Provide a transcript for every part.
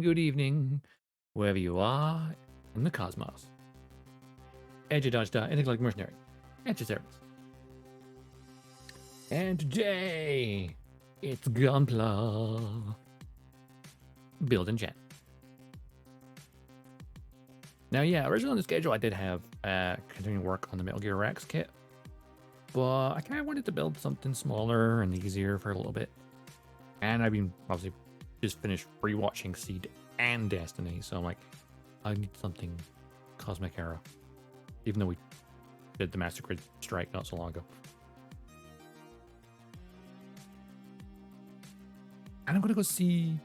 good evening, wherever you are in the cosmos. AJ Dodgestar, Intergalactic Mercenary, at your service. And today, it's Gunpla. Build and chat. Now, yeah, originally on the schedule, I did have continuing work on the Metal Gear Rex kit, but I kind of wanted to build something smaller and easier for a little bit. And I've been obviously just finished rewatching Seed and Destiny, so I'm like, I need something Cosmic Era, even though we did the Master Grid Strike not so long ago. And I'm gonna go see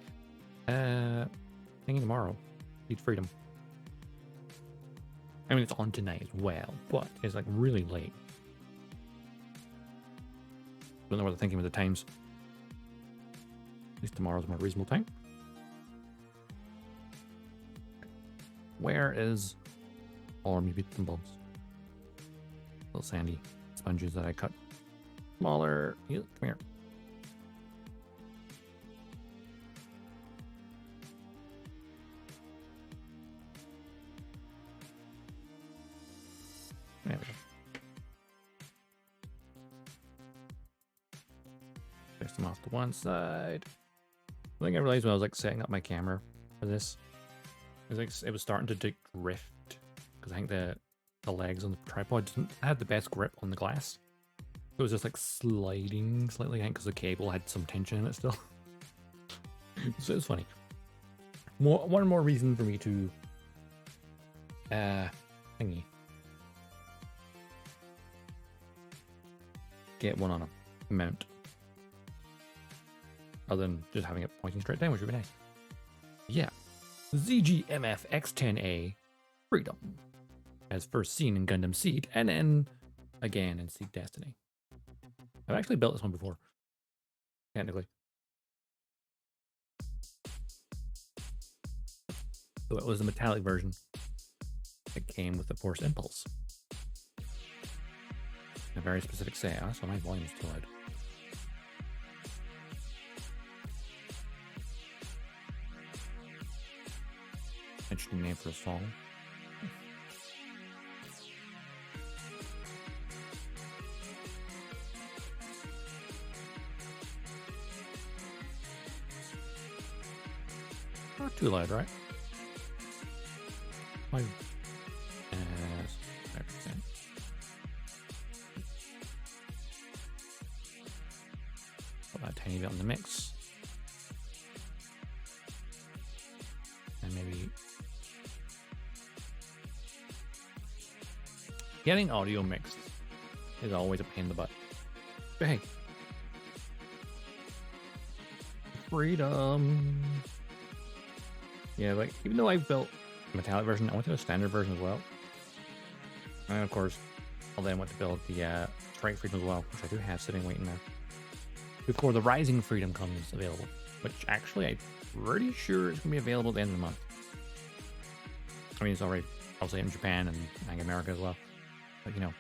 thingy tomorrow, Seed Freedom. I mean, it's on tonight as well, but it's like really late. Don't know what they're thinking with the times. At least tomorrow's a more reasonable time. Where is all me bits and bobs? Little sandy sponges that I cut smaller. Come here. There we go. Place them off to one side. I think I realized when I was like setting up my camera for this, it was starting to drift because I think the legs on the tripod didn't have the best grip on the glass. It was just like sliding slightly, I think, because the cable had some tension in it still. So it was funny. One more reason for me to thingy. Get one on a mount. Other than just having it pointing straight down, which would be nice. Yeah. ZGMF X10A Freedom. As first seen in Gundam Seed, and then again in Seed Destiny. I've actually built this one before. Technically. So it was the metallic version that came with the Force Impulse. A very specific say. So my volume is too loud. Interesting name for a song. Not too loud, right? 5%. Put that tiny bit on the mix. And maybe getting audio mixed is always a pain in the butt. But hey. Freedom. Yeah, like, even though I've built a metallic version, I went to a standard version as well. And of course, I then went to build the Strike Freedom as well, which I do have sitting waiting there. Before the Rising Freedom comes available, which actually I'm pretty sure it's going to be available at the end of the month. I mean, it's already obviously in Japan and America as well. But, you know,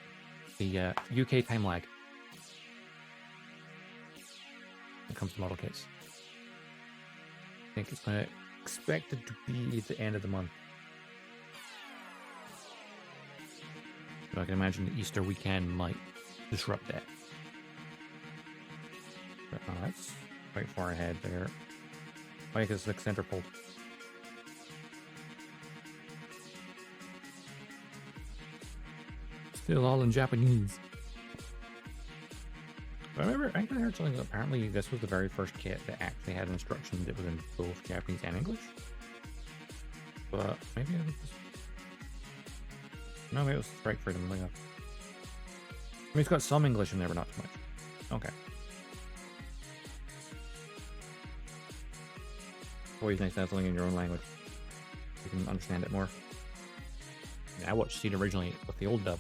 the UK time lag when it comes to model kits. I think it's going to expected to be at the end of the month. So I can imagine the Easter weekend might disrupt that. But, that's quite far ahead there. I guess it's like centerfold. Still all in Japanese. But I remember, I heard something that apparently this was the very first kit that actually had instructions that was in both Japanese and English. But maybe it was just... No, maybe it was Strike Freedom. I mean, it's got some English in there, but not too much. Okay. Always nice to have something in your own language. You can understand it more. Yeah, I watched Seed originally with the old dub.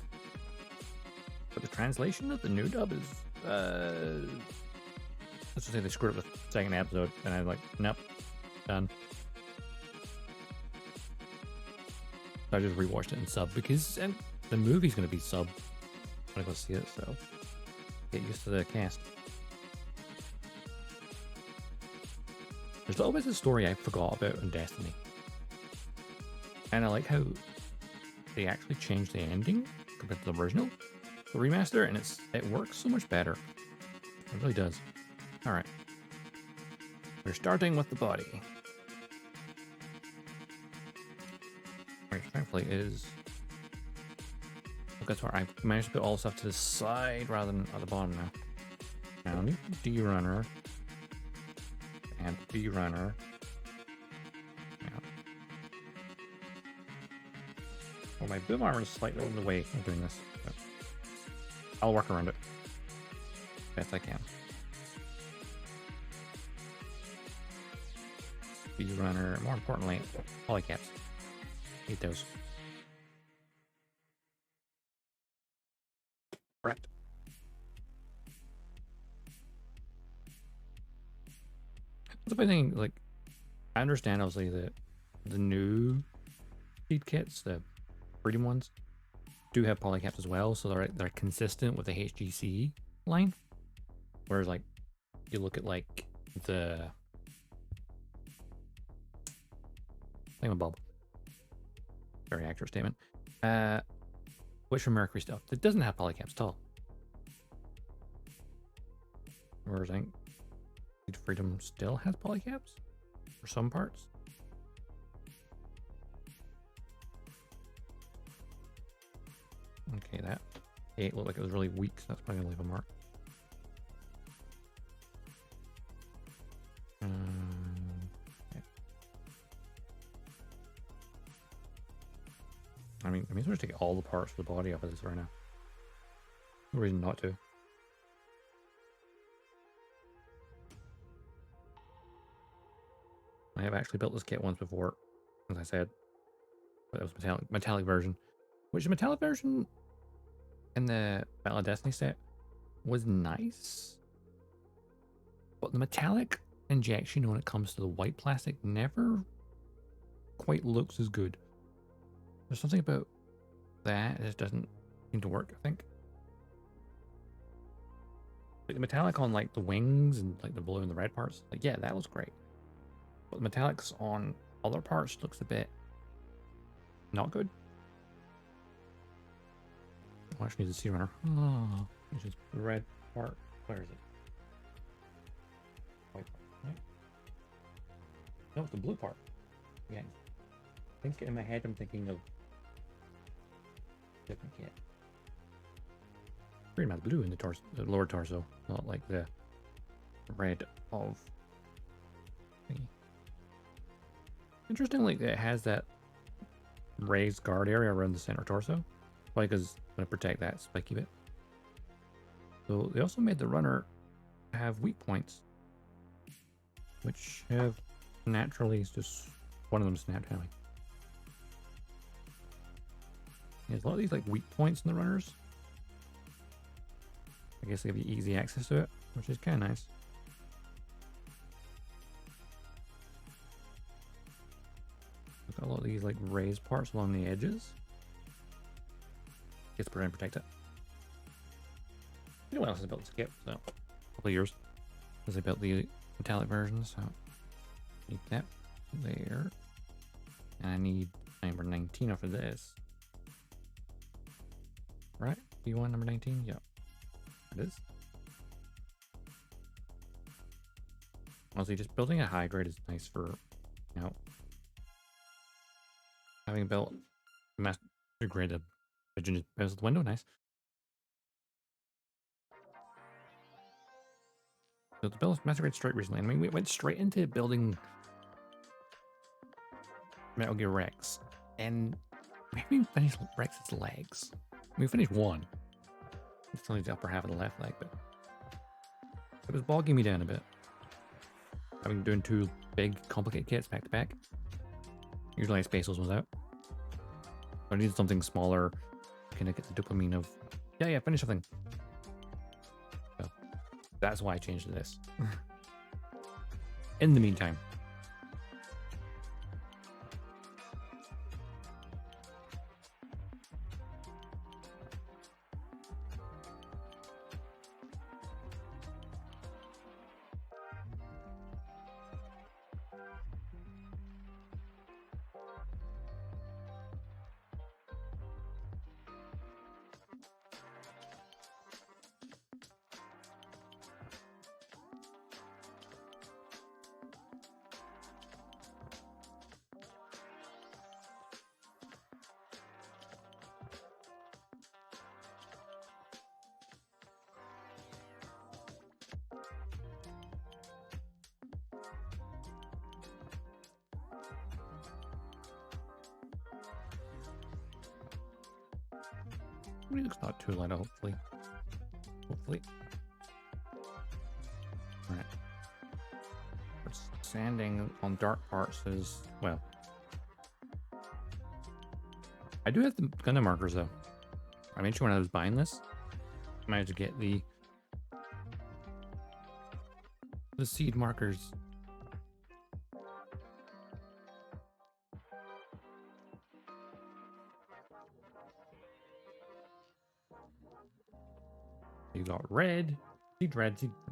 But the translation of the new dub is, let's just say they screwed up the second episode, and I'm like, nope, done. So I just rewatched it in sub because the movie's going to be sub when I go see it, so get used to the cast. There's little bits of story I forgot about in Destiny. And I like how they actually changed the ending compared to the original, the remaster, and it works so much better. It really does. Alright. We're starting with the body. Alright, thankfully is... That's where I managed to put all the stuff to the side rather than at the bottom now. Now I need D-Runner. And D-Runner. Well, my boom armor is slightly in the way of doing this. But I'll work around it. Best I can. B-Runner, more importantly, polycaps. Eat those. Right. That's the thing, like, I understand obviously that the new seed kits, the Freedom ones, do have polycaps as well, so they're consistent with the HGCE line. Whereas, like, you look at like the Thingamabob, very accurate statement. Which from Mercury stuff that doesn't have polycaps at all. Whereas I think Freedom still has polycaps for some parts. Okay, that 8 looked like it was really weak, so that's probably gonna leave a mark. Okay. I mean, I'm supposed to take all the parts of the body off of this right now. No reason not to. I have actually built this kit once before, as I said, but it was metallic version, which the metallic version in the Battle of Destiny set was nice, but the metallic injection when it comes to the white plastic never quite looks as good. There's something about that just doesn't seem to work, I think. Like the metallic on like the wings and like the blue and the red parts, like yeah, that was great. But the metallics on other parts looks a bit not good. I actually need the sea runner. Oh, which is the red part. Where is it? White part, right? No, it's the blue part. Yeah. I think in my head I'm thinking of different kit. Pretty much blue in the torso, the lower torso, not like the red of thingy. Interestingly, it has that raised guard area around the center torso, probably because it's going to protect that spiky bit. So they also made the runner have weak points, which have naturally just one of them snapped anyway. There's a lot of these like weak points in the runners. I guess they give you easy access to it, which is kind of nice. Got a lot of these like raised parts along the edges. Gets to protect it. Anyone else has built this kit, so a couple of years as I built the metallic version, so need that there. And I need number 19 off of this. Right? You want number 19? Yep. It is. Honestly, just building a high grade is nice for, you know, having built master grade of pigeon just bounces the window, nice. So the build master grade straight recently. I mean, we went straight into building Metal Gear Rex, and we haven't even finished Rex's legs. We finished one. It's only the upper half of the left leg, but it was bogging me down a bit. Having doing two big, complicated kits back to back. Usually I space those ones out. I needed something smaller, kind of get the dopamine of, yeah, finish something. So that's why I changed to this. In the meantime. Music's not too loud, hopefully. Hopefully. Alright. Sanding on dark parts is, well. I do have the Gundam markers though. I made sure when I was buying this, I managed to get the seed markers. You got red, seed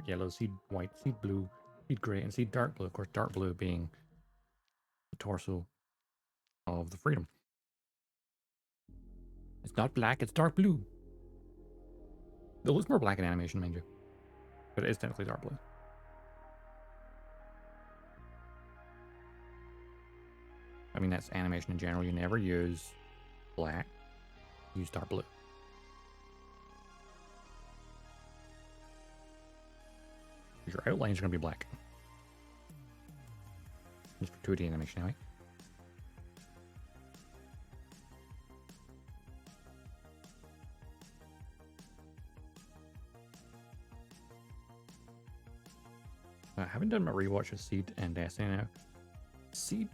yellow, seed white, seed blue, seed gray, and seed dark blue. Of course, dark blue being the torso of the Freedom. It's not black, it's dark blue. It looks more black in animation, mind you. But it is technically dark blue. I mean, that's animation in general. You never use black, use dark blue. Your outlines are going to be black. Just for 2D animation, anyway. I haven't done my rewatch of Seed and Destiny now. Seed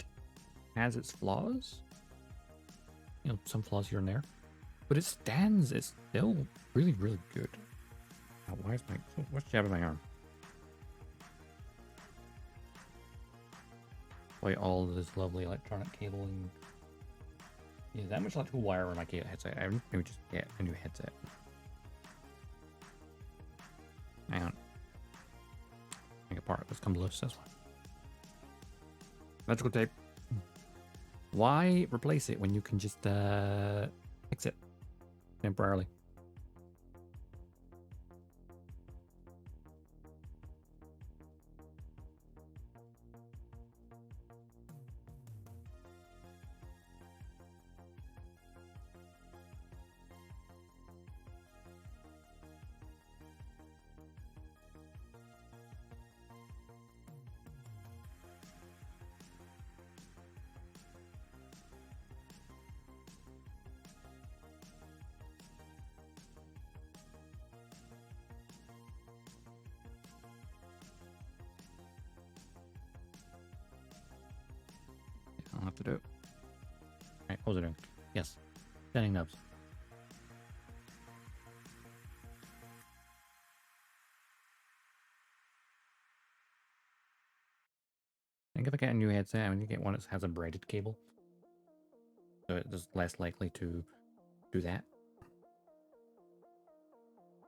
has its flaws. You know, some flaws here and there. But it stands, it's still really, really good. Now, why is my... What's jabbing my arm? Like all this lovely electronic cabling. Yeah, that much electrical wire on my headset. I maybe just get a new headset. Hang on. Make a part. Let's come loose this one. Electrical tape. Why replace it when you can just fix it temporarily? I'll have to do it. Alright, what was I doing? Yes. Standing nubs. I think if I get a new headset, I'm going to get one that has a braided cable. So it's less likely to do that.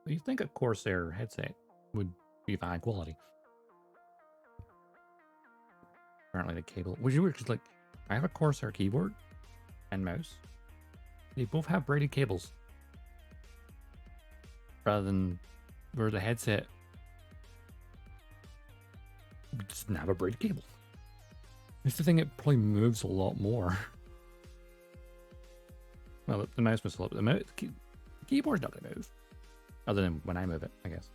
But you think a Corsair headset would be of high quality. Apparently the cable, which is weird because like I have a Corsair keyboard and mouse. They both have braided cables. Rather than where the headset doesn't have a braided cable. It's the thing, it probably moves a lot more. Well, the mouse moves a lot, but the keyboard's not going to move. Other than when I move it, I guess.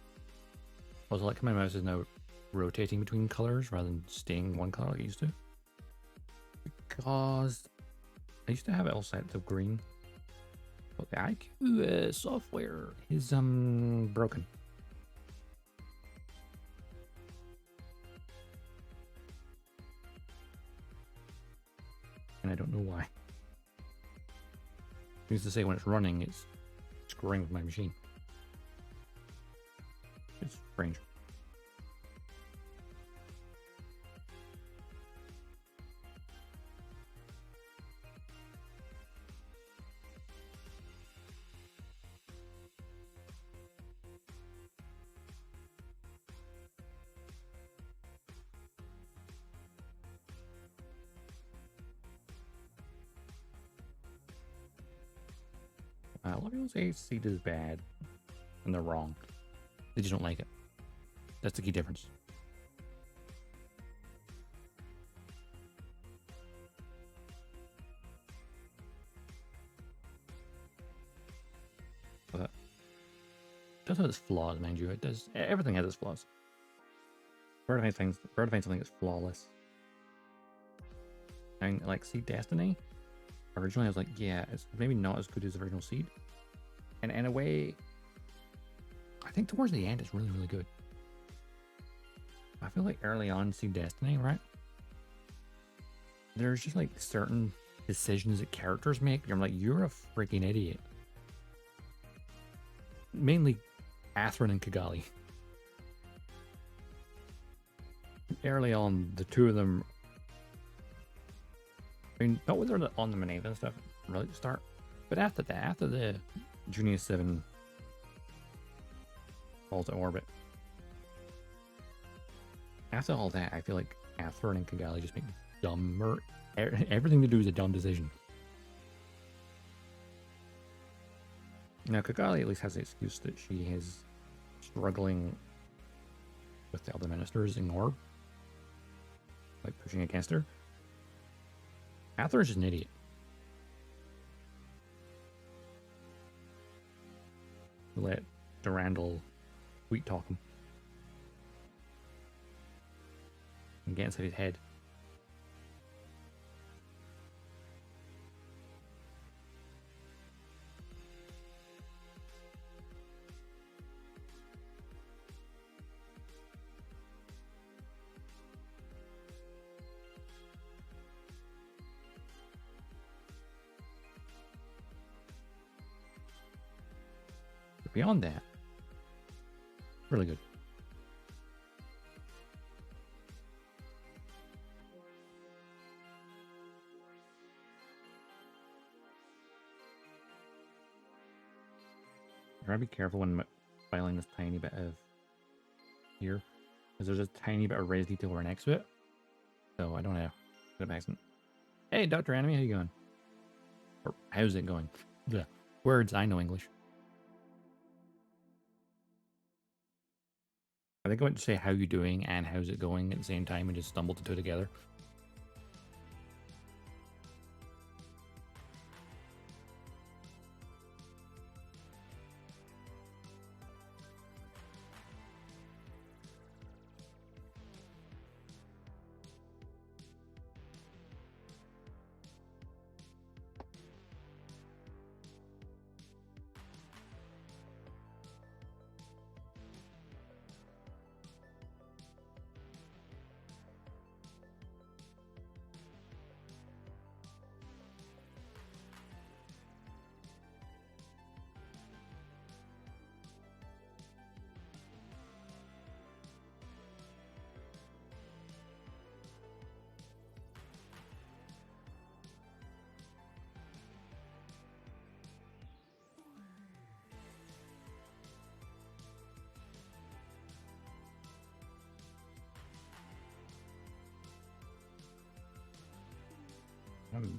Also, like my mouse is now rotating between colors rather than staying one color like it used to. Because I used to have it all set to green. But the IQ software is broken. And I don't know why. I used to say when it's running, it's screwing with my machine. It's strange. A lot of people say seed is bad, and they're wrong. They just don't like it. That's the key difference. But it does have its flaws, mind you. It does. Everything has its flaws. Rare to find something that's flawless. I mean, like Seed Destiny. Originally, I was like, yeah, it's maybe not as good as the original Seed. And in a way, I think towards the end it's really, really good. I feel like early on, see Destiny, right? There's just like certain decisions that characters make. I'm like, you're a freaking idiot. Mainly Atherin and Kigali. Early on, the two of them, I mean, not when they're on the Maneva and stuff, really to start. But after that, after the Junior 7 falls to orbit, after all that, I feel like Atherin and Kigali just make dumber. Everything to do is a dumb decision. Now, Kigali at least has the excuse that she is struggling with the other ministers in Orb, like pushing against her. Atherin is just an idiot. Let Durandal sweet talk him and get inside his head. But beyond that, really good. I gotta be careful when filing this tiny bit of here, because there's a tiny bit of res detail right next to it, so I don't have good accent. Hey, Dr. Anime, how you going? Or how's it going? Yeah, words, I know English. I think I went to say how you doing and how's it going at the same time and just stumbled the two together.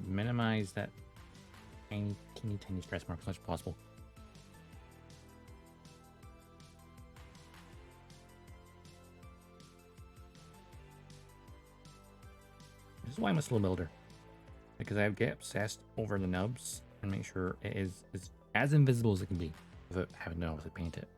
Minimize that tiny stress mark as much as possible. This is why I'm a slow builder, because I get obsessed over the nubs and make sure it is as invisible as it can be without having to obviously paint it.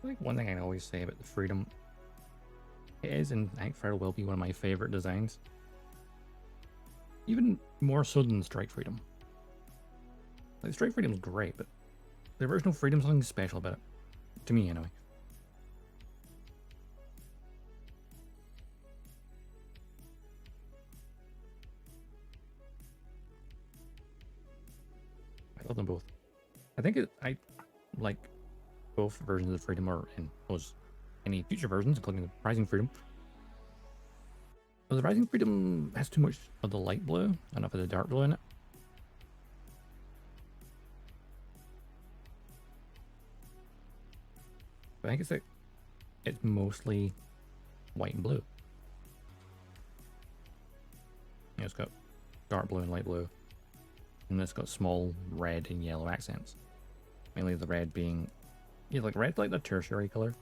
I think one thing I can always say about the Freedom It is, and I think Fredo will be one of my favorite designs. Even more so than Strike Freedom. Like, Strike Freedom's great, but the original Freedom's something special about it. To me, anyway. I love them both. I think I like both versions of Freedom, or in those any future versions, including the Rising Freedom. But the Rising Freedom has too much of the light blue, enough of the dark blue in it. But I think it's mostly white and blue. You know, it's got dark blue and light blue. And it's got small red and yellow accents. Mainly the red being, yeah, like red's like the tertiary color.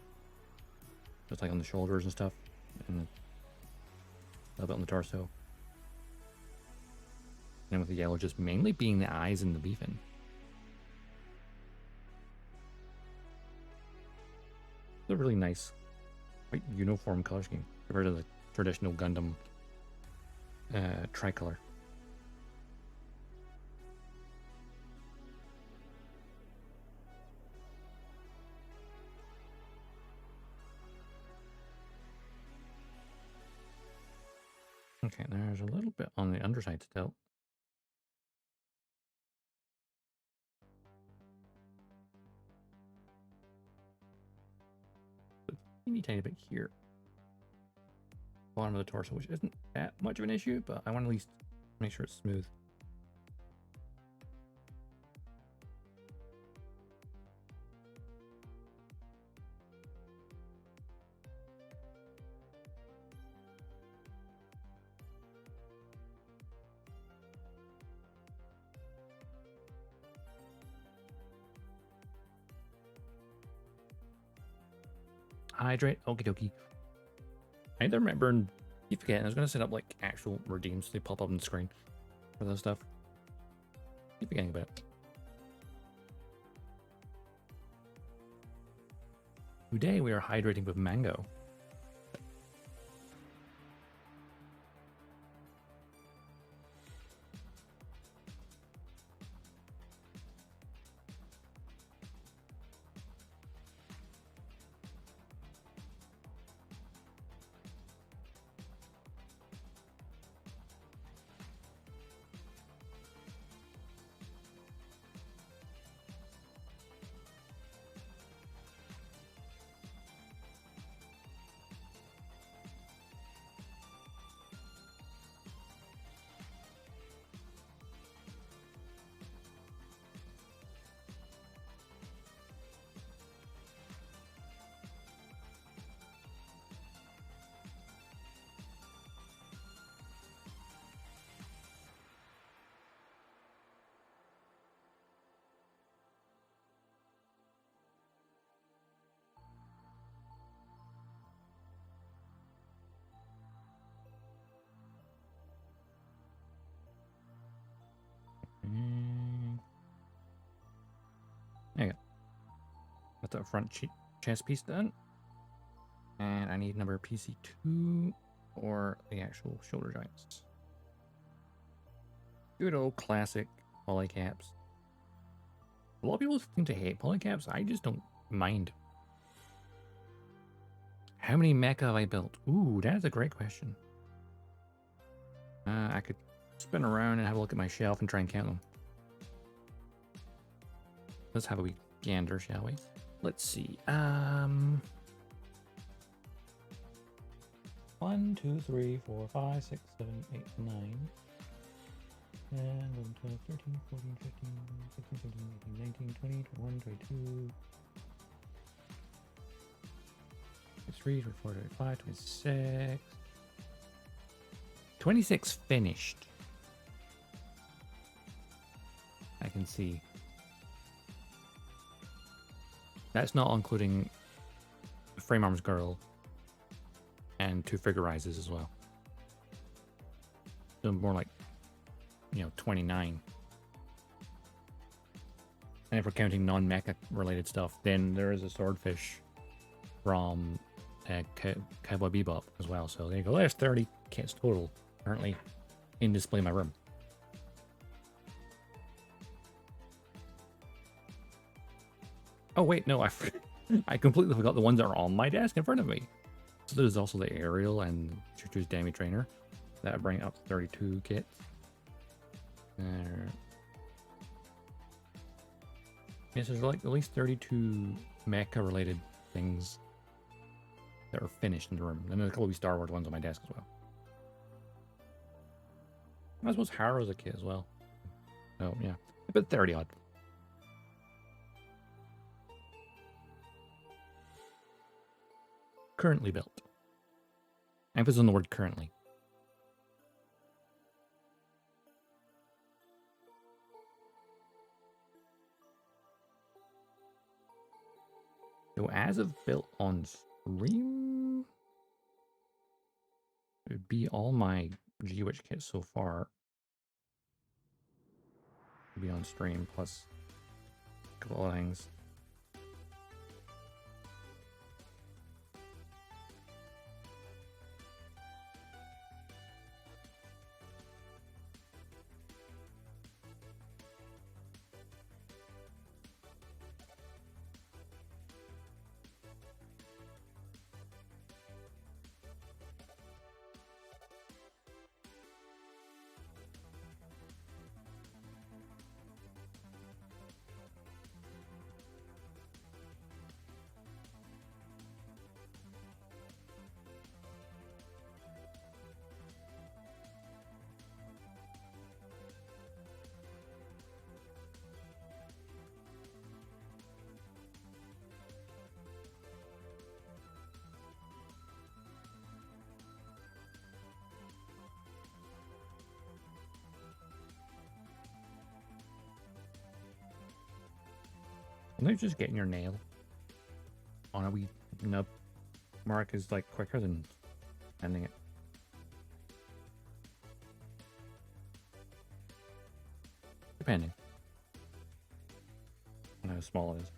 Just like on the shoulders and stuff. And a little bit on the torso. And with the yellow just mainly being the eyes and the beefing. It's a really nice, quite uniform color scheme compared to the traditional Gundam tricolor. Okay, there's a little bit on the underside still. A teeny tiny bit here. Bottom of the torso, which isn't that much of an issue, but I want to at least make sure it's smooth. Hydrate, okie dokie. I either remember and keep forgetting I was going to set up like actual redeems so they pop up on the screen for that stuff. Keep forgetting about it. Today we are hydrating with mango. There you go. Got the front chest piece done. And I need number PC2 or the actual shoulder joints. Good old classic polycaps. A lot of people seem to hate polycaps. I just don't mind. How many mecha have I built? Ooh, that is a great question. I could spin around and have a look at my shelf and try and count them. Let's have a wee gander, shall we? Let's see. 1, 2, 3, 4, 5, 6, 7, 8, 9. 10, 11, 12, 13, 14, 15, 16, 17, 18, 19, 20, 21, 22. 23, 24, 25, 26. 26 finished. I can see. That's not including Frame Arms Girl and 2 Figurizes as well. So more like, 29. And if we're counting non-mecha related stuff, then there is a swordfish from Cowboy Bebop as well. So there you go. There's 30 kits total currently in display in my room. Oh wait, no, I completely forgot the ones that are on my desk in front of me. So there's also the aerial and Choo-Choo's Demi Trainer that bring up to 32 kits. Yes, there's like at least 32 mecha related things that are finished in the room. And there's a couple of Star Wars ones on my desk as well. I suppose Harrow's a kit as well. So yeah, about 30 odd. Currently built. Emphasis on the word currently. So as of built on stream, it would be all my G-Witch kits so far. Would be on stream plus a couple of things. And they're just getting your nail on a wee nub mark is like quicker than ending it. Depending on how small it is.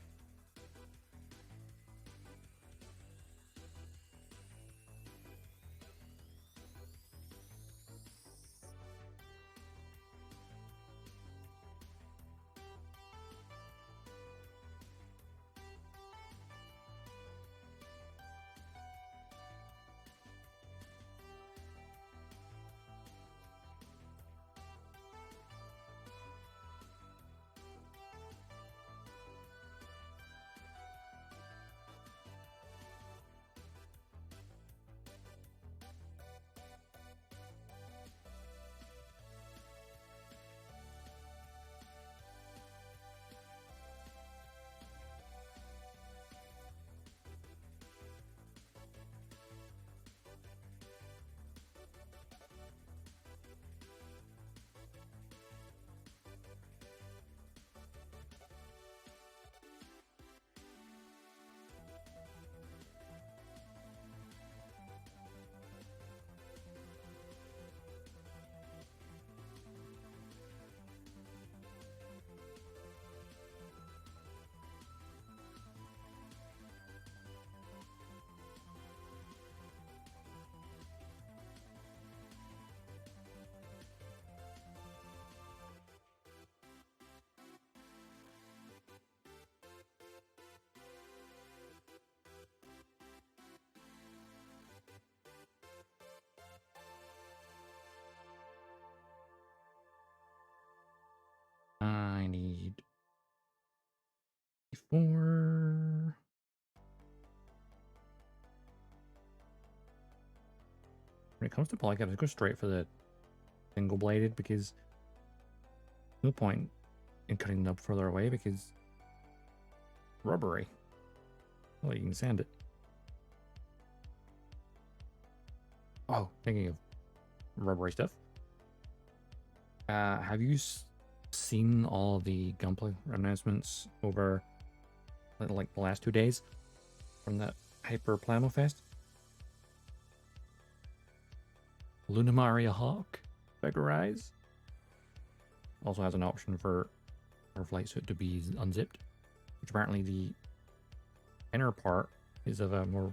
I need 4. When it comes to polycaps, I go straight for the single bladed because no point in cutting them up further away because rubbery. Well, you can sand it. Oh, thinking of rubbery stuff. Have you seen all the gunplay announcements over like the last 2 days from that Hyper Plano Fest? Lunamaria Hawk, Beggar Eyes. Also has an option for her flight suit to be unzipped, which apparently the inner part is of a more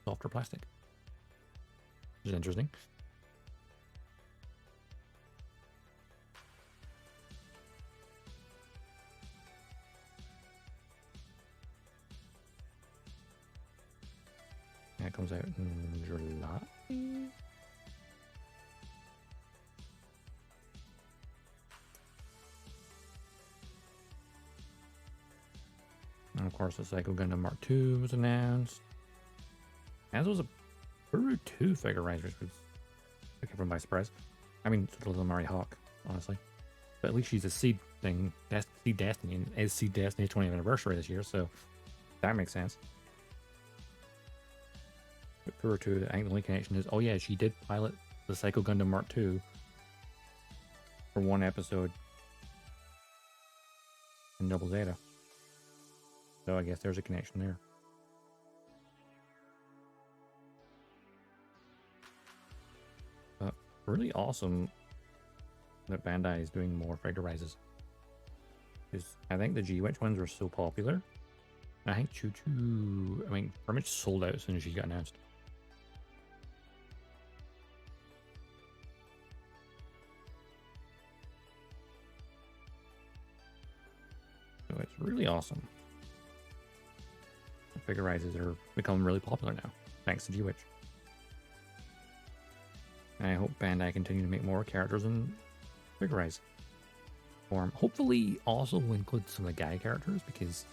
softer plastic, which is interesting. That comes out in July. And of course, the Psycho Gundam Mark II was announced, as was a Vroid 2 figure rise, which was took everyone by surprise. I mean, it's a little Mari Hawk, honestly, but at least she's a Seed thing. Seed Destiny, and is Seed Destiny's 20th anniversary this year, so that makes sense. Vroid 2, I think the only connection is, oh yeah, she did pilot the Psycho Gundam Mark II for one episode in Double Zeta. So I guess there's a connection there. Really awesome that Bandai is doing more figure rises. Because I think the G-Witch ones were so popular. I think Choo Choo, I mean, pretty much sold out as soon as she got announced. So it's really awesome. Figure rises are becoming really popular now, thanks to G-Witch. And I hope Bandai continue to make more characters in figure rise form. Hopefully also include some of the guy characters, because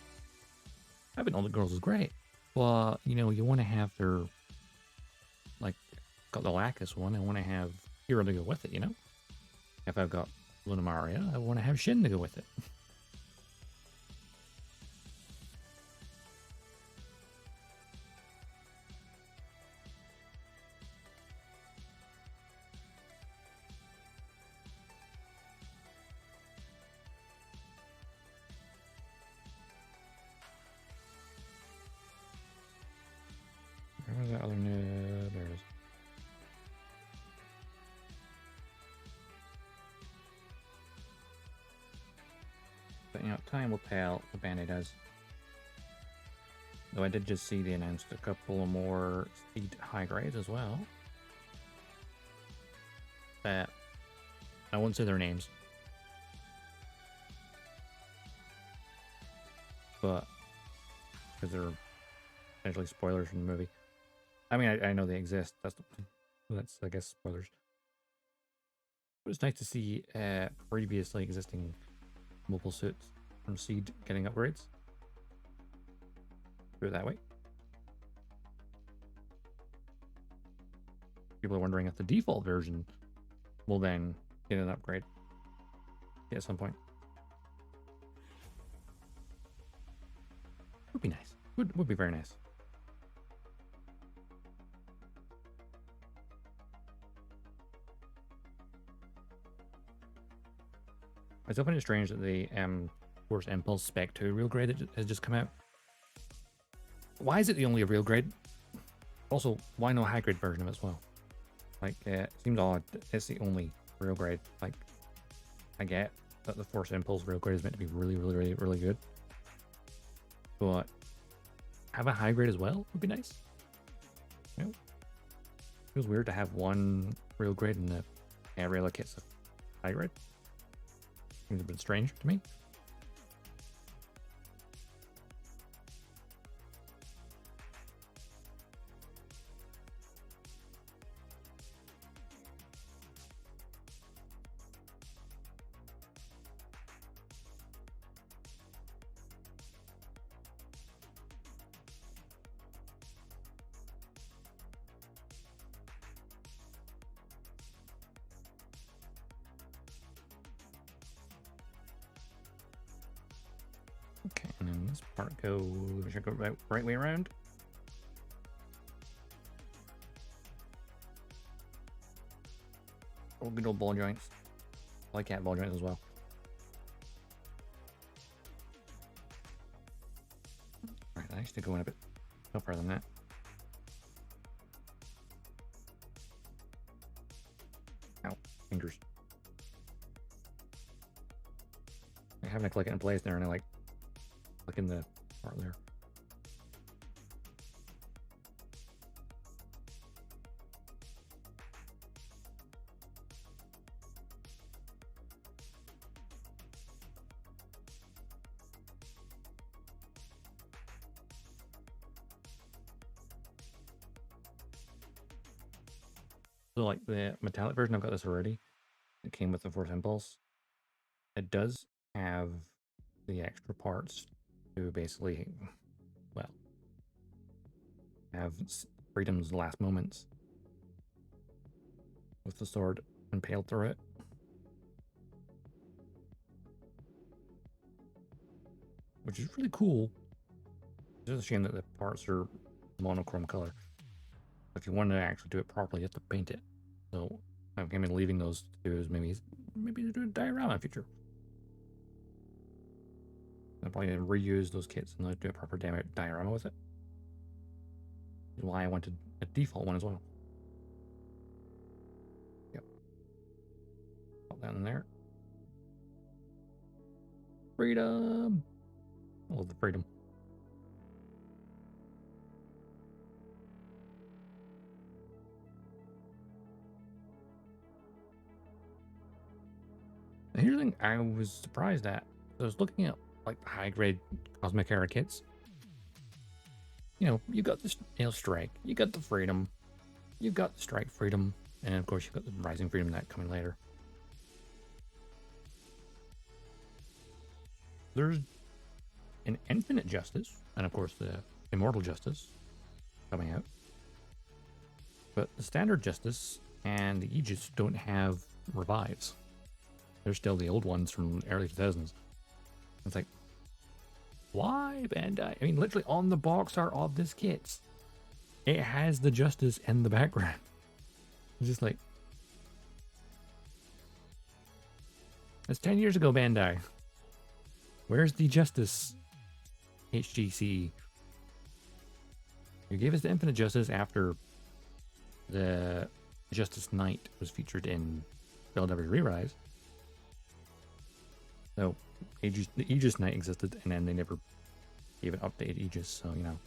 having all the girls is great. Well, you know, you want to have their, like, got the Lacus one, I want to have Hero to go with it, you know? If I've got Luna Maria, I want to have Shin to go with it. Where's that other node? There it is. But you know, time will tell what Bandai does. Though I did just see they announced a couple of more Seed high grades as well. But I won't say their names. But because they're potentially spoilers from the movie. I mean, I know they exist. That's I guess spoilers. It was nice to see previously existing mobile suits from Seed getting upgrades. Do it that way. People are wondering if the default version will then get an upgrade at some point. Would be nice. Would be very nice. I still find it strange that the Force Impulse Spec 2 real grade has just come out. Why is it the only real grade? Also, why no high grade version of it as well? Like, it seems odd that it's the only real grade. Like, I get that the Force Impulse real grade is meant to be really good. But have a high grade as well would be nice. You know, it feels weird to have one real grade and the every other kit's a high grade. Seems a bit strange to me. Okay, and then this part we should go right way around. Oh, good old ball joints. I like cat ball joints as well. Alright, I actually go in a bit no further than that. Ow, fingers. I having to click it in place there, and I like click in the part there. So like the metallic version, I've got this already. It came with the Force Impulse. It does have the extra parts to basically, well, have Freedom's last moments with the sword impaled through it. Which is really cool. It's just a shame that the parts are monochrome color. If you want to actually do it properly, you have to paint it. So I'm kind of leaving those to do is maybe do a diorama in future. I'm probably gonna reuse those kits and do a proper diorama with it. That's why I wanted a default one as well. Yep. Pop that in there. Freedom! I love the freedom. And here's the thing I was surprised at. I was looking at like high grade Cosmic Era kits. You know, you got this Strike, you got the Freedom, you've got the Strike Freedom, and of course you've got the Rising Freedom that coming later. There's an Infinite Justice, and of course the Immortal Justice coming out. But the Standard Justice and the Aegis don't have revives. They're still the old ones from early 2000s. It's like, why, Bandai? I mean, literally on the box art of this kit, it has the Justice in the background. It's just like, it's 10 years ago, Bandai. Where's the Justice HGCE? You gave us the Infinite Justice after the Justice Knight was featured in LW Re-Rise. So the Aegis Knight existed, and then they never gave an updated Aegis, so you know.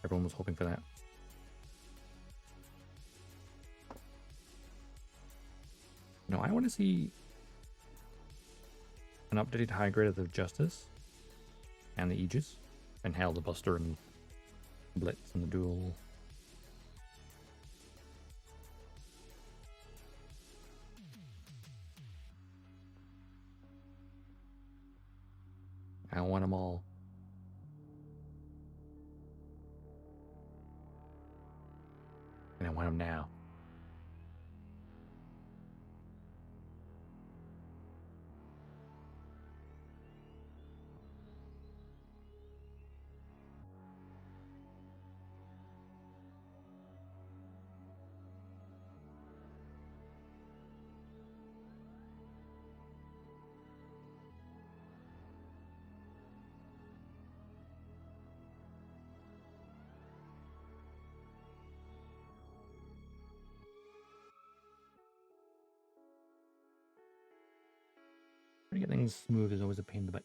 Everyone was hoping for that. No, I want to see an updated high grade of the Justice and the Aegis, and hell, the Buster and Blitz and the Duel. I want them all. And I want them now. Trying to get things smooth is always a pain in the butt.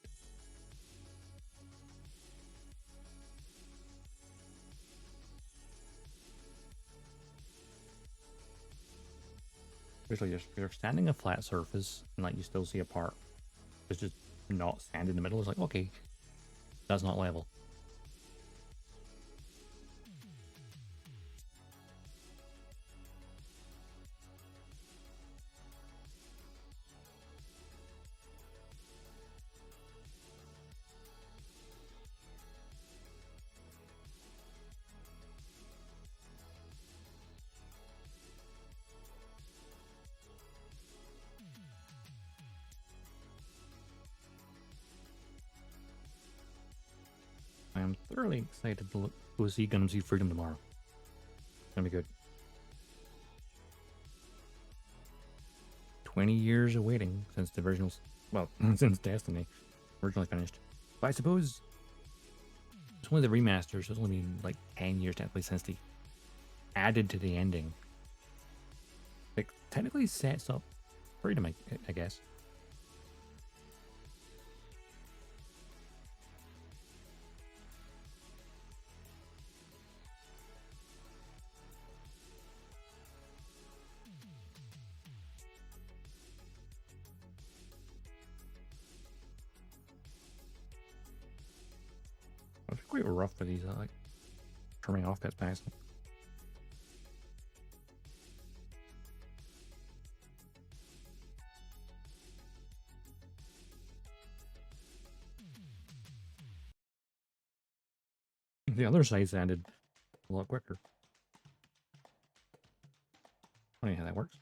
Basically, you're standing a flat surface and like you still see a part. It's just not sand in the middle. It's like, okay, that's not level. I am thoroughly excited to go see Gundam Seed Freedom tomorrow. It's gonna be good. 20 years of waiting since the original, well, since Destiny originally finished. But I suppose it's one of the remasters, so it's only been like 10 years technically since they added to the ending. It technically sets up Freedom, I guess. It's quite rough for these, like trimming off bits by accident. The other sites ended a lot quicker. Funny how that works.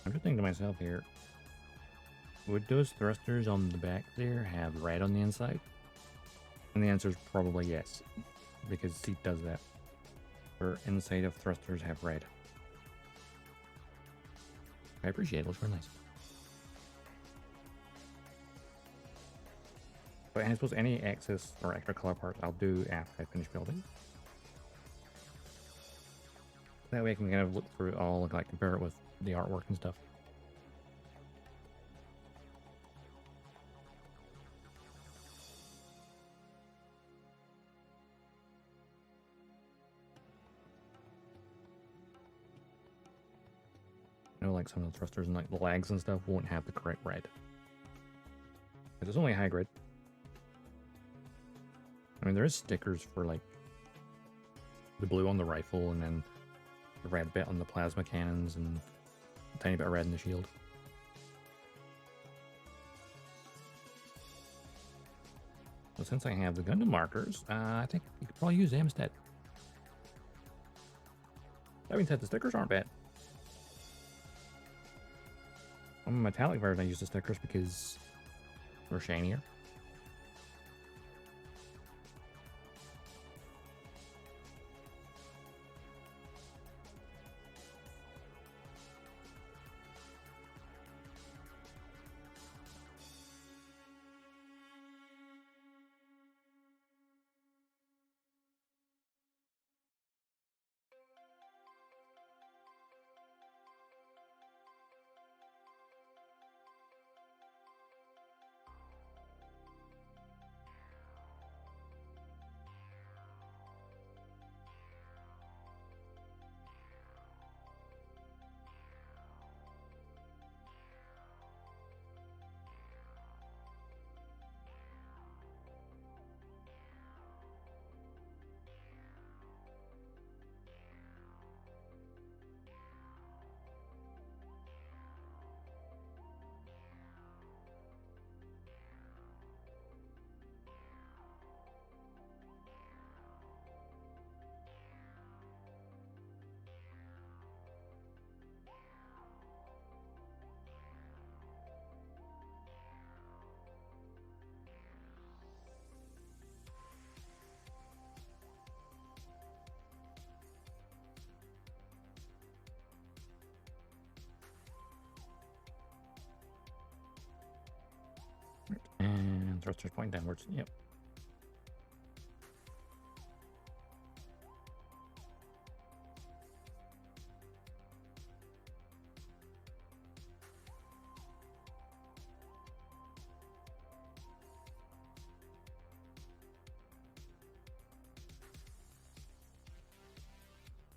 I'm just thinking to myself here, would those thrusters on the back there have red on the inside? And the answer is probably yes, because seat does that. Or inside of thrusters have red. I appreciate it, looks very nice. But I suppose any excess or extra color parts I'll do after I finish building. That way I can kind of look through it all and like compare it with the artwork and stuff. You know, like some of the thrusters and like the legs and stuff won't have the correct red. Because it's only high grade. I mean, there is stickers for like the blue on the rifle and then the red bit on the plasma cannons and a tiny bit of red in the shield. So since I have the Gundam markers, I think you could probably use them instead. That being said, the stickers aren't bad. On the metallic version, I use the stickers because they're shinier. And thrusters point downwards. Yep.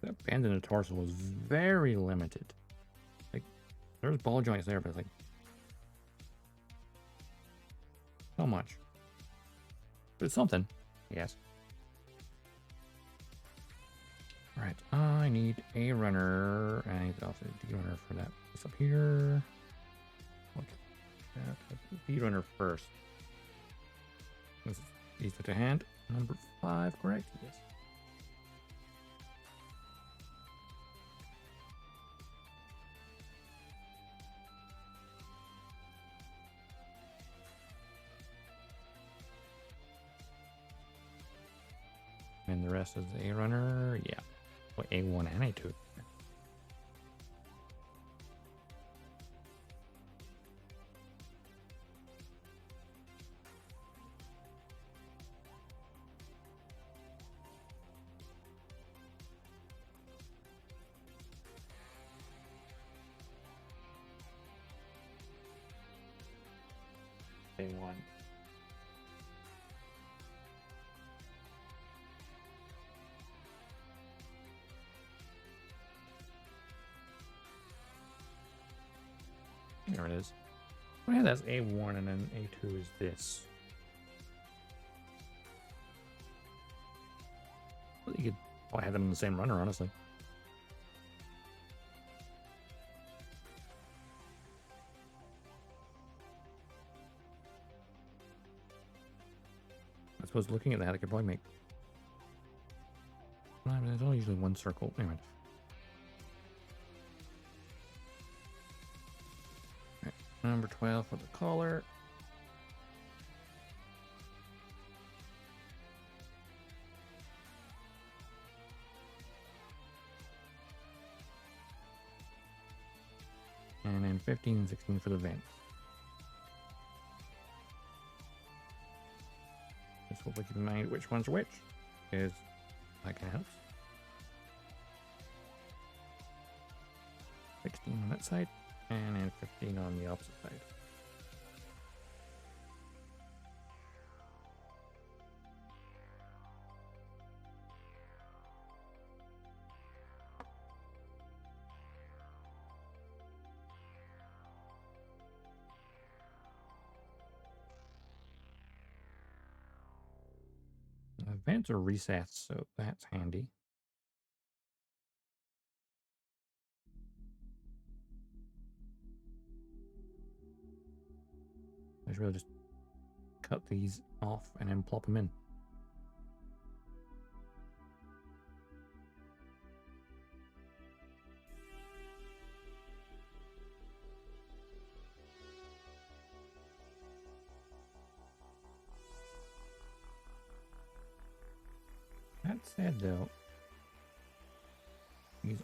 That bend in the torso was very limited. Like, there's ball joints there, but it's like, not much. But it's something, yes. Alright, I need a runner, and I need also a D runner for that. It's up here. Okay, D runner first. This is easy to hand. Number 5, correct? Yes. And the rest is A runner, yeah. Well, A1 and A2. A1. There it is. Oh yeah, that's A1 and then A2 is this. Well, you could probably have them in the same runner, honestly. I suppose looking at that, I could probably make... I mean, there's only usually one circle. Anyway. Right. Number 12 for the collar. And then 15 and 16 for the vents. Just hopefully keep in mind which ones are which, because that kind of helps. 16 on that side, and then 15 on the opposite side. Vents are recessed, so that's handy. I should really just cut these off and then plop them in. That said, though, these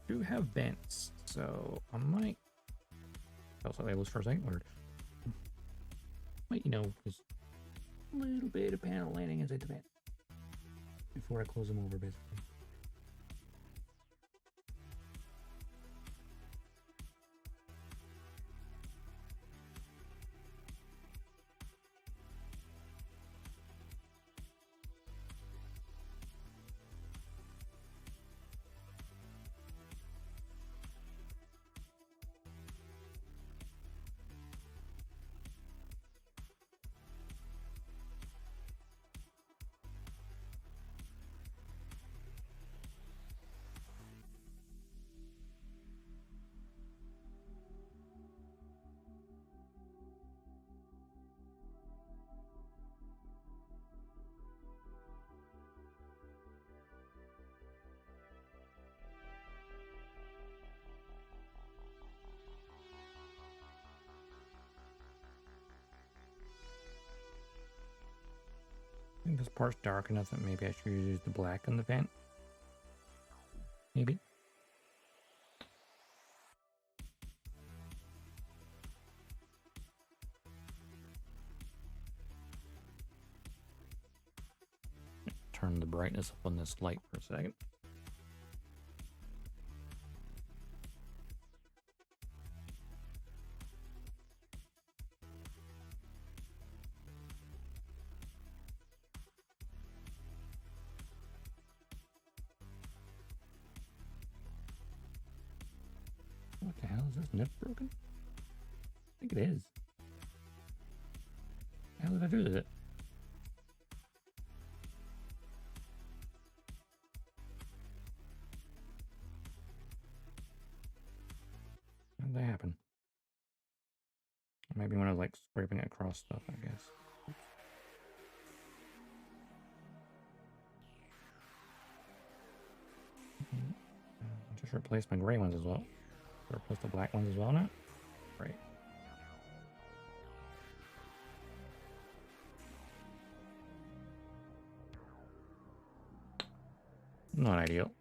do have vents, so I might. Also, that was first I ordered. Might, you know, just a little bit of panel landing inside the vent before I close them over, basically. I think this part's dark enough that maybe I should use the black on the vent. Maybe. Turn the brightness up on this light for a second. What the hell is this nip broken? I think it is. How did I do it? How did that happen? Maybe when I was like scraping it across stuff, I guess. Just replace my gray ones as well. Replace the black ones as well now. Great. Not ideal.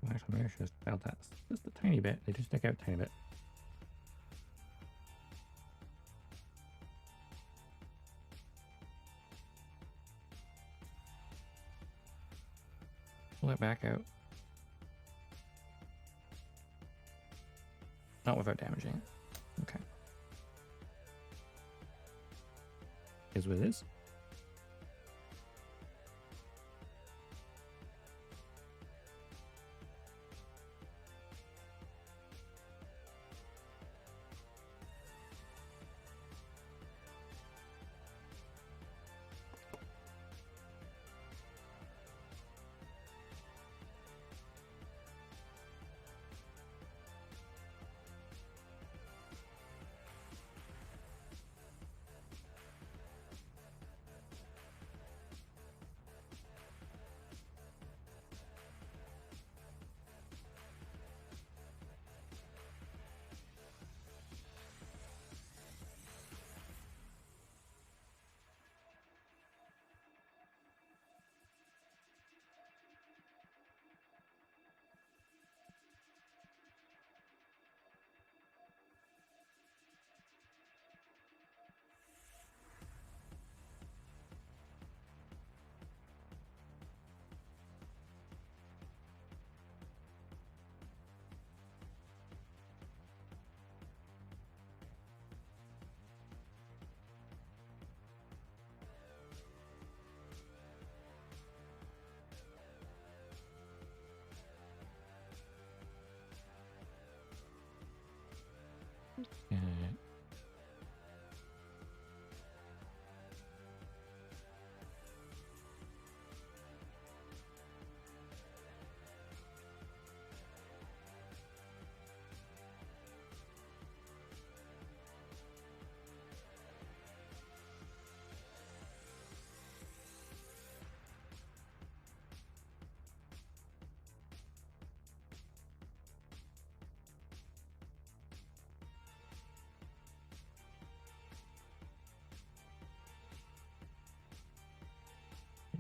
Actually, maybe I should just belt that just a tiny bit. They just stick out a tiny bit. Pull it back out. Not without damaging it. Okay. Is what it is.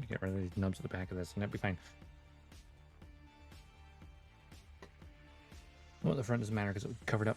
Get rid of these nubs at the back of this, and that'd be fine. Well, the front doesn't matter because it was covered up.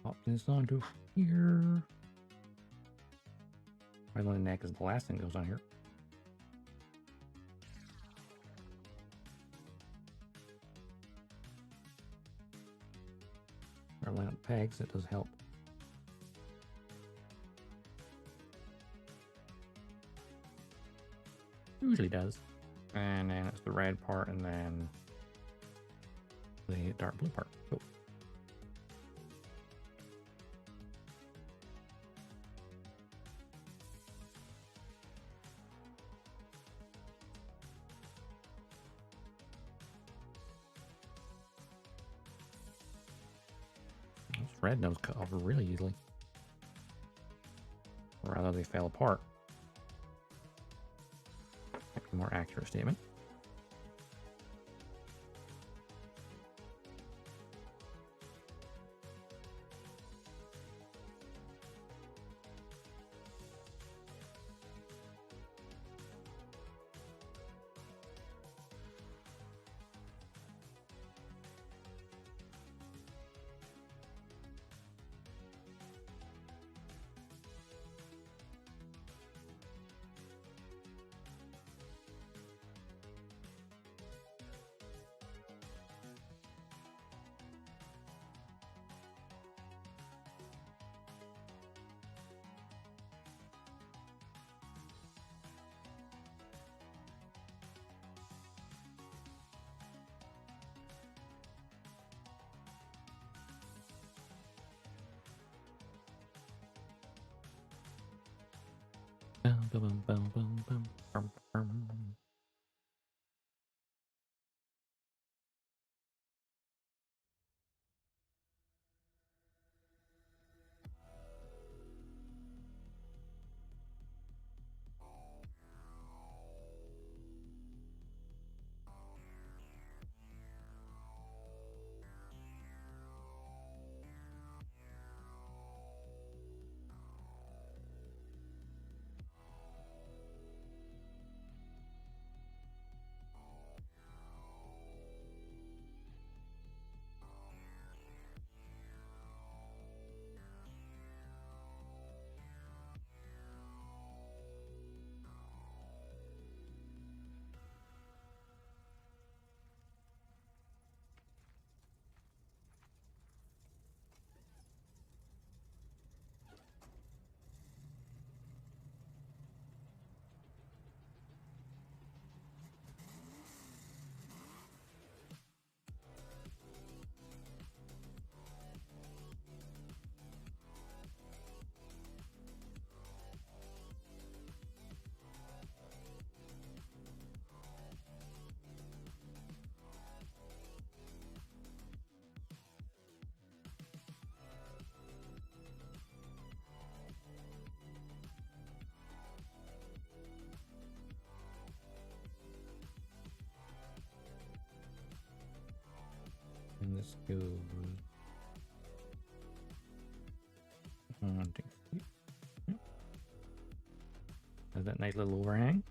Pop this onto here. Right on the neck is the last thing that goes on here. Or line up pegs, it does help. Usually does. And then it's the red part and then the dark blue part. Cool. Red nubs cut off really easily. Or rather, they fell apart. A more accurate statement. And this goes 1, 2, 3. Has that nice little overhang.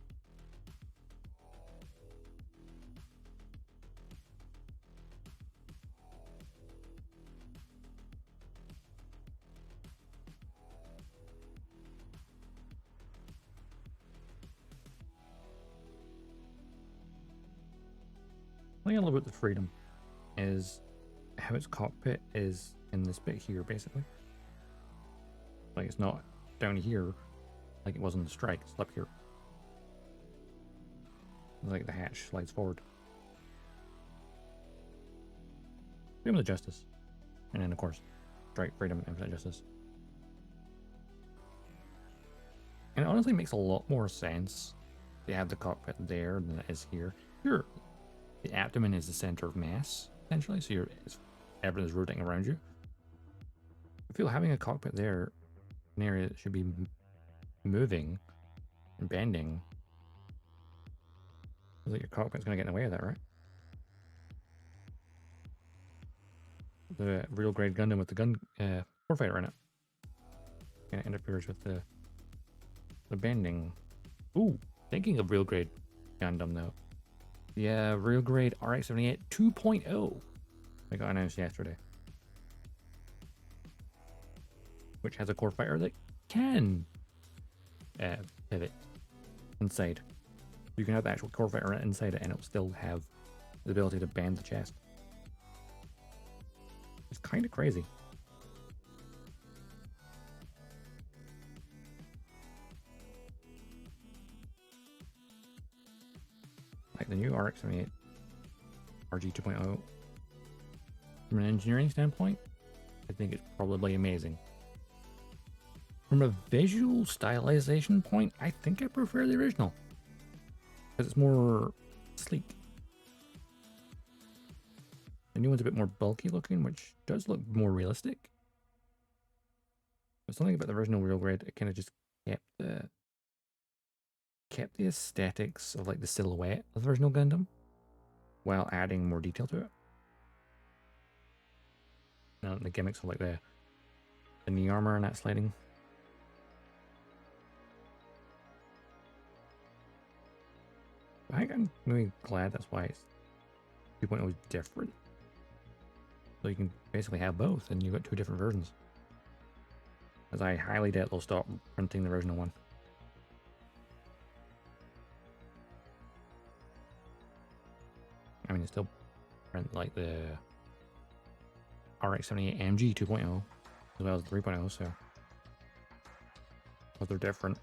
What I love about the Freedom is how its cockpit is in this bit here, basically. Like, it's not down here like it was on the Strike, it's up here. Like the hatch slides forward. Freedom of Justice. And then, of course, Strike, Freedom, Infinite Justice. And it honestly makes a lot more sense to have the cockpit there than it is here. Here, the abdomen is the center of mass, essentially, so everything is rotating around you. I feel having a cockpit there, an area that should be moving and bending, feels like your cockpit's going to get in the way of that, right? The real grade Gundam with the warfighter in it kind of interferes with the bending. Ooh, thinking of real grade Gundam though. The real grade RX-78 2.0 I got announced yesterday, which has a core fighter that can pivot inside. You can have the actual core fighter inside it and it'll still have the ability to bend the chest. It's kind of crazy. Like the new RX-78 RG 2.0, from an engineering standpoint, I think it's probably amazing. From a visual stylization point, I think I prefer the original, because it's more sleek. The new one's a bit more bulky looking, which does look more realistic. But something about the original real grade, it kind of just kept the aesthetics of like the silhouette of the original Gundam, while adding more detail to it. And the gimmicks of like the knee armor and that sliding. I think I'm really glad that's why it's 2.0 is different. So you can basically have both, and you've got two different versions. As I highly doubt they'll stop printing the original one. I mean, it's still print like the RX-78 MG 2.0 as well as 3.0, so but they're different.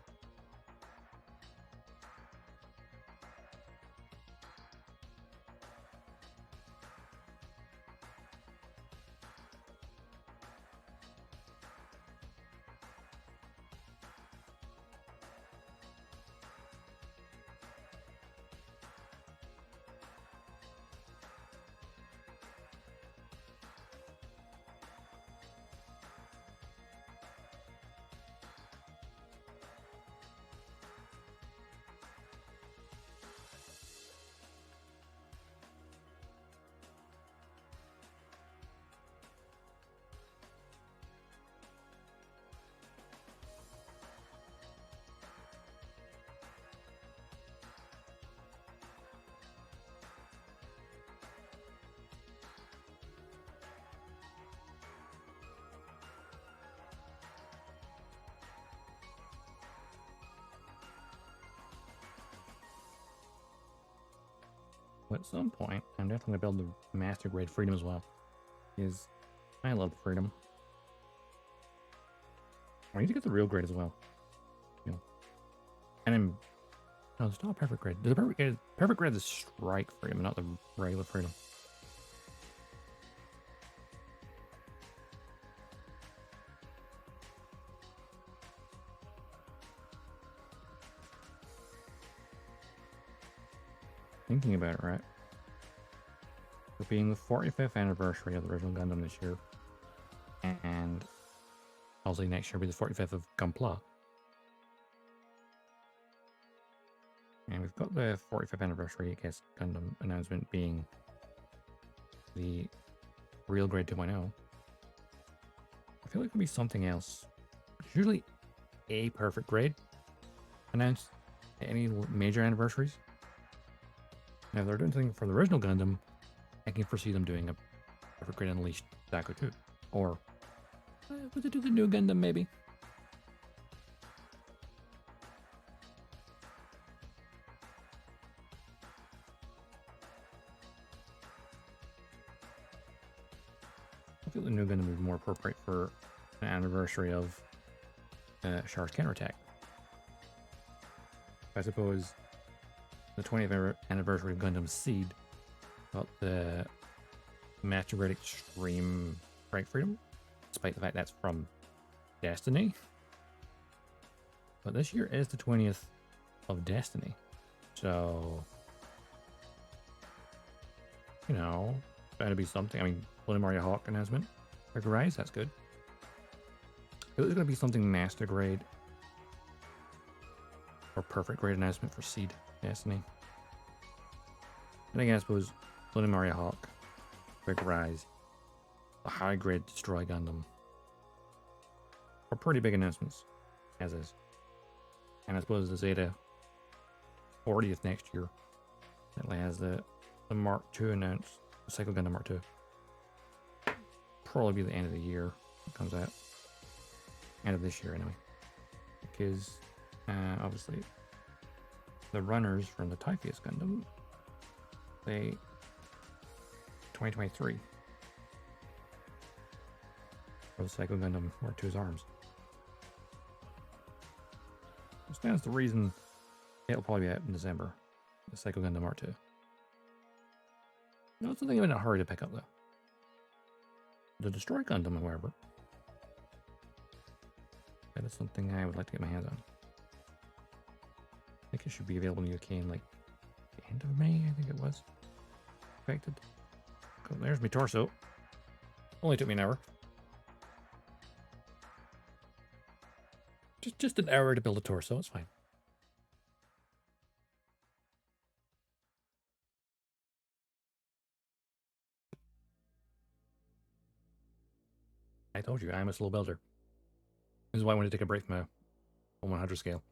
But at some point, I'm definitely going to build the Master Grade Freedom as well. Because I love Freedom. I need to get the real grade as well. You know. And I'm... No, it's not a perfect grade. The perfect grade is Strike Freedom, not the regular Freedom. Thinking about it, right? It being the 45th anniversary of the original Gundam this year, and obviously next year will be the 45th of Gunpla. And we've got the 45th anniversary, I guess, Gundam announcement being the real grade 2.0. I feel like it could be something else. It's usually a perfect grade announced at any major anniversaries. Now, if they're doing something for the original Gundam, I can foresee them doing a perfect grade Unleashed Zaku 2. Or would they do the new Gundam, maybe? I feel the new Gundam would be more appropriate for an anniversary of Char's counterattack. I suppose the 20th anniversary of Gundam Seed got the Master Grade Extreme Strike Freedom, despite the fact that's from Destiny. But this year is the 20th of Destiny. So, you know, better be something. I mean, Bloody Mario Hawk announcement. Rise, that's good. If there's going to be something Master Grade or Perfect Grade announcement for Seed Destiny. And again, I suppose Bloody Mario Hawk, Big Rise, the High Grade Destroy Gundam are pretty big announcements, as is. And I suppose the Zeta 40th next year that has the Mark II announced, the Psycho Gundam Mark II. Probably be the end of the year it comes out. End of this year, anyway. Because, obviously, the runners from the Typhoeus Gundam, they 2023 for the Psycho Gundam Mark II's arms. So stands the reason it'll probably be out in December. The Psycho Gundam Mark II. No, it's something I'm in a hurry to pick up though. The Destroy Gundam, however, that is something I would like to get my hands on. I think it should be available in the UK in like the end of May, I think it was. Expected. Oh, there's my torso. Only took me an hour. Just an hour to build a torso, it's fine. I told you, I'm a slow builder. This is why I want to take a break from my 100 scale.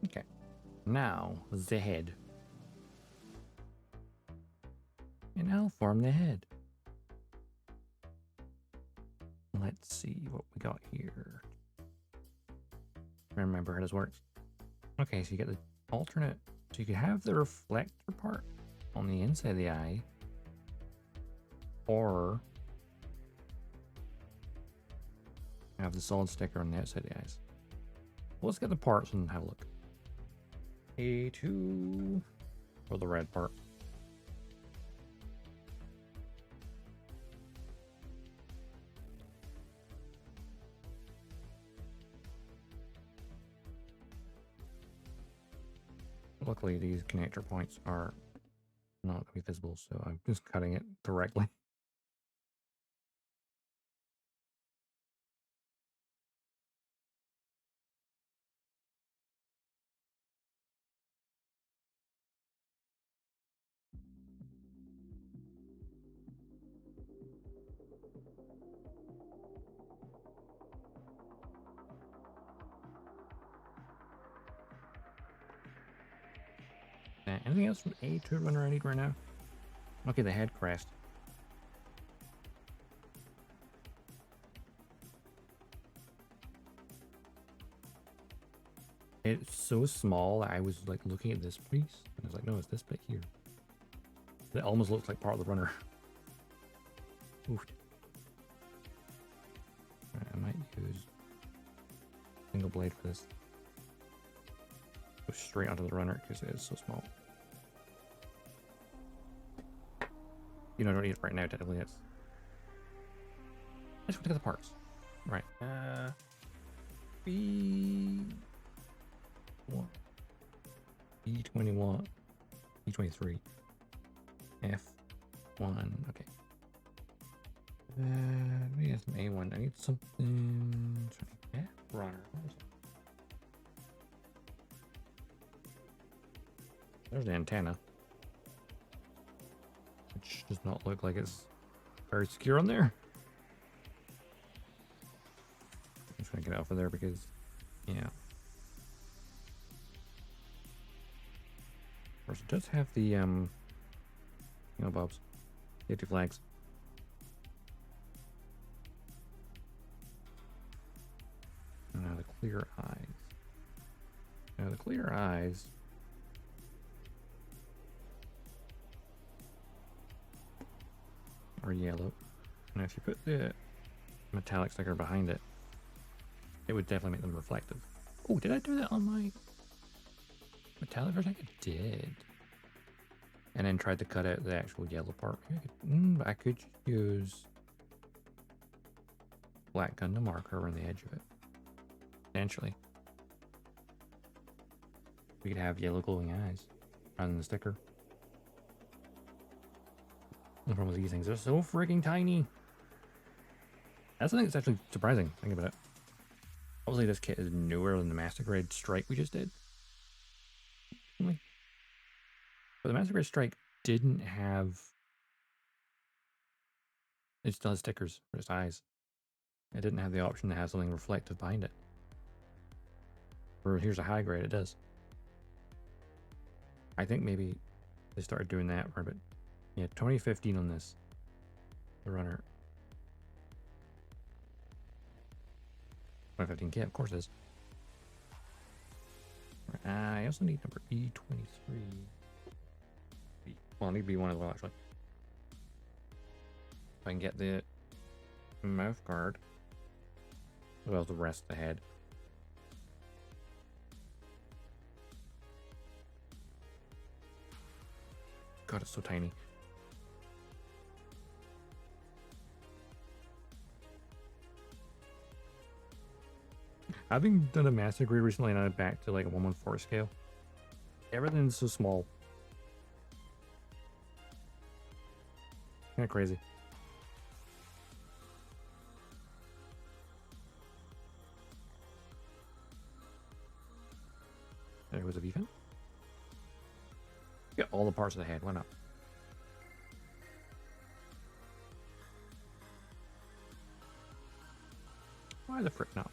Okay, now the head. And I'll form the head. Let's see what we got here. Remember how this works. Okay, so you get the alternate. So you could have the reflector part on the inside of the eye, or have the solid sticker on the outside of the eyes. Well, let's get the parts and have a look. A2 for the red part. Luckily, these connector points are not going to be visible, so I'm just cutting it directly. Anything else from A2 runner I need right now? Okay, the head crest. It's so small that I was like looking at this piece and I was like, no, it's this bit here. It almost looks like part of the runner. Oof. Right, I might use single blade for this. Go straight onto the runner because it is so small. You know, I don't need it right now, technically. Let's go look at the parts. Right. B1. B21. B23. F1. Okay. We have some A1. I need something. Yeah, runner. There's the antenna, which does not look like it's very secure on there. I'm just gonna get out of there because, yeah. Of course, it does have the, you know, Bob's safety flags. Now the clear eyes. Now the clear eyes. Or yellow. And if you put the metallic sticker behind it, it would definitely make them reflective. Oh, did I do that on my metallic version? I think I did. And then tried to cut out the actual yellow part. I could use black Gundam marker around the edge of it. Potentially. We could have yellow glowing eyes rather than the sticker. The problem with these things, they're so freaking tiny. That's something that's actually surprising. Think about it. Obviously, this kit is newer than the Master Grade Strike we just did. But the Master Grade Strike didn't have. It still has stickers for its eyes. It didn't have the option to have something reflective behind it. Or here's a high grade, it does. I think maybe they started doing that for a bit. Yeah, 2015 on this. The runner. 2015 kit, of course it is. I also need number E23. Well, I need B1 as well, actually. If I can get the mouth guard, as well as the rest of the head. God, it's so tiny. Having done a Master Grade recently and I'm back to like a 1/4 scale, everything's so small. Kind of crazy. There was a V-fin. Get all the parts of the head, why not? Why the frick not?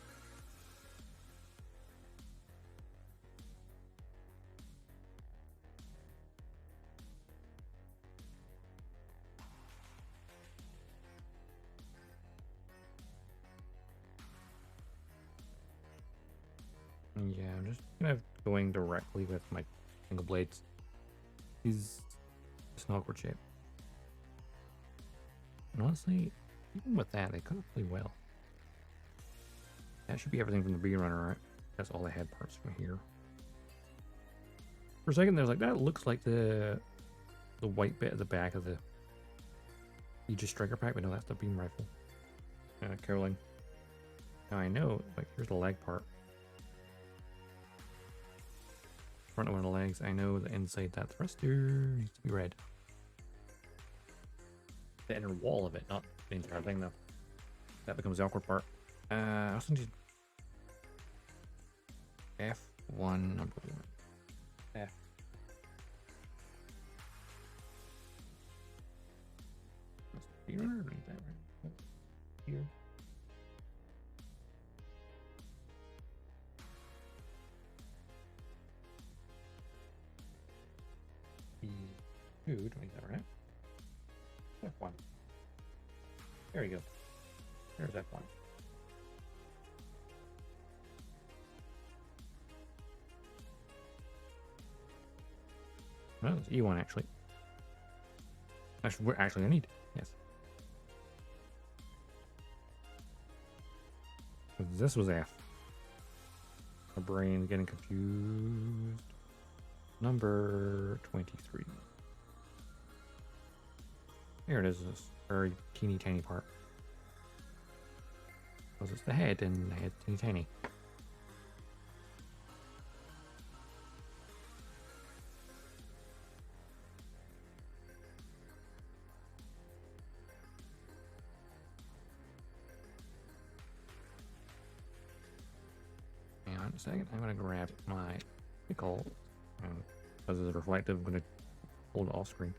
Yeah, I'm just kind of going directly with my single blades. He's just an awkward shape. And honestly, even with that, they could have played well. That should be everything from the B runner, right? That's all the head parts from here. For a second, there's like, that looks like the white bit at the back of the Aegis striker pack, but no, that's the beam rifle. Cowling. Now I know, like, here's the leg part. Front of one of the legs, I know the inside that thruster needs to be red. The inner wall of it, not the entire thing though. That becomes the awkward part. I also need F1 number 1. F. That's the runner, read that right here. 2, 27, right? F1. There you go. There's F1. No, it's E1 actually. Actually, I need. Yes. This was F. My brain's getting confused. Number 23. Here it is, this very teeny tiny part. Because it's the head, and the head's teeny tiny. Hang on a second, I'm gonna grab my pickle. Because it's reflective, I'm gonna hold it off screen.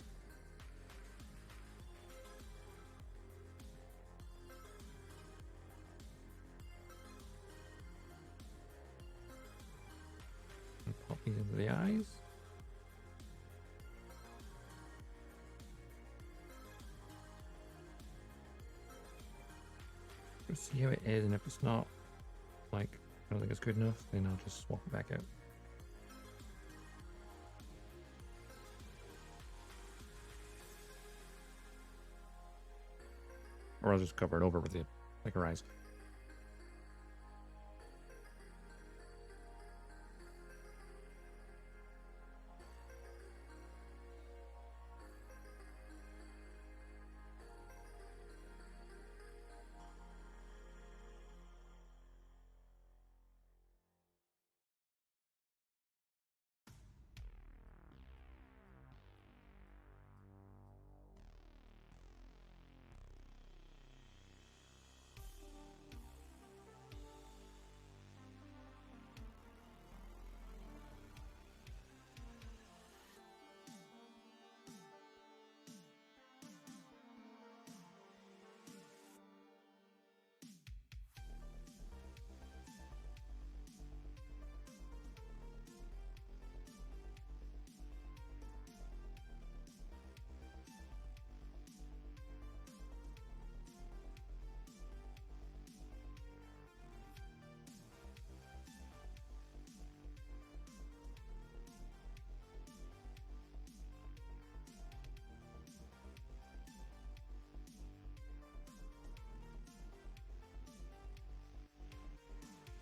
Pop these into the eyes. Let's see how it is, and if it's not, like, I don't think it's good enough, then I'll just swap it back out. Or I'll just cover it over with the Liquor Eyes.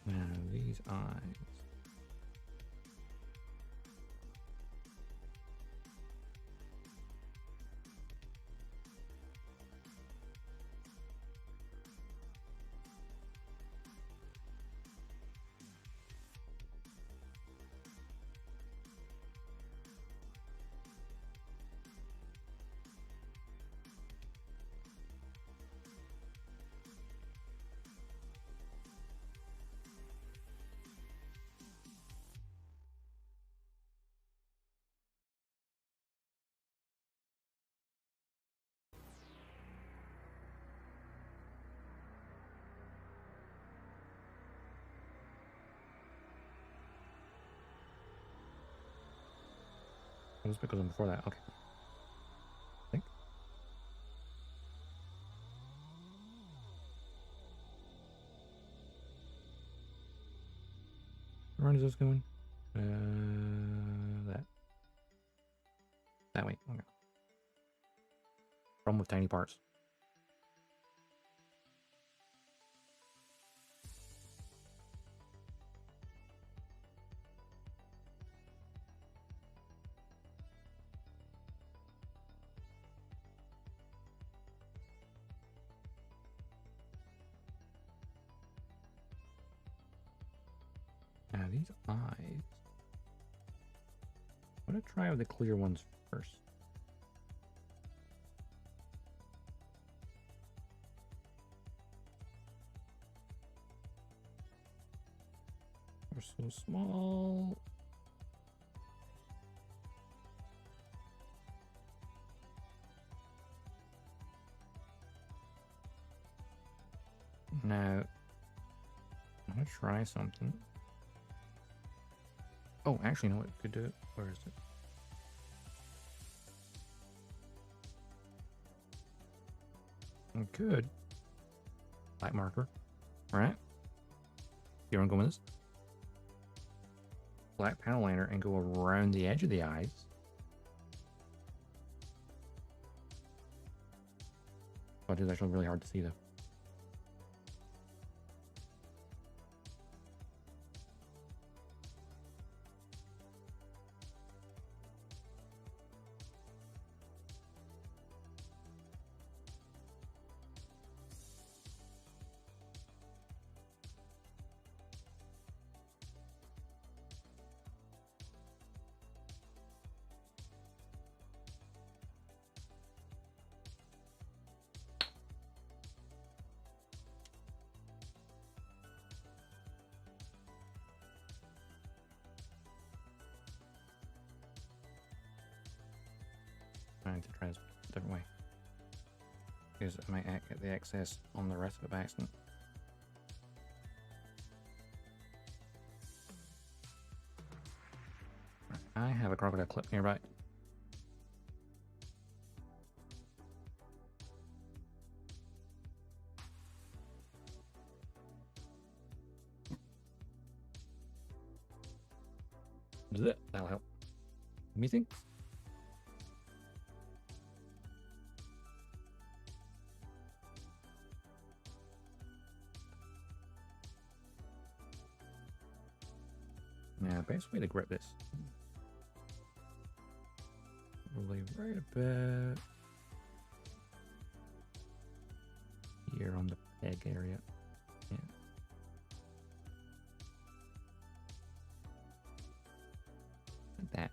Now these eyes. It was because I'm before that. Okay. I think. Where is this going? That way. Okay. Problem with tiny parts. Now these eyes. I'm gonna try with the clear ones first. They're so small. Now, I'm gonna try something. Oh, actually, no, it could do it. Where is it? Good. Black marker. Alright. You want to go with this? Black panel liner and go around the edge of the eyes. But it's actually really hard to see though. Trying to try this a different way. Because I might get the excess on the rest of it by accident. I have a crocodile clip nearby. That'll help. Me think? Yeah, best way to grip this. Probably right about here on the peg area. Yeah. Like that.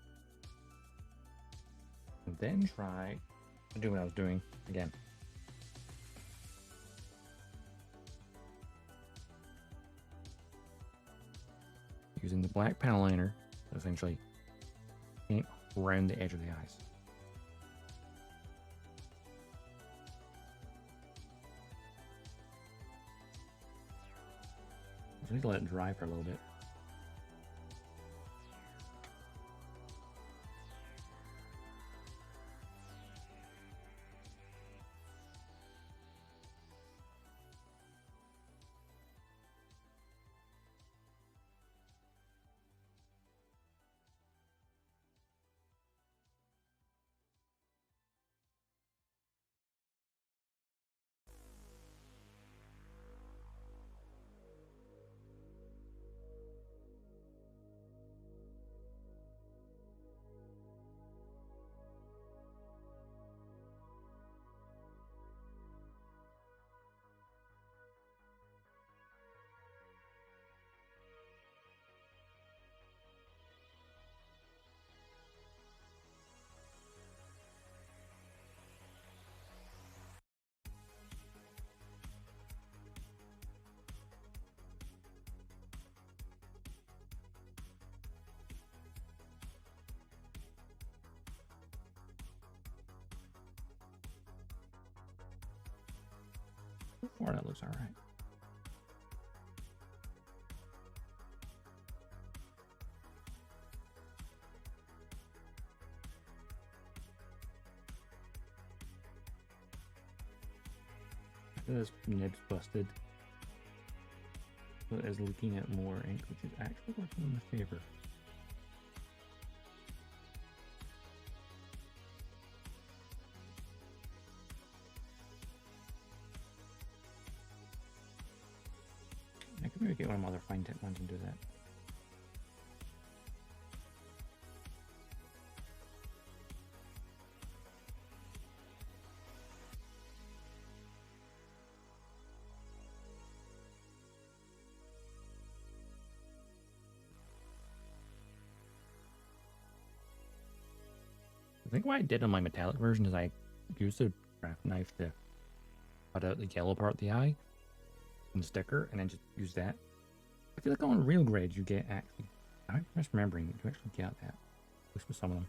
And then try to do what I was doing again. Using the black panel liner to essentially paint around the edge of the eyes. Just need to let it dry for a little bit. So far that looks all right. This nib's busted. So it is looking at more ink, which is actually working in the favor. I could maybe get one of my other fine tip ones and do that. I think what I did on my metallic version is I used a craft knife to cut out the yellow part of the eye and the sticker, and then just use that. I feel like on real grades you get actually, I'm just remembering, you actually get that, at least with some of them.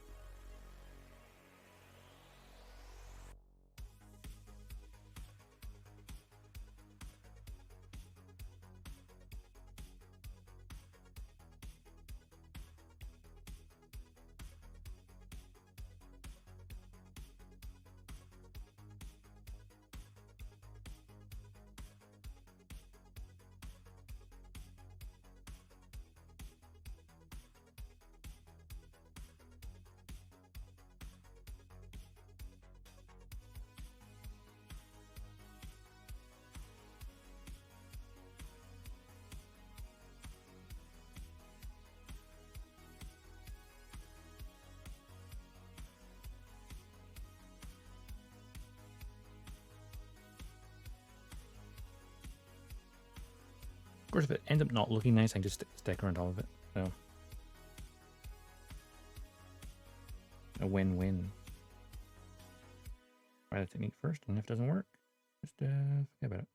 course, if it ends up not looking nice, I can just stick around top of it. So, a win-win. Try the technique first, and if it doesn't work, just forget about it.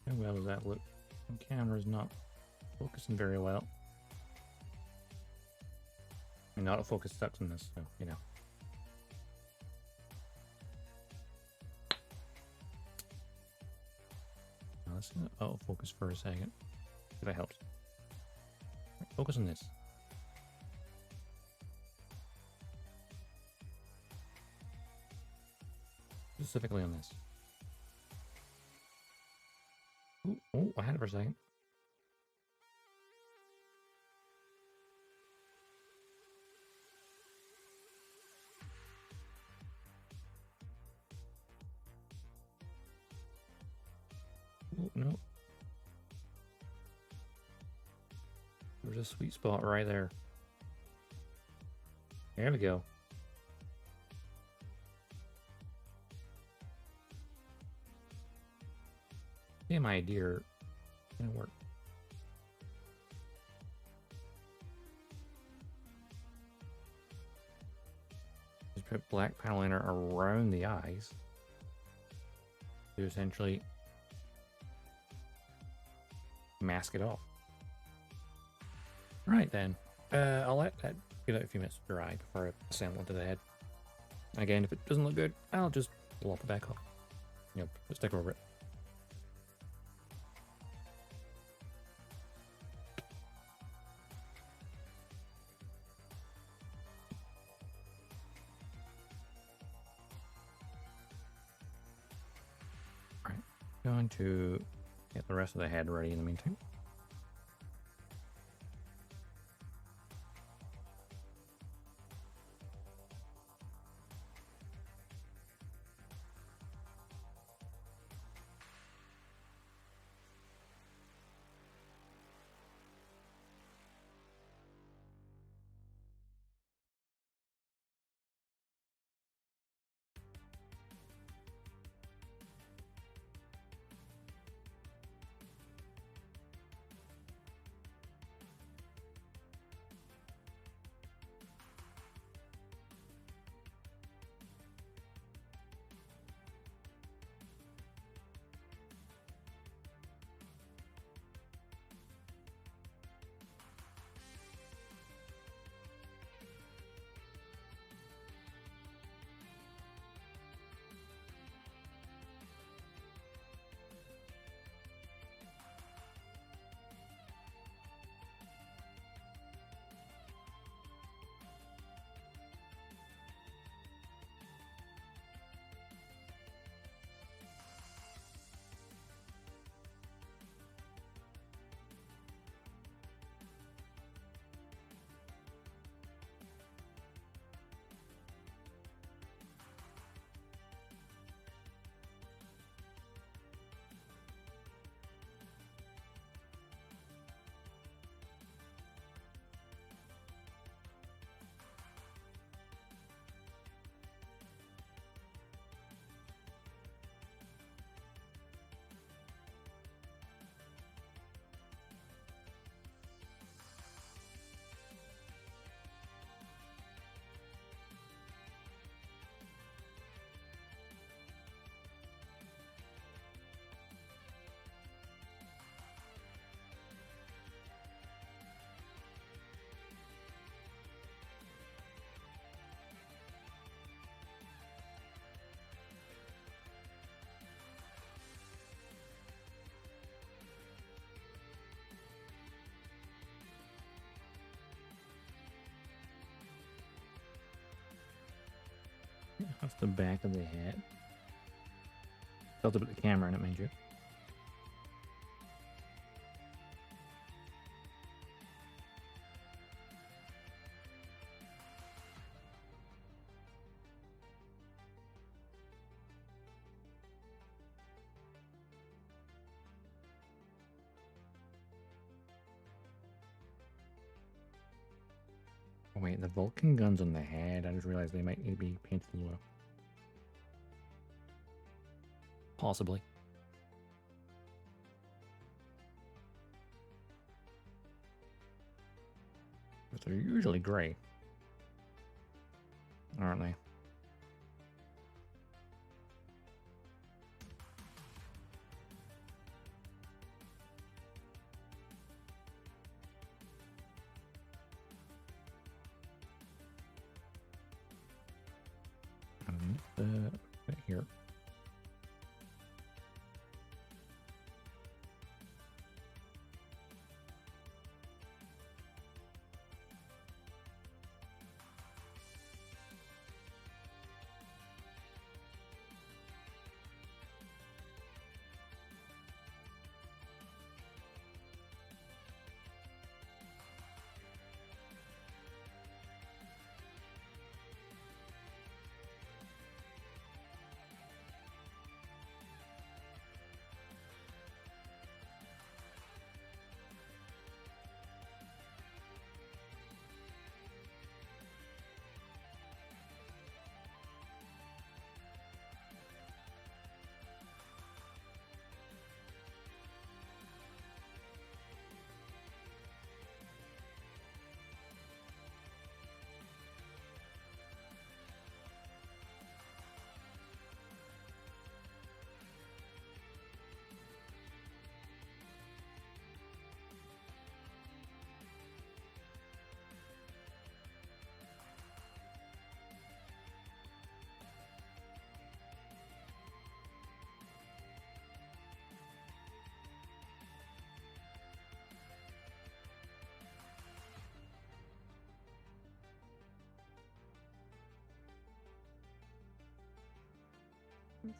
How well does that look? The camera's not focusing very well. I mean, autofocus sucks in this, so, you know. Now let's autofocus for a second. If that helps. Focus on this. Specifically on this. Ooh, oh, I had it for a second. Oh, no. There's a sweet spot right there. There we go. Yeah, my dear, it's gonna work. Just put black panel liner around the eyes to essentially mask it off. Right then, I'll let that give it a few minutes to dry before I assemble it to the head. Again, if it doesn't look good, I'll just blow the back off. You know, stick over it. Going to get the rest of the head ready in the meantime. the back of the head. Felt up at the camera in it, mind you. Oh, wait, the Vulcan guns on the head. I just realized they might need to be painted as well. Possibly. But they're usually gray, aren't they? Right here.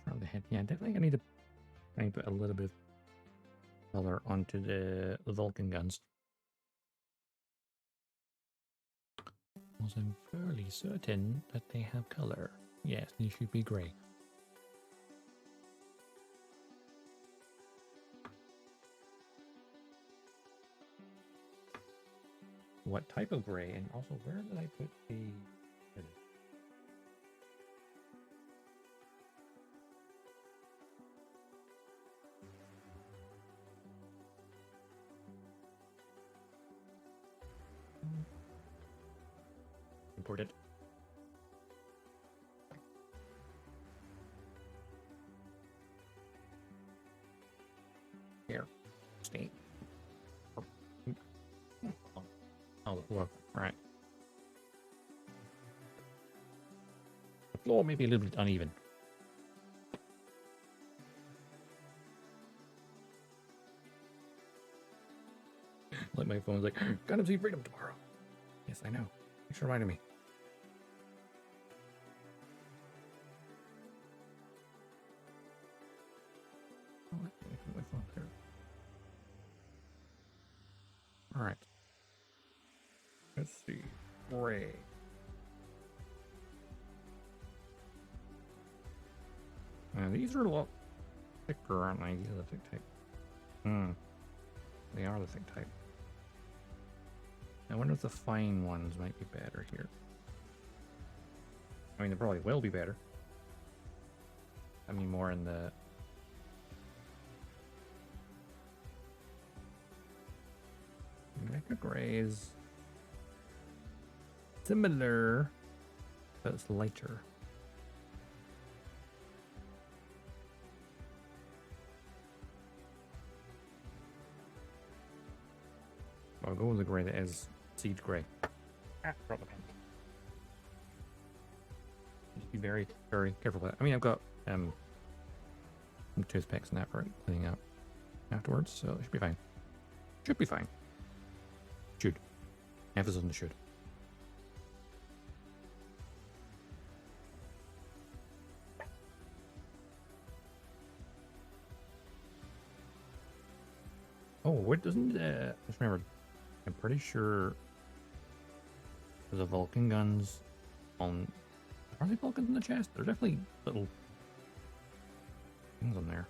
From the head, yeah, definitely. I need to put a little bit of color onto the Vulcan guns. Because I'm fairly certain that they have color. Yes, they should be grey. What type of grey? And also, where did I put the... Important. Here. Stay. Oh, look. Alright. The floor may be a little bit uneven. Like my phone's like, Gundam see Freedom tomorrow. Yes, I know. Thanks for reminding me. Alright. Let's see. Gray. These are a lot thicker, aren't they? These are the thick type. They are the thick type. I wonder if the fine ones might be better here. I mean, they probably will be better. I mean, more in the... Mecha Gray is similar, but it's lighter. I'll go with the gray that is siege gray. Drop the pen. Just be very, very careful with it. I mean, I've got some toothpicks and that for cleaning up afterwards, so it should be fine. Should be fine. Should. Emphasis on the should. Oh, what doesn't just remember? I'm pretty sure there's a Vulcan guns on. Are there Vulcans in the chest? There's definitely little things on there.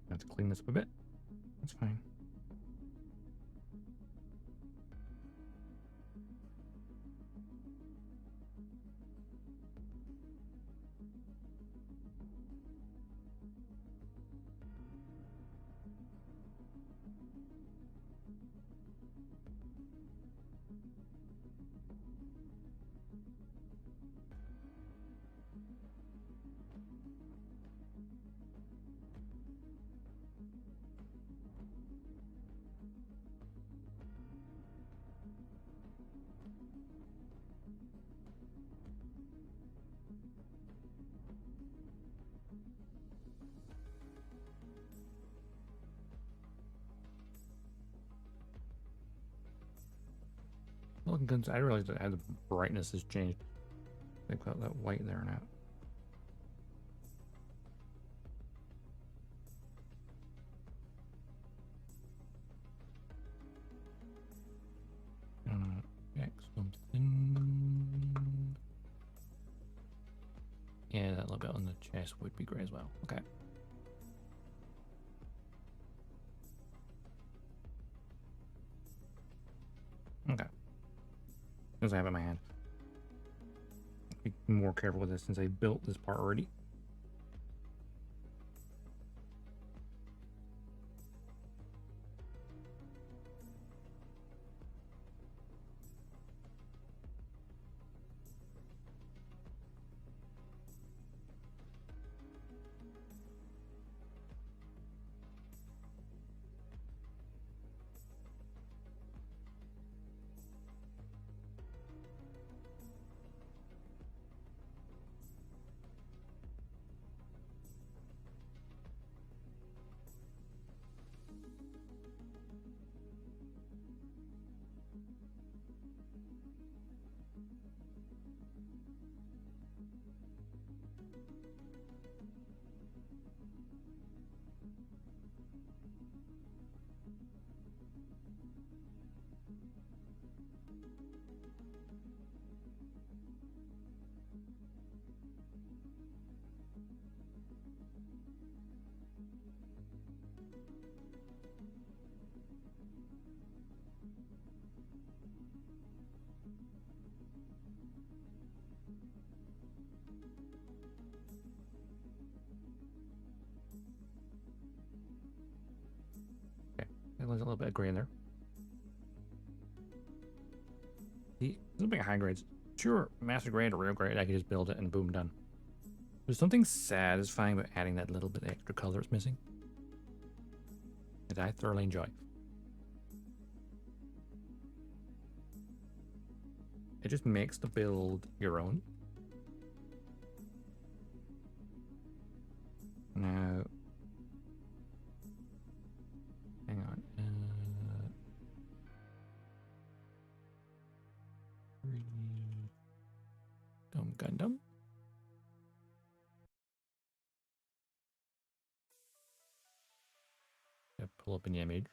Have to clean this up a bit. That's fine. Looking good. I realized that the brightness has changed. They've got that white there now. Check something. Yeah, that little bit on the chest would be great as well. Okay. Okay. As I have it in my hand. Be more careful with this since I built this part already. There's a little bit of gray in there. See, this is big high grades. Sure, master grade or real grade, I could just build it and boom, done. There's something satisfying about adding that little bit of extra color it's missing that I thoroughly enjoy. It just makes the build your own. Now, hang on. Freedom Gundam. Pull up an image.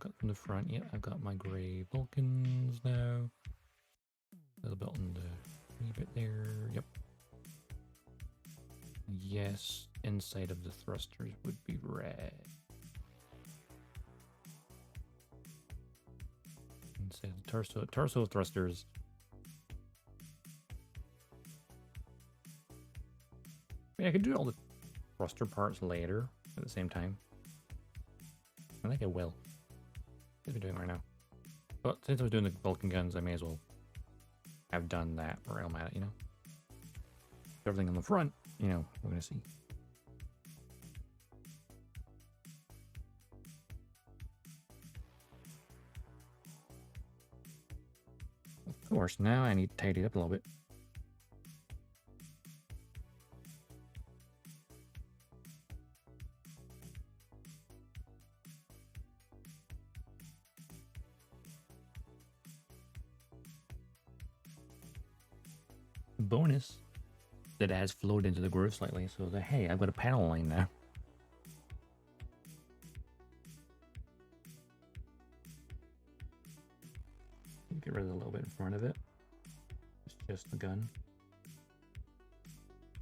got from the front. Yeah, I've got my grey Vulcans now. A little bit on the wee bit there. Yep. Yes, inside of the thrusters would be red. Inside the torso thrusters. Yeah, I could do all the thruster parts later at the same time. I think I will. What am I doing right now? But since I was doing the Vulcan guns, I may as well have done that where I'm at it, you know? Everything on the front, you know, we're gonna see. Of course, now I need to tidy it up a little bit. Bonus that it has flowed into the groove slightly, so that hey, I've got a panel line now. Get rid of a little bit in front of it. It's just the gun.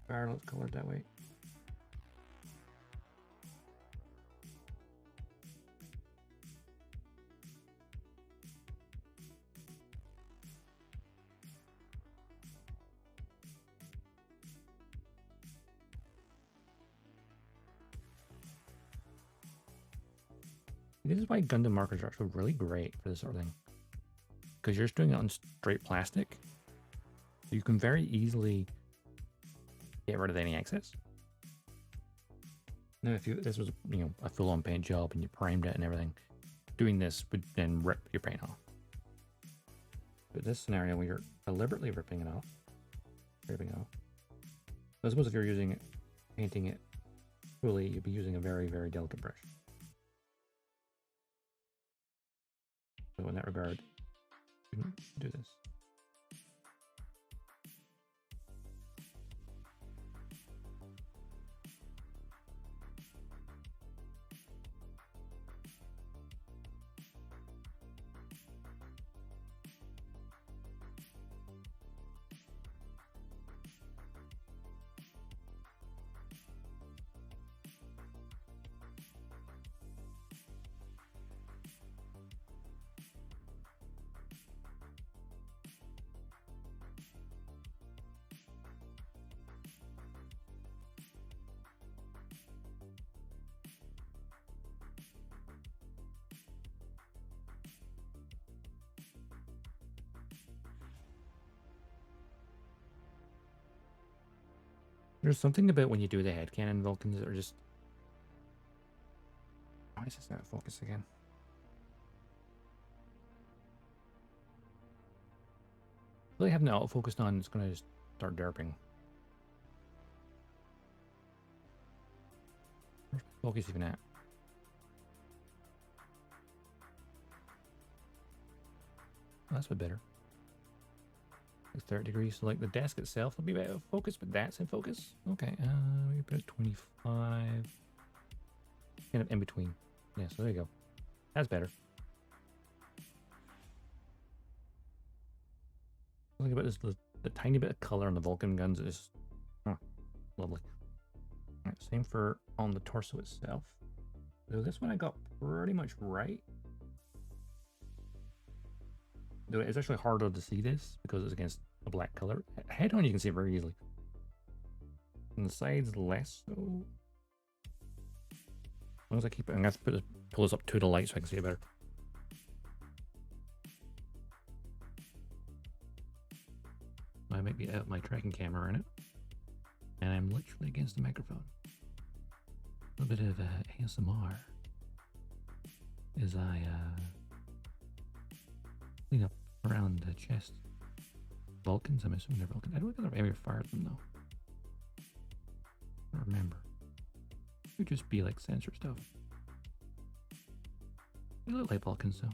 Barrel, it's colored that way. This is why Gundam markers are actually really great for this sort of thing. Because you're just doing it on straight plastic. So you can very easily get rid of any excess. Now, if this was, you know, a full-on paint job and you primed it and everything, doing this would then rip your paint off. But this scenario where you're deliberately ripping it off, I suppose if you're using it, painting it fully, you'd be using a very, very delicate brush. So in that regard, you can do this. There's something about when you do the headcanon Vulcans that are just... Why is this not focus again? Really having it all focused on, it's going to just start derping. Where's focus even at? Oh, that's a bit better. Like 30 degrees, so like the desk itself will be out of focus, but that's in focus. Okay, we put it 25. Kind of in between. Yeah, so there you go. That's better. Look about this, the tiny bit of color on the Vulcan guns is lovely. All right, same for on the torso itself. So this one I got pretty much right. Though it's actually harder to see this because it's against a black color. Head on you can see it very easily. And the sides less so. As long as I keep it, I'm going to have to pull this up to the light so I can see it better. I might be out my tracking camera in it. And I'm literally against the microphone. A little bit of ASMR as I clean up around the chest. Vulcans, I'm assuming they're Vulcans. I don't think I've ever fired them though. I don't remember. It would just be like sensor stuff. They look like Vulcans though.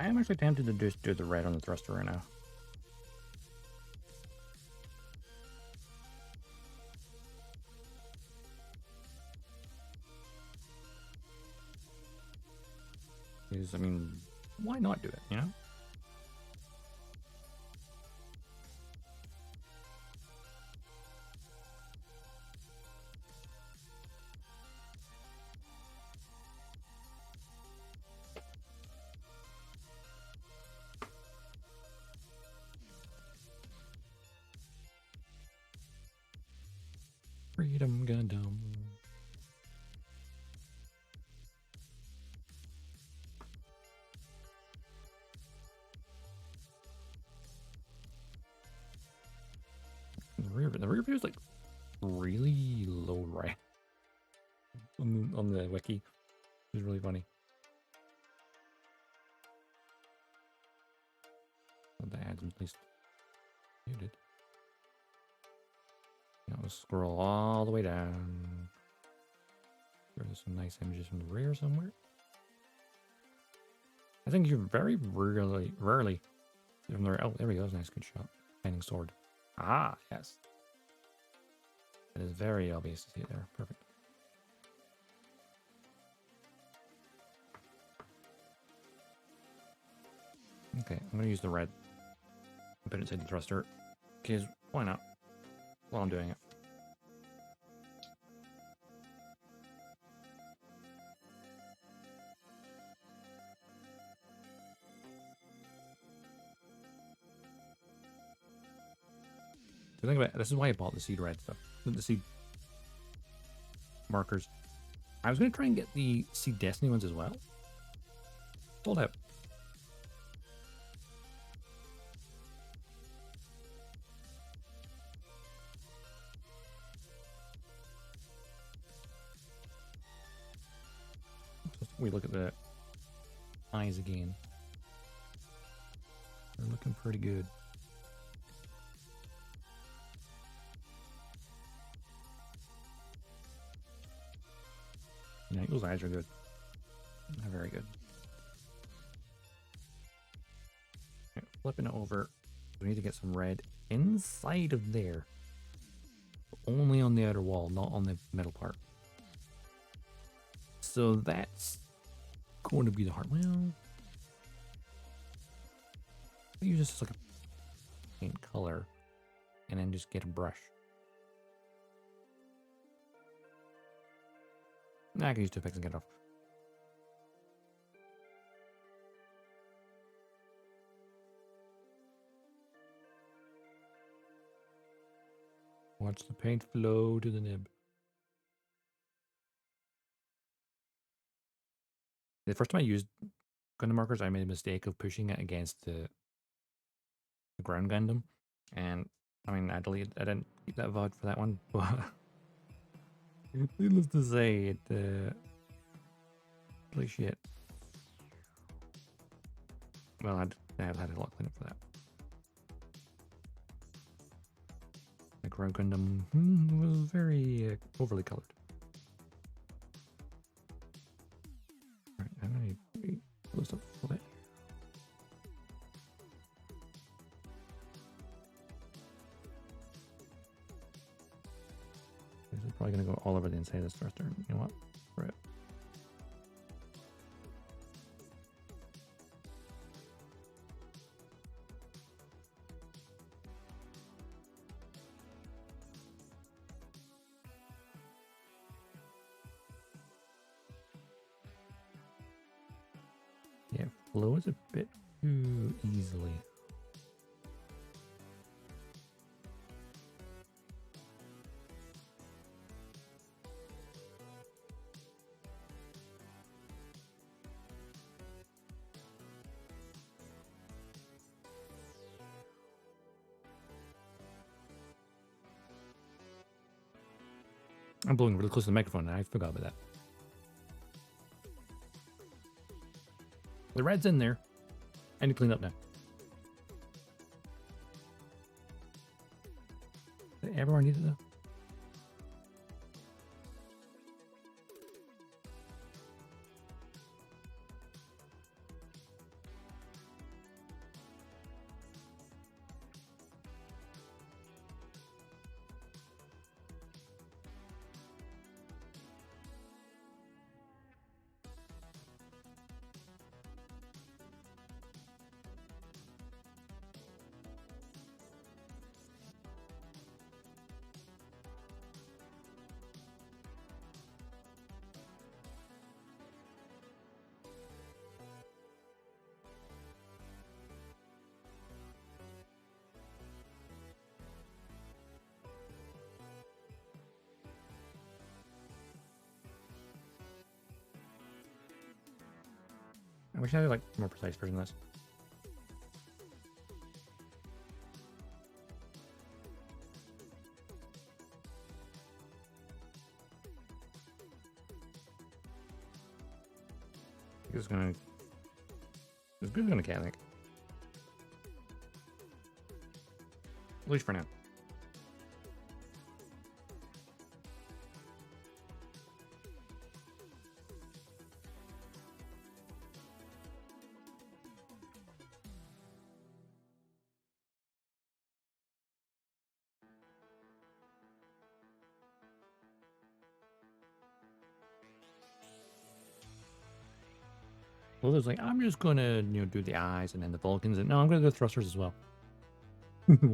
I am actually tempted to just do the red on the thruster right now. Because, I mean, why not do it, you know? Freedom Gundam. The rear view is like really low right on the wiki. It's really funny. Well, the ads at least muted. Now we'll scroll all the way down. There's some nice images from the rear somewhere. I think you're very rarely from the rear. Oh, there we go. That's a nice, good shot. Shining sword. Ah, yes. It is very obvious to see it there. Perfect. Okay, I'm gonna use the red. Put it inside the thruster. Because why not? While I'm doing it. So think about it. This is why I bought the seed red stuff. The seed markers. I was gonna try and get the seed destiny ones as well. Sold out. We look at the eyes again. They're looking pretty good. Yeah, those eyes are good. They're very good. Okay, flipping it over. We need to get some red inside of there. Only on the outer wall, not on the middle part. So that's going to be the hard. Well, I use this as like a paint color, and then just get a brush. Nah, I can use 2 picks and get it off. Watch the paint flow to the nib. The first time I used Gundam markers, I made a mistake of pushing it against the ground Gundam, and I mean, I didn't keep that VOD for that one, but needless to say, it like shit. Well, I've had a lot of cleanup for that. The ground Gundam was very overly colored. Right, I'm gonna close up a little bit. This is probably gonna go all over the inside of this thruster. You know what? Right. Yeah, flows a bit too easily. I'm blowing really close to the microphone, and I forgot about that. The red's in there. I need to clean up now. Did everyone need it though? we should have like a more precise version of this. It's gonna. It's good gonna cat, I think. At least for now. Well, there's like, I'm just gonna, do the eyes and then the Vulcans, and no, I'm gonna do the thrusters as well.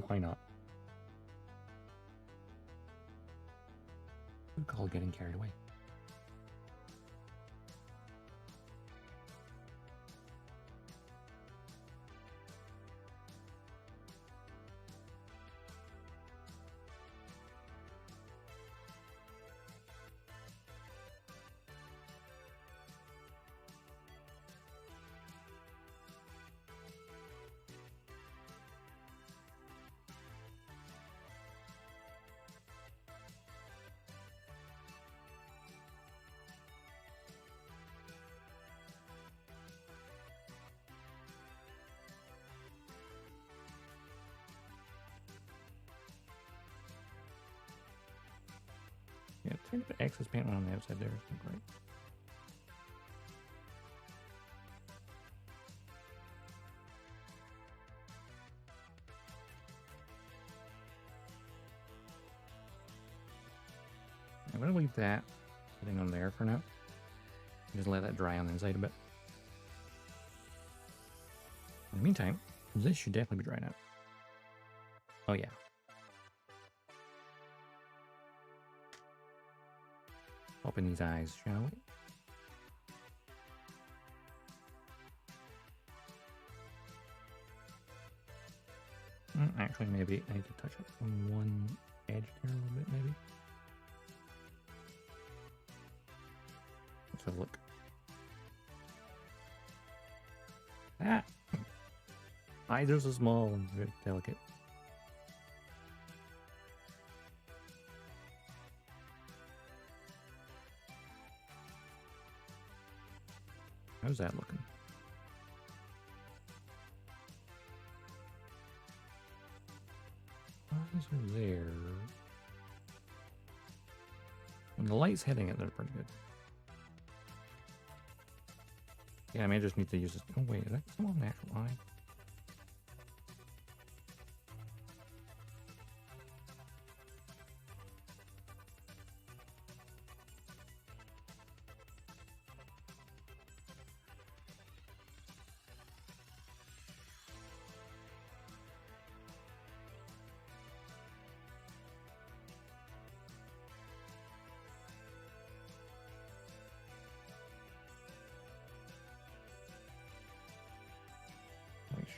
Why not? We call getting carried away. Yeah, tiny bit of excess paint on the outside there is great. I'm gonna leave that sitting on there for now. Just let that dry on the inside a bit. In the meantime, this should definitely be dried out. Oh yeah. Open these eyes, shall we? Actually, maybe I need to touch up on one edge there a little bit, maybe. Let's have a look. Ah! Eyes are so small and very delicate. How's that looking? Eyes are there. When the light's hitting it, they're pretty good. Yeah, I may just need to use this. Oh wait, is that still an actual eye?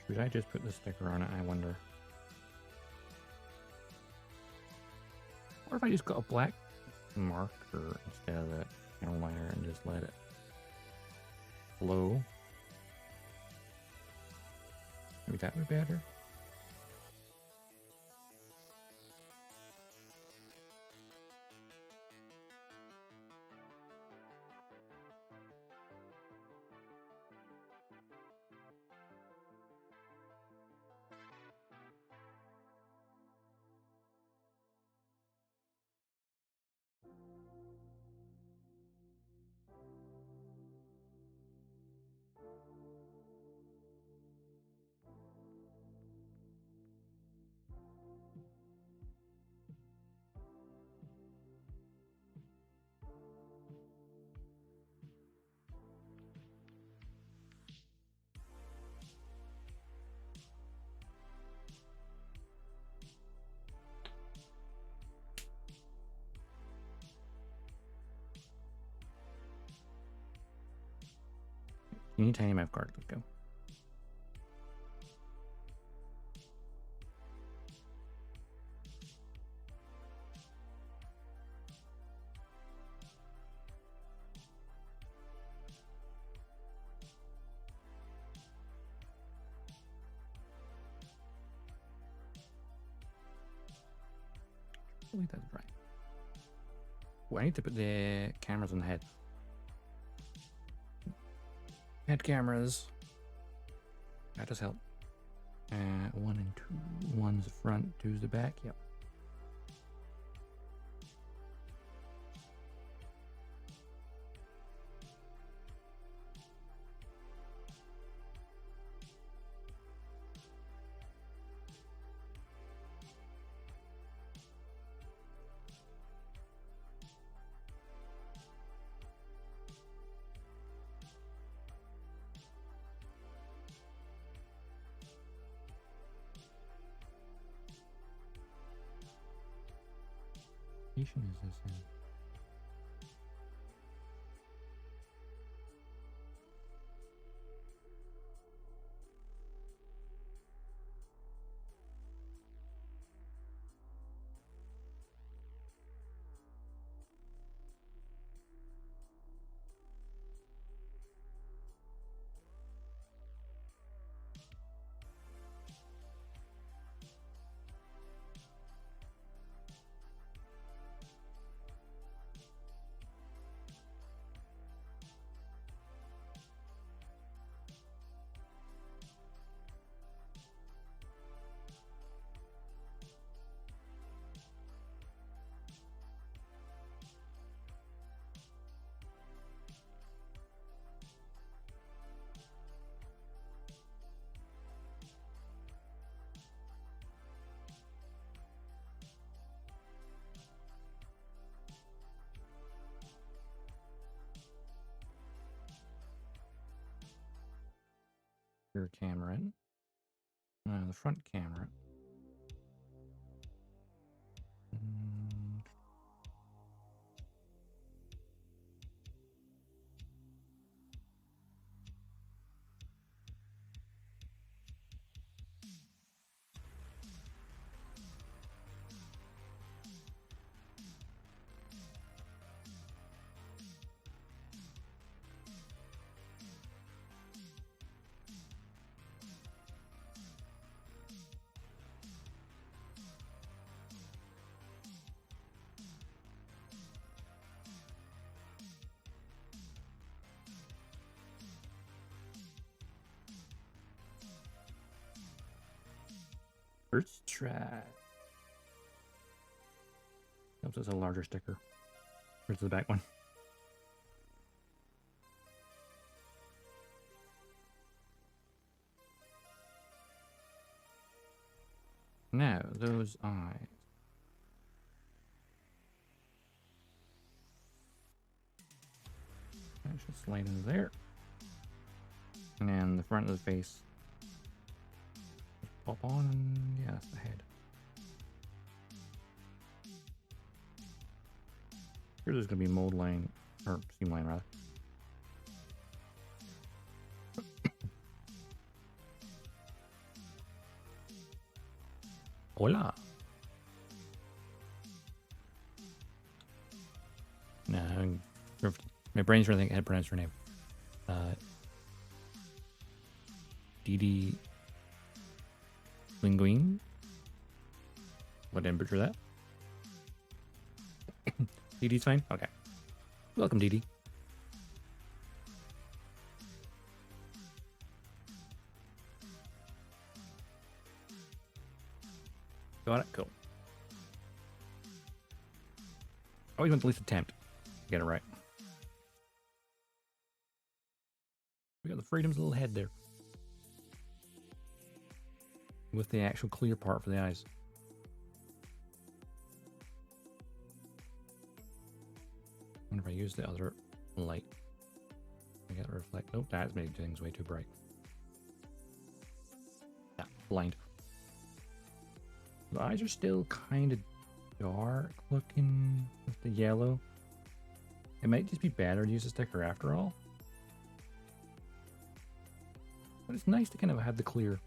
Should I just put the sticker on it, I wonder? Or if I just got a black marker instead of that channel liner and just let it flow? Maybe that would be better? You need tiny map card, let's go. believe that's right. Oh, I need to put the cameras on the head. Head cameras. That does help. 1 and 2. One's the front, 2's the back. Yep. What station is this in? Rear camera in. The front camera. First try. Nope, it's a larger sticker. Where's the back one? Now, those eyes. That should slide into there. And then the front of the face. Pop on, and yeah, that's the head. Here there's going to be mold line, or seam line rather. Hola! No, my brain's trying to think how to pronounce her name. Didi Linguine? What didn't butcher that? Didi's fine? Okay. Welcome, Didi. Got it? Cool. Always want to at least attempt. Get it right. We got the Freedom's little head there. With the actual clear part for the eyes. I wonder if I use the other light. I got to reflect. Nope, that's making things way too bright. Yeah, blind. The eyes are still kind of dark looking with the yellow. It might just be better to use a sticker after all. But it's nice to kind of have the clear.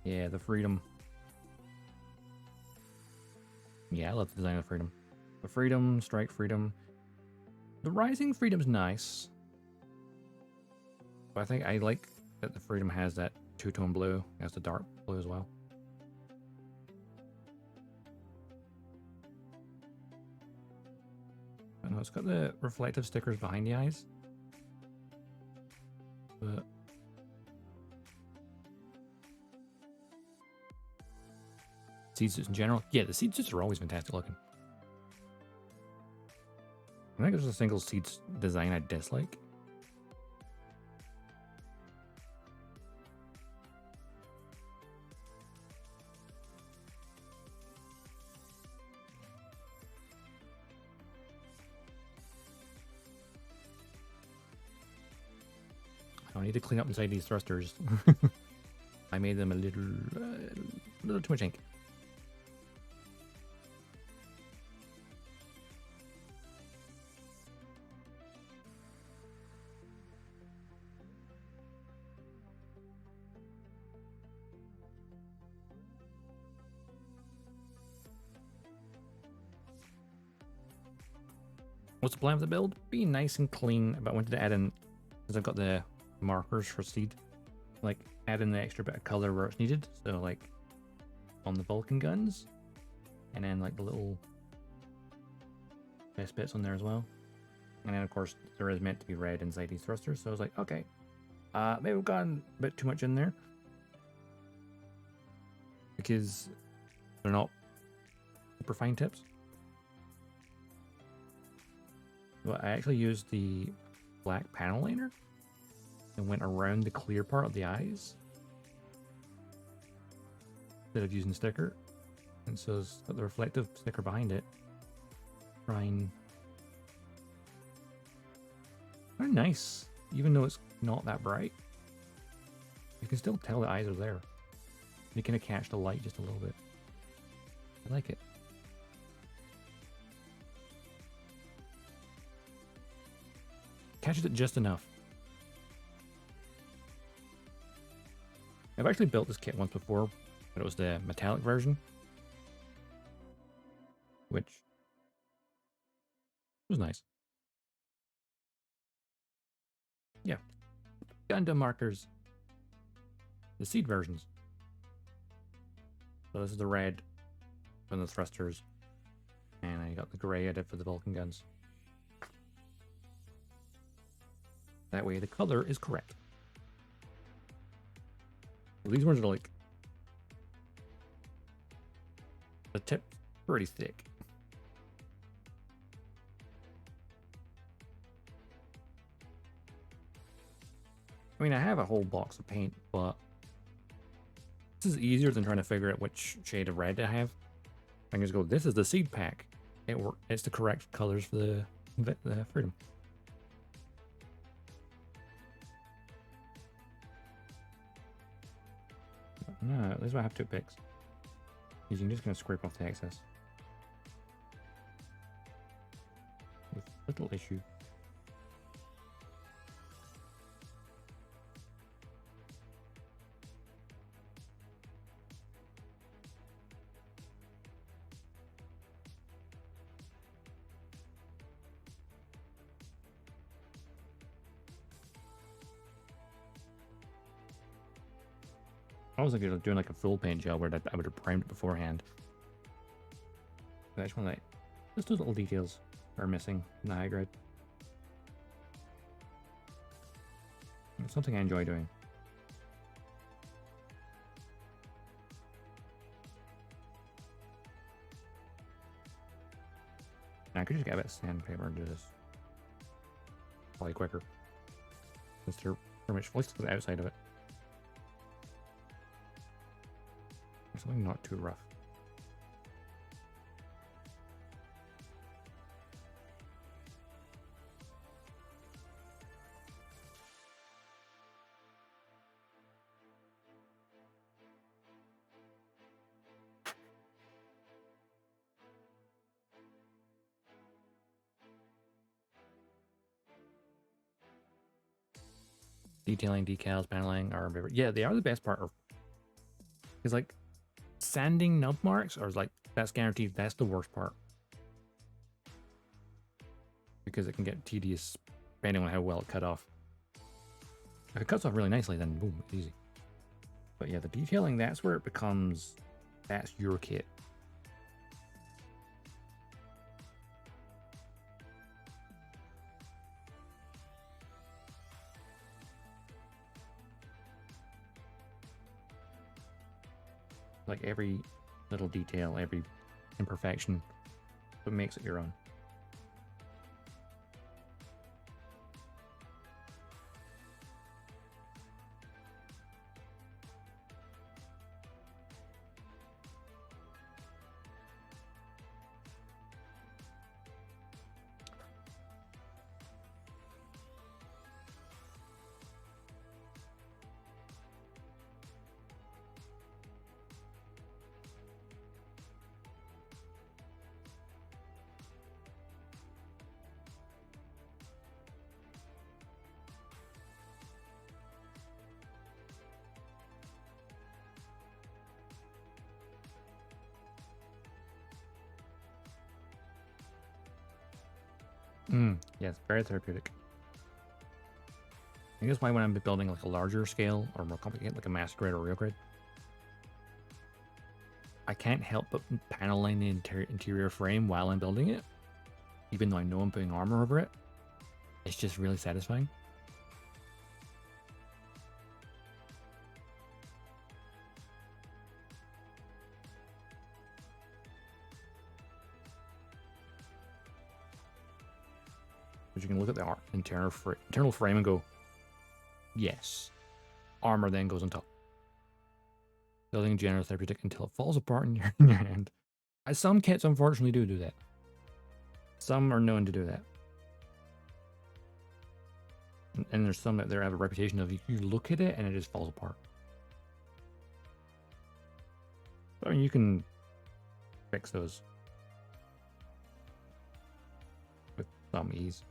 Yeah, the Freedom. Yeah, I love the design of the Freedom. The Freedom, Strike Freedom. The Rising Freedom's nice. But I think I like that the Freedom has that two-tone blue. It has the dark blue as well. Well, it's got the reflective stickers behind the eyes. But seed suits in general, yeah, the seed suits are always fantastic looking. I think there's a single seed design I dislike. I need to clean up inside these thrusters. I made them a little too much ink. What's the plan of the build? Be nice and clean, but I wanted to add in, because I've got the markers for seed, like add in the extra bit of color where it's needed. So like on the Vulcan guns, and then like the little best bits on there as well. And then of course there is meant to be red inside these thrusters. So I was like, okay, maybe we've gone a bit too much in there, because they're not super fine tips. But I actually used the black panel liner and went around the clear part of the eyes instead of using sticker. And so it's got the reflective sticker behind it. Very nice, even though it's not that bright. You can still tell the eyes are there. You can catch the light just a little bit. I like it. Catches it just enough. I've actually built this kit once before, but it was the metallic version, which was nice. Yeah. Gundam markers. The seed versions. So this is the red from the thrusters, and I got the gray I did for the Vulcan guns. That way the color is correct. So these ones are like, the tip pretty thick. I mean, I have a whole box of paint, but this is easier than trying to figure out which shade of red I have. I can just go, this is the seed pack. It's the correct colors for the Freedom. No, this is why I have 2 picks. You can just kind of scrape off the excess. With little issue. I was like doing like a full paint job where I would have primed it beforehand. But I just want to, just those little details are missing in the high grade. It's something I enjoy doing. I could just get a bit of sandpaper and do this. Probably quicker. Since they're pretty much flicked to the outside of it. Something not too rough. Detailing, decals, paneling are favorite. Yeah, they are the best part. Because like sanding nub marks are like, that's guaranteed, that's the worst part. Because it can get tedious depending on how well it cut off. If it cuts off really nicely, then boom, it's easy. But yeah, the detailing, that's where it becomes, that's your kit. Like every little detail, every imperfection, what makes it your own. Yes, very therapeutic. I guess why when I'm building like a larger scale or more complicated, like a master grid or real grid, I can't help but paneling the interior frame while I'm building it, even though I know I'm putting armor over it. It's just really satisfying. But you can look at the internal frame and go, yes. Armor then goes on top. Building general therapeutic until it falls apart in your hand. Some kits unfortunately do that. Some are known to do that. And there's some that have a reputation of you look at it and it just falls apart. I mean, you can fix those with some ease.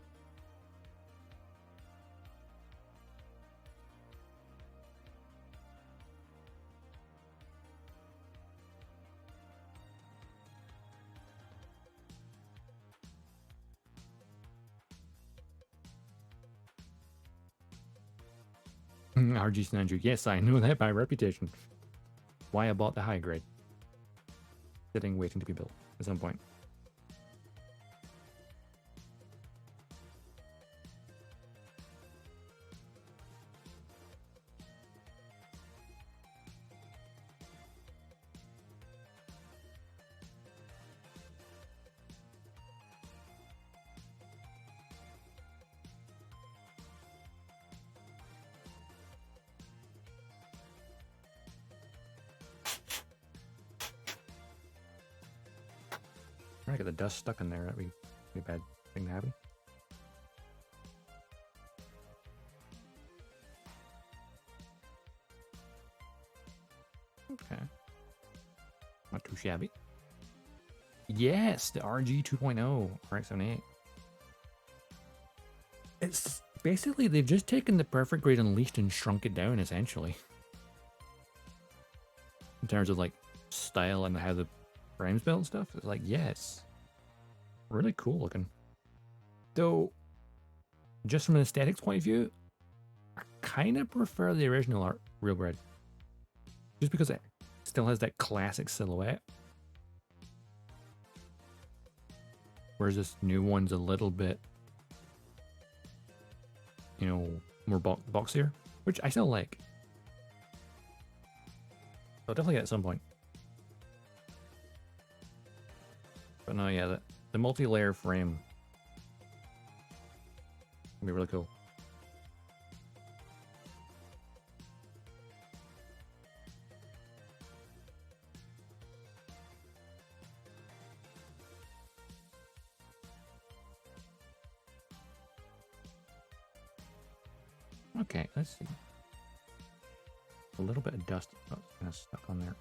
RG yes, I know that by reputation. Why I bought the high grade. Sitting waiting to be built at some point. I get the dust stuck in there. That'd be a bad thing to happen. Okay. Not too shabby. Yes, the RG 2.0 RX-78. It's basically, they've just taken the perfect grade Unleashed and shrunk it down, essentially. In terms of, like, style and how the frames built and stuff. It's like, yes. Really cool looking. Though, just from an aesthetics point of view, I kind of prefer the original real bread. Just because it still has that classic silhouette. Whereas this new one's a little bit, you know, more boxier, which I still like. I'll definitely get at some point. But no, yeah, the multi-layer frame will be really cool. Okay, let's see. A little bit of dust kind of stuck on there.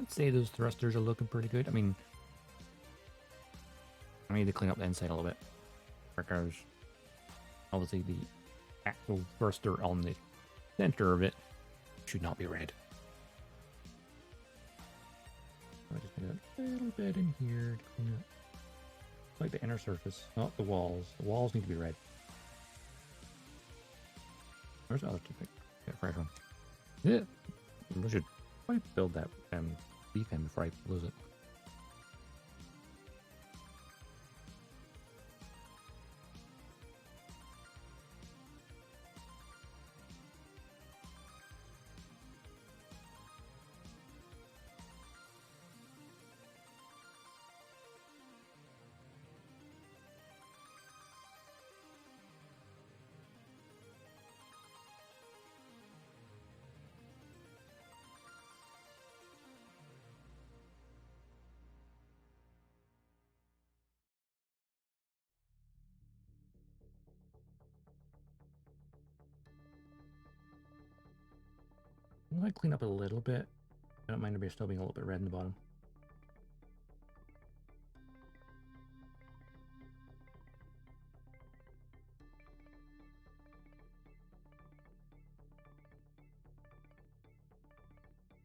I'd say those thrusters are looking pretty good. I mean, I need to clean up the inside a little bit because obviously the actual thruster on the center of it should not be red. I just need a little bit in here to clean up. Like the inner surface, not the walls. The walls need to be red. Where's the other two? Get a fresh one. Yeah, we should probably build that beef end before I lose it. I might clean up a little bit. I don't mind if still being a little bit red in the bottom.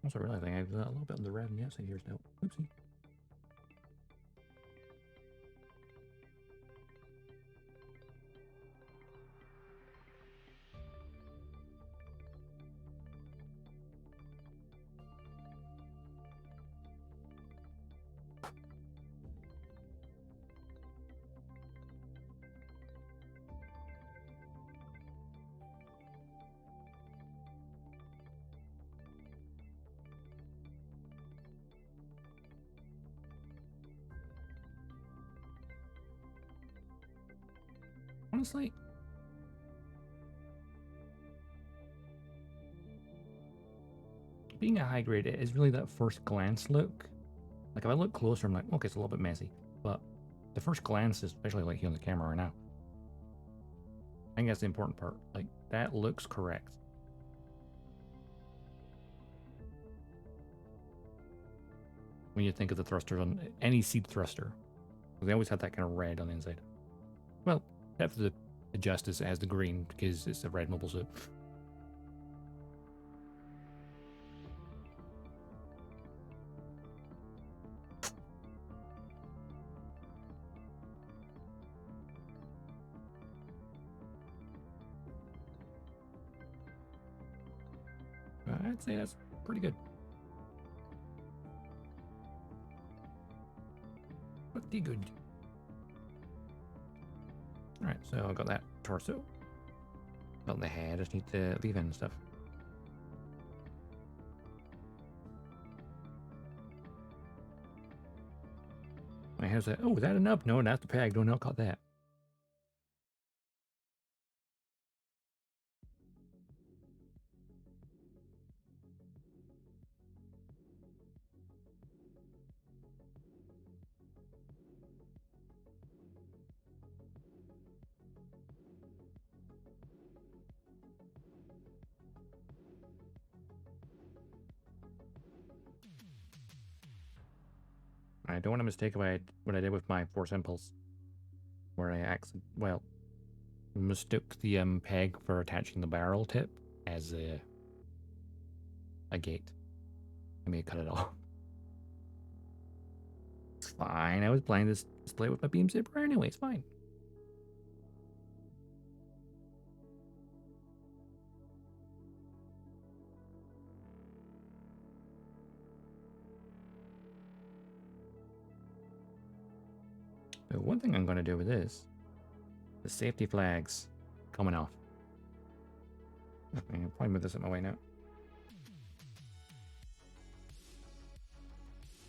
Also realizing I have a little bit of the red on the outside here still. Oopsie. Honestly, being a high grade, it is really that first glance look. Like if I look closer, I'm like, okay, it's a little bit messy. But the first glance, especially like here on the camera right now, I think that's the important part. Like that looks correct. When you think of the thrusters on any seed thruster, they always have that kind of red on the inside. Well, except for the Justice has the green because it's a red mobile suit. I'd say that's pretty good. Pretty good. Alright, so I got that torso. Got the head, I just need to leave in stuff. My hair's like, oh, is that enough? No, that's the peg. Don't not cut that. I don't want to mistake what I did with my Force Impulse, where I mistook the peg for attaching the barrel tip as a gate. I may cut it off. It's fine. I was planning this display with my beam zipper anyway. It's fine. But one thing I'm going to do with this, the safety flags coming off. I can probably move this out my way now.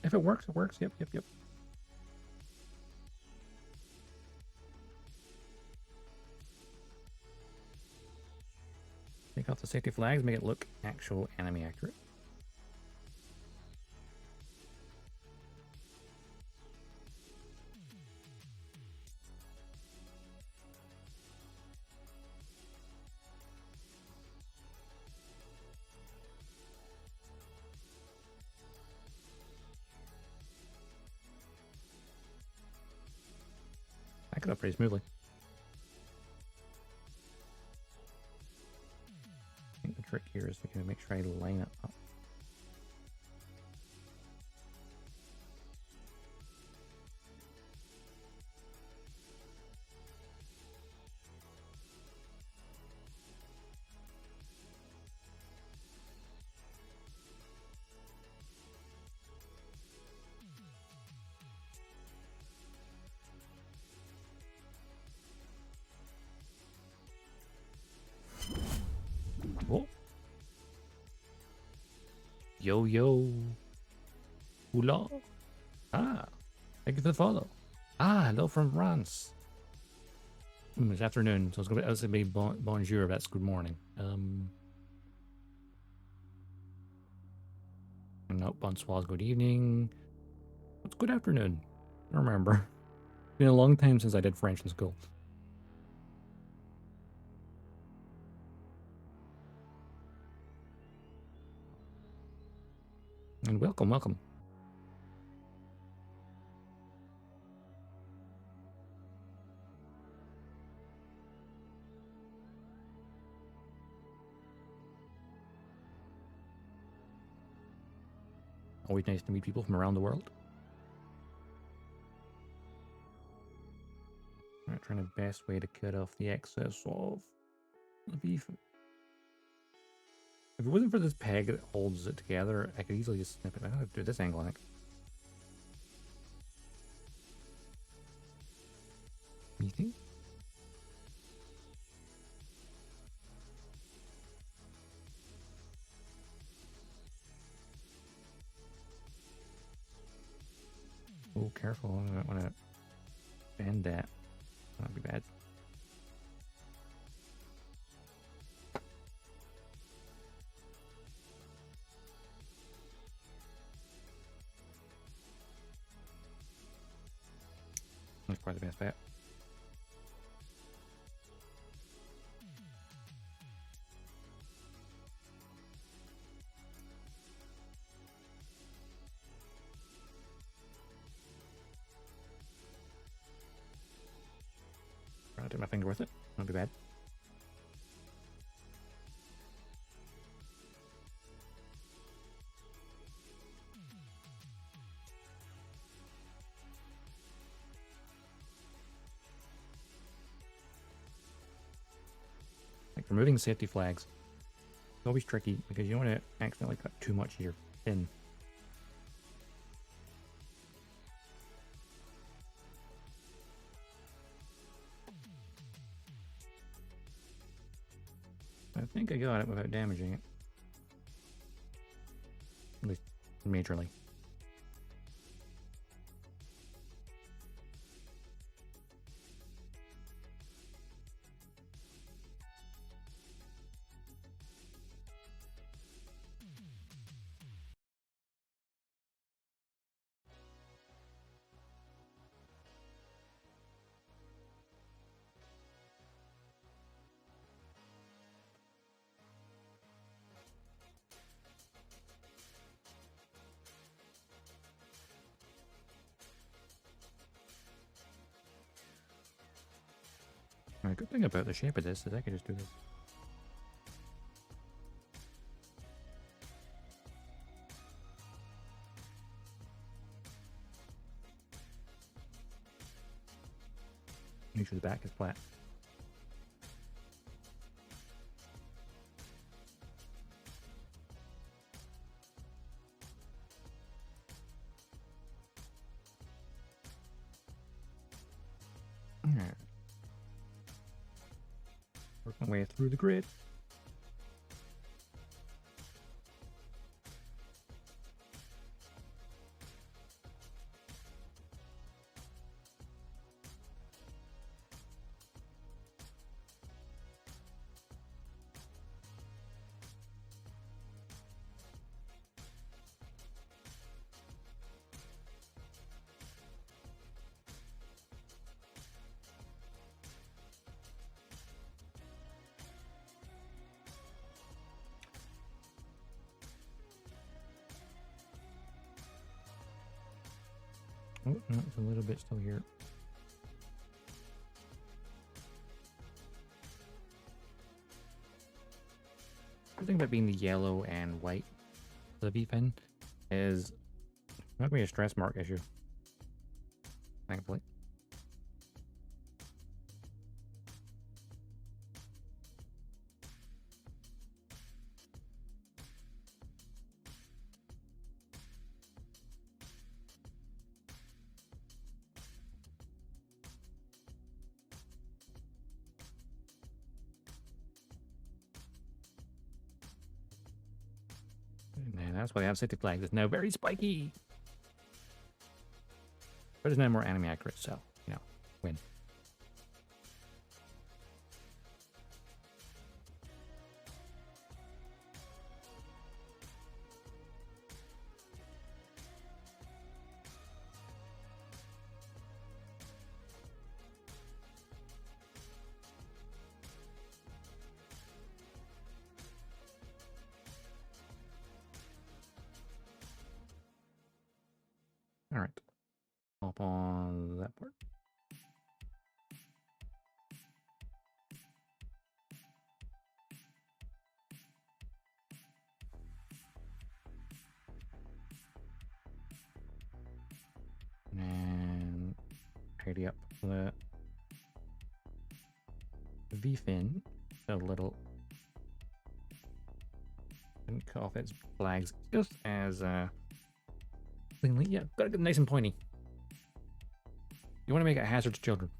If it works, it works. Yep. Take off the safety flags, make it look actual enemy accurate. That got up pretty smoothly. I think the trick here is to make sure I line it up. Oh. Yo. Hula. Ah. Thank you for the follow. Ah, hello from France. It's afternoon, so I was gonna be bonjour, that's good morning. No, bonsoir, good evening. It's good afternoon. I don't remember. It's been a long time since I did French in school. And welcome, welcome. Always nice to meet people from around the world. Alright, trying the best way to cut off the excess of the beef. If it wasn't for this peg that holds it together, I could easily just snip it. I gotta do this angle, I think. Meeting? Oh, careful. I don't want to bend that. That'd be bad. That's probably the best bet. I'll take my finger with it. Not be bad. Like removing safety flags is always tricky because you don't want to accidentally cut too much of your pin. I think I got it without damaging it. At least majorly. The good thing about the shape of this is I can just do this. Make sure the back is flat. Alright. Work my way through the grid. Oh, no, it's a little bit still here. The thing about being the yellow and white for the V-pin is not going to be a stress mark issue. Thankfully. And that's why they have safety flags. It's now very spiky. But it's now more anime accurate, so, you know, win. Alright. Hop on that part. And tidy up the V-fin a little and cut off its flags just as cleanly. Yeah, gotta get nice and pointy. You want to make it a hazard to children.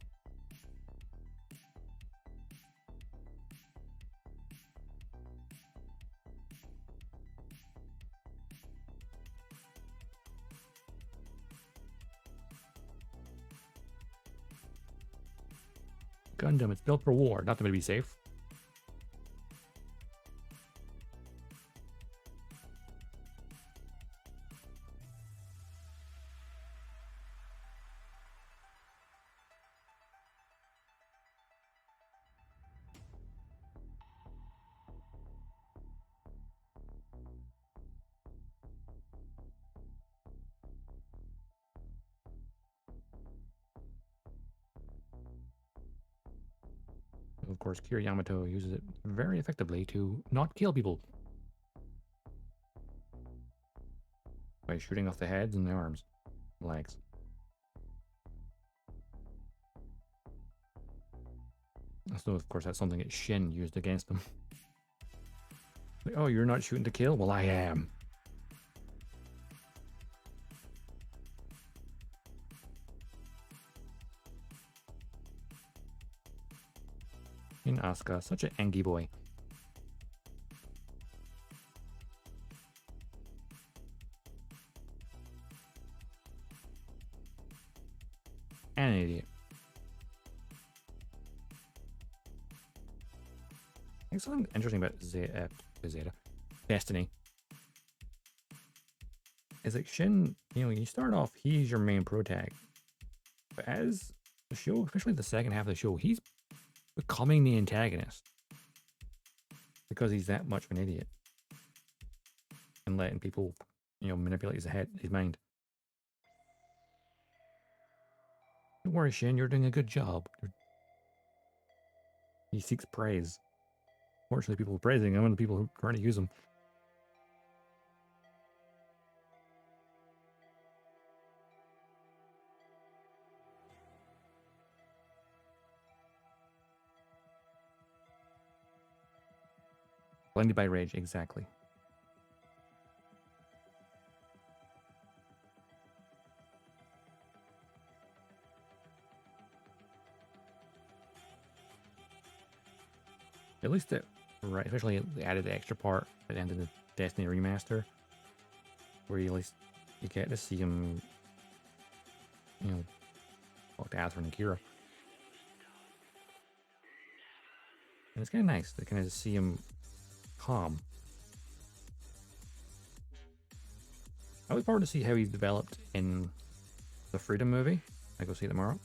Gundam, it's built for war, not to be safe. Of course, Kira Yamato uses it very effectively to not kill people by shooting off the heads and the arms, legs. So, of course, that's something that Shin used against them. Like, oh, you're not shooting to kill? Well, I am. In Asuka, such an Engie boy. And an idiot. I think something interesting about Zeta, Destiny is like Shin, you know, you start off, he's your main protag. But as the show, especially the second half of the show, he's becoming the antagonist because he's that much of an idiot and letting people, you know, manipulate his mind. Don't worry, Shin, you're doing a good job. He seeks praise. Fortunately, people are praising him and people who are trying to use him. Blinded by rage, exactly. At least it, right, especially they added the extra part at the end of the Destiny remaster, where you at least you get to see him, you know, talk to Atherin and Kira. And it's kind of nice to kind of see him calm. I look forward to see how he's developed in the Freedom movie. I go see it tomorrow.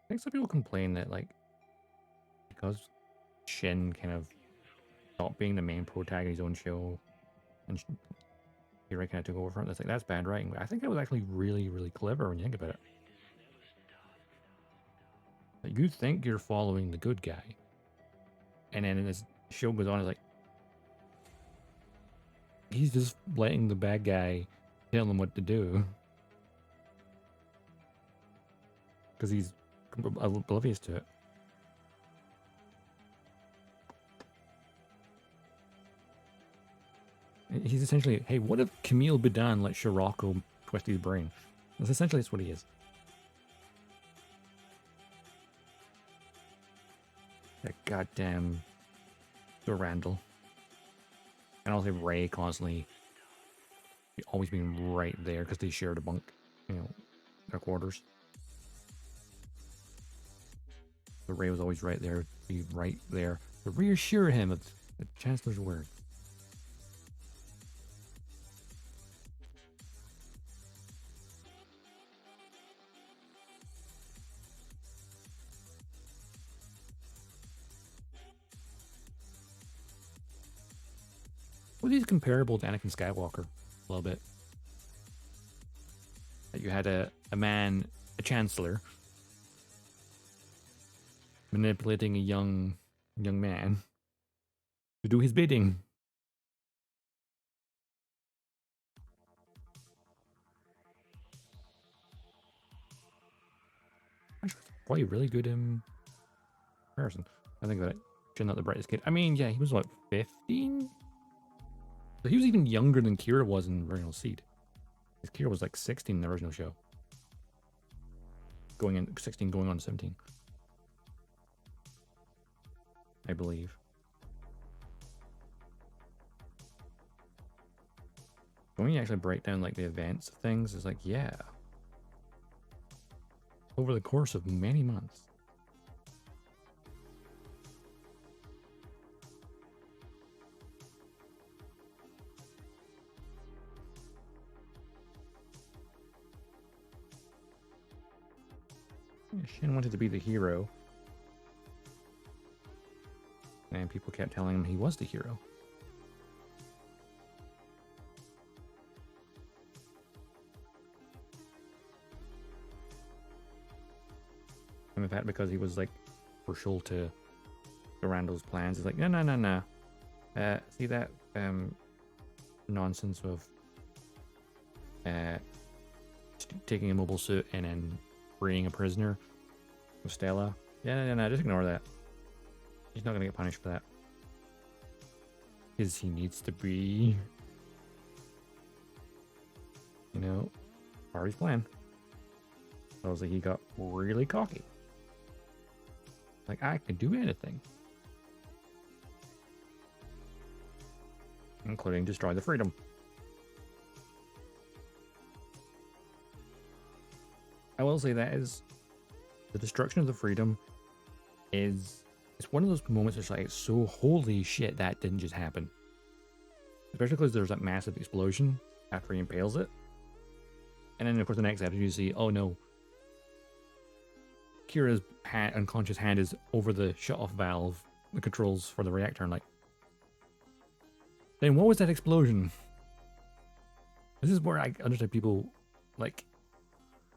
I think some people complain that, like, because Shin kind of stopped being the main protagonist of his own show, and Yuhei kind of took over from it, that's like, that's bad writing. But I think that was actually really, really clever when you think about it. Like, you think you're following the good guy, and then as the show goes on, it's like, he's just letting the bad guy tell him what to do. Because he's oblivious to it. He's essentially, hey, what if Camille Bidan let Shirako twist his brain? That's essentially what he is. That goddamn to a Randall. And also Ray constantly always being right there because they shared a bunk, you know, their quarters. So Ray was always right there, be right there to reassure him of the Chancellor's word. Well, he's comparable to Anakin Skywalker a little bit. That you had a man, a chancellor, manipulating a young man to do his bidding. Actually, it's probably a really good comparison. I think that she's not the brightest kid. I mean, yeah, he was what, 15? So he was even younger than Kira was in the original Seed. Because Kira was like 16 in the original show. 16 going on 17. I believe. When you actually break down like the events of things, it's like, yeah. Over the course of many months. Shin wanted to be the hero. And people kept telling him he was the hero. And in fact, because he was like crucial to Randall's plans, it's like, no. See that nonsense of taking a mobile suit and then freeing a prisoner with Stella? Yeah, no, just ignore that. He's not gonna get punished for that. Because he needs to be, you know, part of his plan. So like he got really cocky. Like, I can do anything. Including destroy the Freedom. I will say that is the destruction of the Freedom is, it's one of those moments that's like, so holy shit, that didn't just happen. Especially because there's that massive explosion after he impales it. And then of course the next episode you see, oh no, Kira's unconscious hand is over the shut-off valve, the controls for the reactor, and like, then what was that explosion? This is where I understand people, like,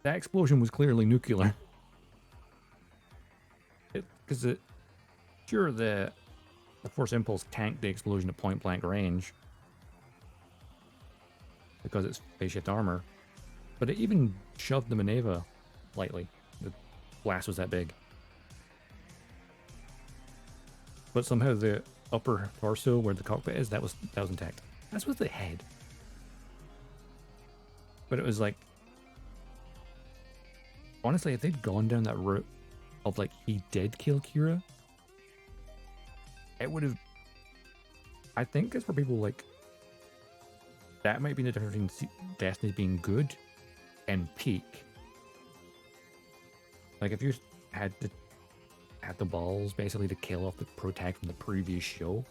that explosion was clearly nuclear. Because sure, the Force Impulse tanked the explosion at point-blank range because it's phase-shift armor, but it even shoved the Maneva lightly. The blast was that big. But somehow the upper torso where the cockpit is, that was intact. That's with the head. But it was like, honestly, if they'd gone down that route of like he did kill Kira, it would have, I think it's for people like, that might be the difference between Destiny being good and peak. Like if you had the balls basically to kill off the protag from the previous show,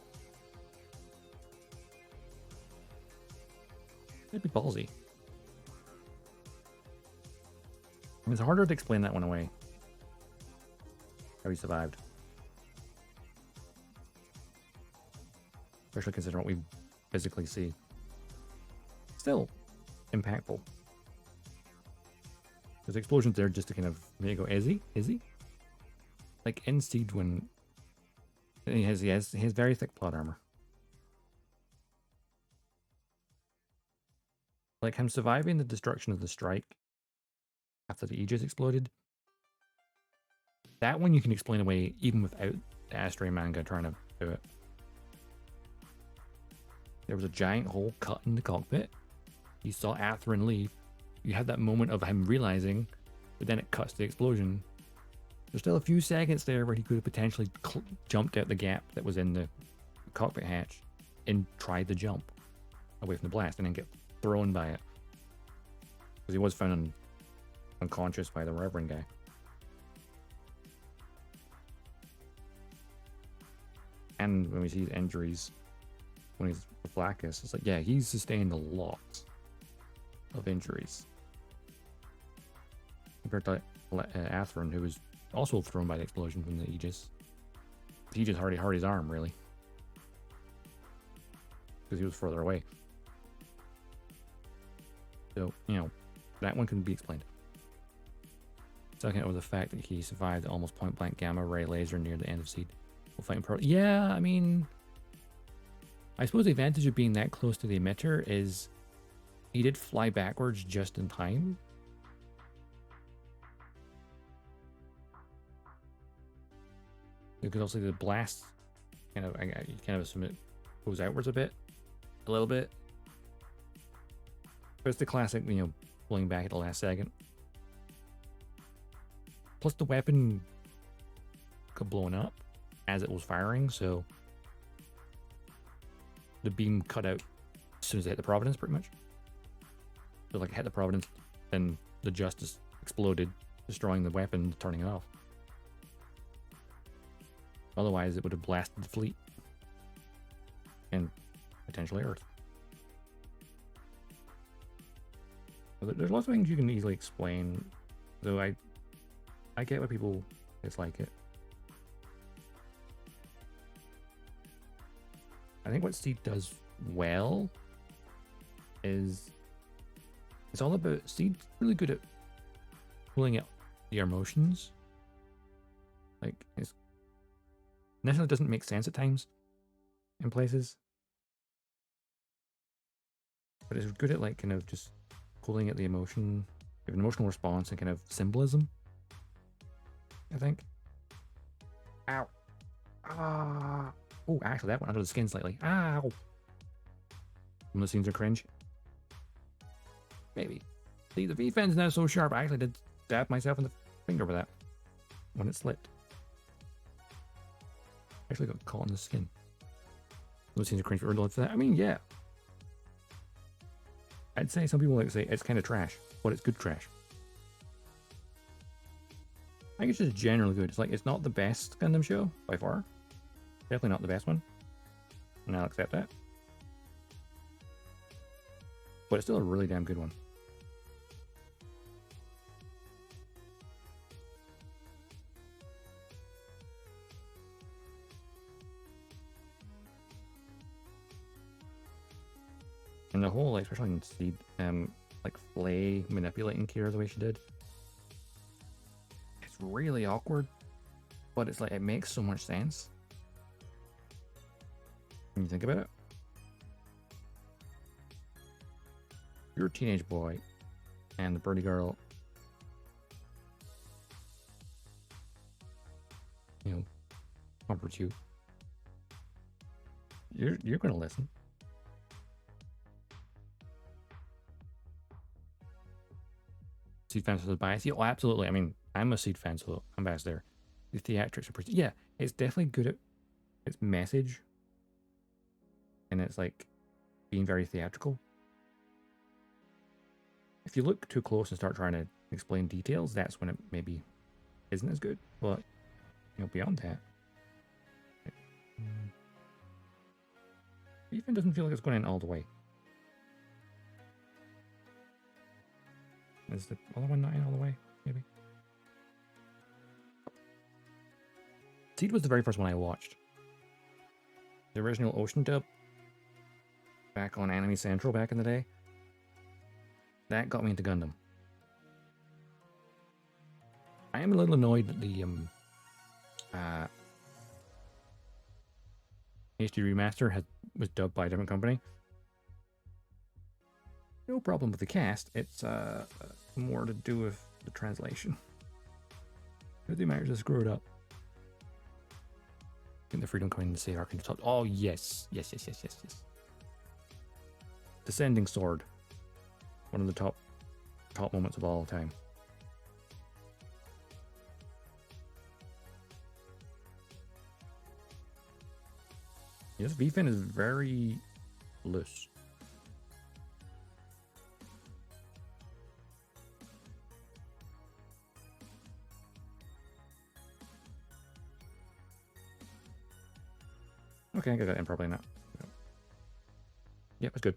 it'd be ballsy. I mean, it's harder to explain that one away. How he survived. Especially considering what we physically see. Still impactful. There's explosions there just to kind of make you go, is he? Is he? Like in Seed when he has very thick plot armor. Like him surviving the destruction of the strike after the Aegis exploded. That one you can explain away even without the Astray manga trying to do it. There was a giant hole cut in the cockpit. You saw Atherin leave. You had that moment of him realizing, but then it cuts to the explosion. There's still a few seconds there where he could have potentially jumped out the gap that was in the the cockpit hatch and try the jump away from the blast and then get thrown by it. Because he was found unconscious by the Reverend guy. And when we see his injuries, when he's with Flacus, it's like, yeah, he's sustained a lot of injuries. Compared to Atherin, who was also thrown by the explosion from the Aegis. The Aegis already hurt his arm, really. Because he was further away. So, you know, that one can be explained. Second was the fact that he survived the almost point-blank gamma ray laser near the end of Seed. Fighting Pearl. Yeah, I mean, I suppose the advantage of being that close to the emitter is he did fly backwards just in time. Because also the blast you kind of assume it goes outwards a little bit. But it's the classic, you know, pulling back at the last second. Plus the weapon got blown up as it was firing, so the beam cut out as soon as it hit the Providence, pretty much. So like it hit the Providence, then the Justice exploded, destroying the weapon, turning it off. Otherwise, it would have blasted the fleet and potentially Earth. But there's lots of things you can easily explain, though I get why people dislike it. I think what Seed does well is it's all about Seed's really good at pulling out your emotions. Like it's necessarily doesn't make sense at times in places, but it's good at like kind of just pulling at the emotion, give an emotional response and kind of symbolism. I think. Ow. Ah. Oh, actually, that went under the skin slightly. Ow! Some of the scenes are cringe. Maybe. See, the V-fan's now so sharp, I actually did stab myself in the finger with that when it slipped. Actually got caught in the skin. Those scenes are cringe for that. I mean, yeah. I'd say some people like to say it's kind of trash, but it's good trash. I think it's just generally good. It's like, it's not the best Gundam show, by far. Definitely not the best one. And I'll accept that. But it's still a really damn good one. And the whole, like, especially in Seed, like, Flay manipulating Kira the way she did. It's really awkward. But it's like, it makes so much sense. When you think about it. You're a teenage boy. And the birdie girl, you know, comforts you. You're gonna listen. Seed fans with bias. Yeah, oh, absolutely. I mean, I'm a Seed fan, so I'm biased there. The theatrics are pretty. Yeah, it's definitely good at its message. And it's like being very theatrical. If you look too close and start trying to explain details, that's when it maybe isn't as good. But, you know, beyond that, it even doesn't feel like it's going in all the way. Is the other one not in all the way? Maybe. Seed was the very first one I watched. The original Ocean dub, back on Anime Central back in the day. That got me into Gundam. I am a little annoyed that the HD remaster was dubbed by a different company. No problem with the cast. It's more to do with the translation. They managed to screw it up. I think the Freedom coming to say Ark top. Oh yes. Descending Sword. One of the top moments of all time. This V-fin is very loose. Okay, I got that in probably not. Yep, that's good.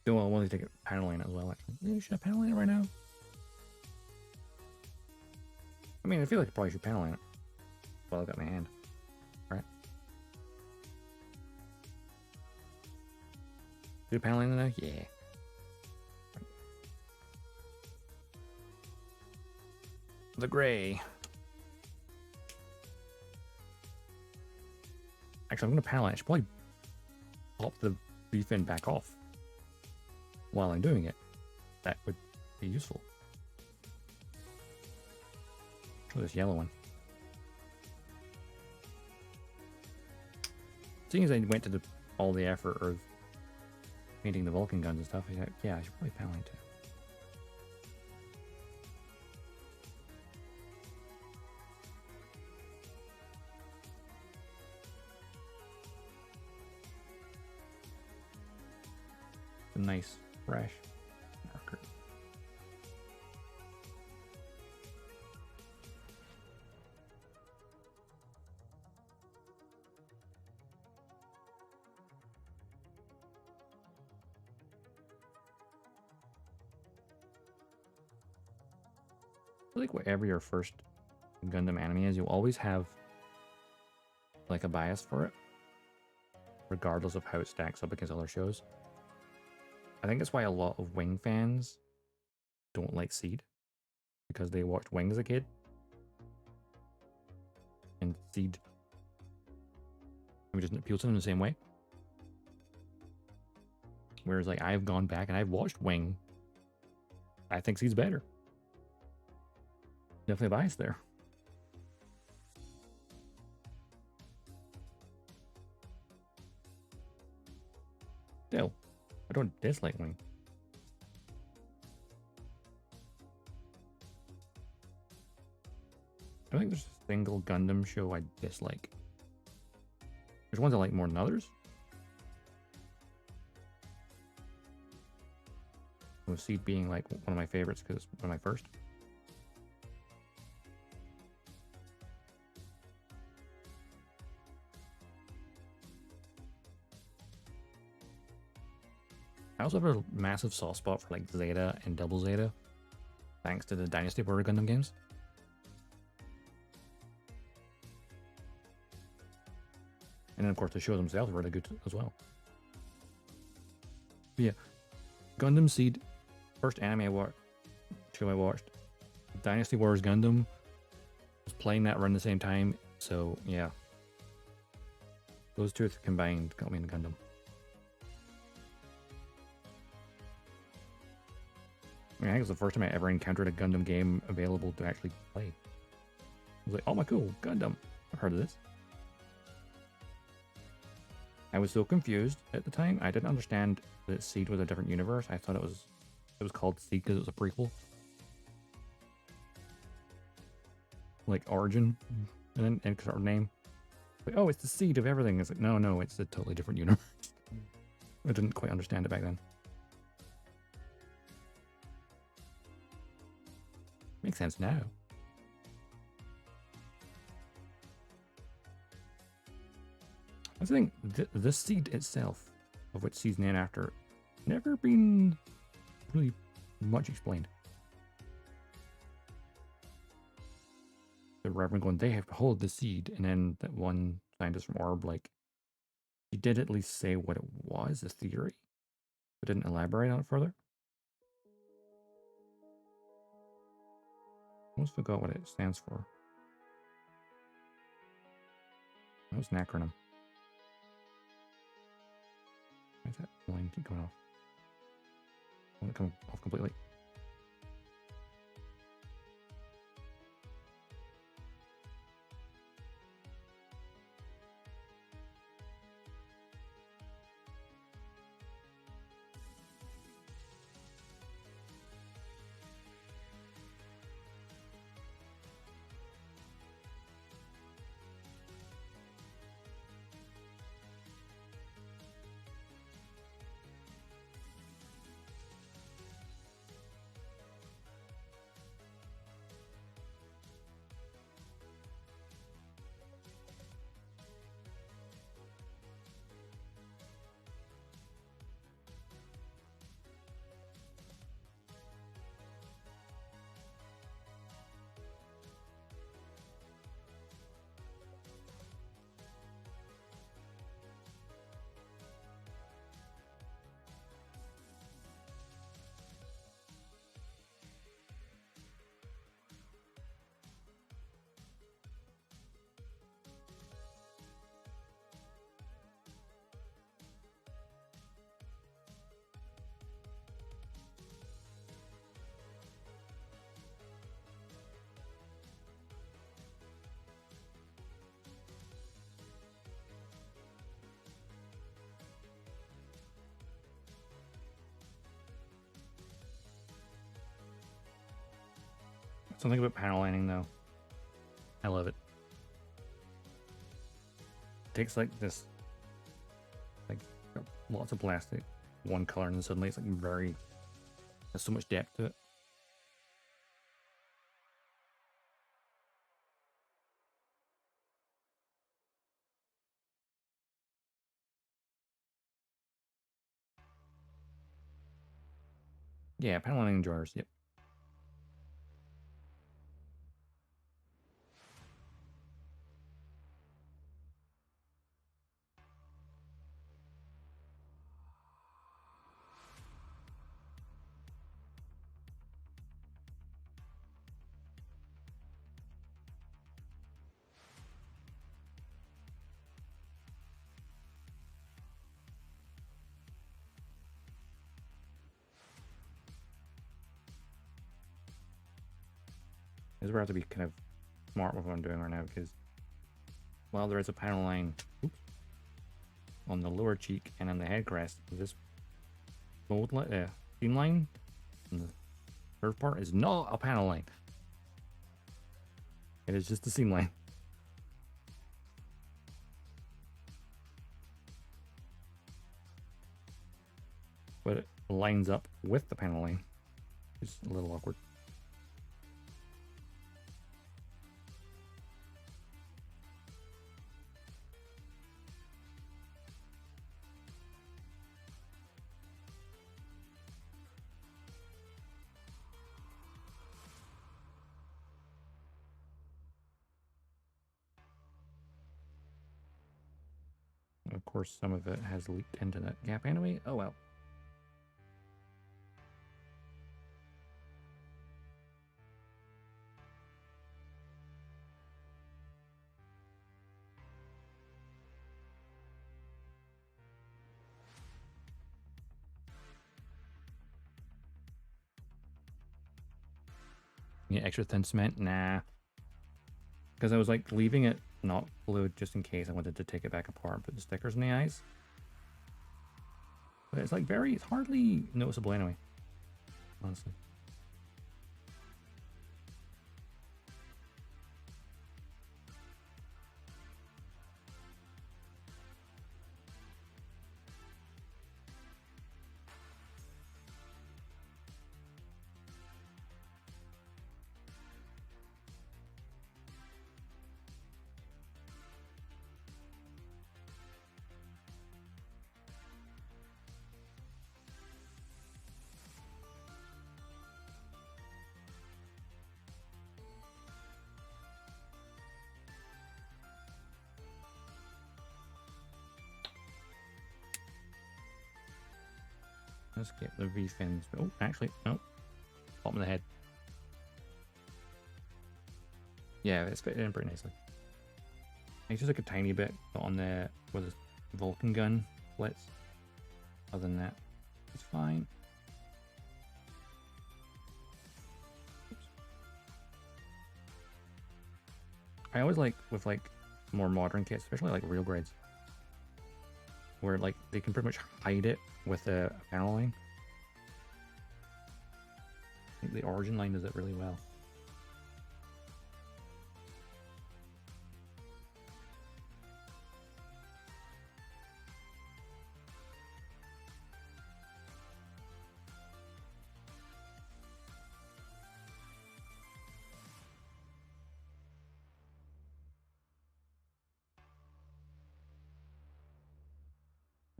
Do I want to take a paneling as well, actually. Yeah, should I paneling it right now? I mean, I feel like I probably should paneling it. While I've got my hand. Alright. Do paneling now? Yeah. The gray. Actually, I'm going to panel it. I should probably pop the V-fin back off while I'm doing it. That would be useful. Try this yellow one. Seeing as I went to all the effort of painting the Vulcan guns and stuff, yeah, I should probably panel it too. A nice, fresh marker. I think whatever your first Gundam anime is, you'll always have like a bias for it, regardless of how it stacks up against other shows. I think that's why a lot of Wing fans don't like Seed, because they watched Wing as a kid, and Seed doesn't appeal to them in the same way. Whereas like I've gone back and I've watched Wing, I think Seed's better. Definitely biased there. Still, I don't dislike Wing. I don't think there's a single Gundam show I dislike. There's ones I like more than others. With Seed being like one of my favorites because it's one of my first. I also have a massive soft spot for like Zeta and Double Zeta, thanks to the Dynasty Warrior Gundam games. And then of course the shows themselves are really good as well. But yeah, Gundam Seed, first anime show I watched. Dynasty Warriors Gundam was playing that around the same time, so yeah. Those two combined got me into Gundam. I think it was the first time I ever encountered a Gundam game available to actually play. I was like, oh my cool, Gundam. I've heard of this. I was so confused at the time. I didn't understand that Seed was a different universe. I thought it was called Seed because it was a prequel. Like Origin and then sort of name. Like, oh, it's the seed of everything. It's like, no, it's a totally different universe. I didn't quite understand it back then. Makes sense now. I think the seed itself, of which Seed's named after, never been really much explained. The Reverend going, they have to hold the seed, and then that one scientist from Orb, like, he did at least say what it was, a theory, but didn't elaborate on it further. I almost forgot what it stands for. That was an acronym. Why is that line keep going off? I want to come off completely. Something about panel lining though. I love it. It takes like this, like lots of plastic, one color, and then suddenly it's like very, there's so much depth to it. Yeah, panel lining drawers, yep. This is where I have to be kind of smart with what I'm doing right now, because while there is a panel line on the lower cheek and on the head crest, this seam line on the curved part is not a panel line. It is just a seam line. But it lines up with the panel line. It's a little awkward. Of course, some of it has leaked into that gap anyway. Oh well. Yeah, extra thin cement? Nah. Because I was like leaving it not glued just in case I wanted to take it back apart and put the stickers in the eyes. But it's like it's hardly noticeable anyway, honestly. Let's get the V-fins. Oh, actually, no. Bottom of the head. Yeah, it's fitted in pretty nicely. It's just like a tiny bit on there where the Vulcan gun splits. Other than that, it's fine. Oops. I always like with like more modern kits, especially like real grades, where like they can pretty much hide it with a panel line. I think the origin line does it really well.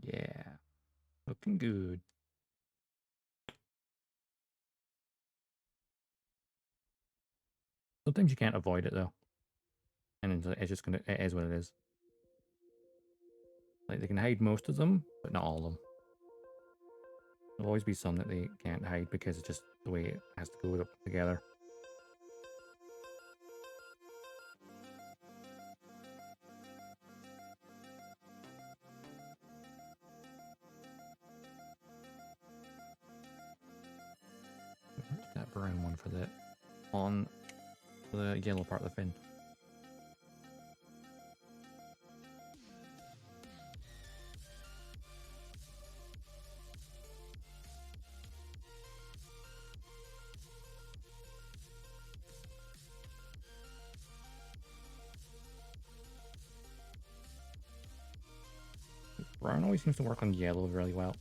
Yeah, looking good. Sometimes you can't avoid it though, and it's just gonna, it is what it is. Like they can hide most of them, but not all of them. There'll always be some that they can't hide because it's just the way it has to go together. Where's that brown one for the on the yellow part of the fin? always seems to work on yellow really well.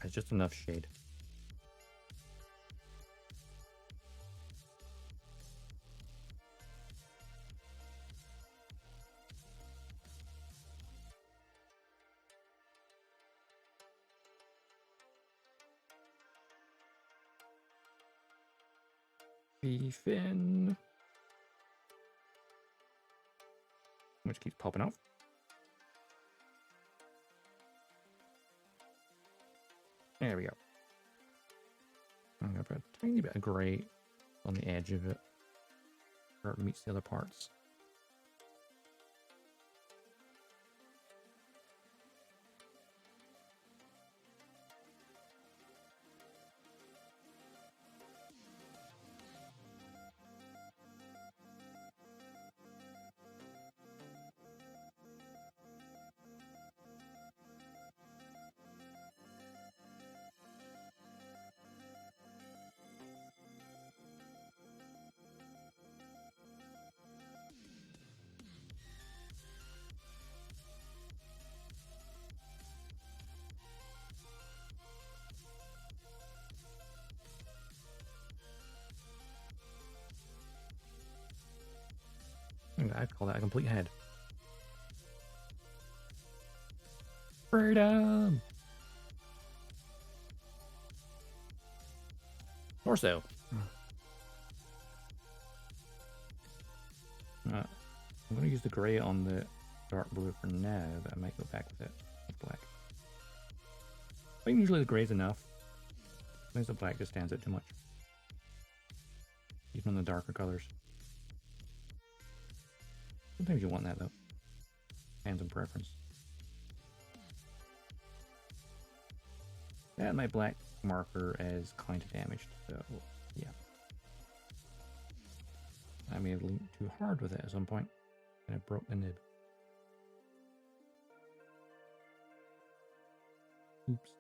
It's just enough shade. The fin, which keeps popping off. There we go. I'm gonna put a tiny bit of gray on the edge of it where it meets the other parts. I'd call that a complete head. Freedom! Torso. I'm going to use the gray on the dark blue for now, but I might go back with it. Black. I think usually the gray's enough. Sometimes the black just stands out too much. Even on the darker colors. Sometimes you want that though. Depends on preference. That my black marker is kind of damaged, so yeah. I may have leaned too hard with it at some point, and it broke the nib. Oops.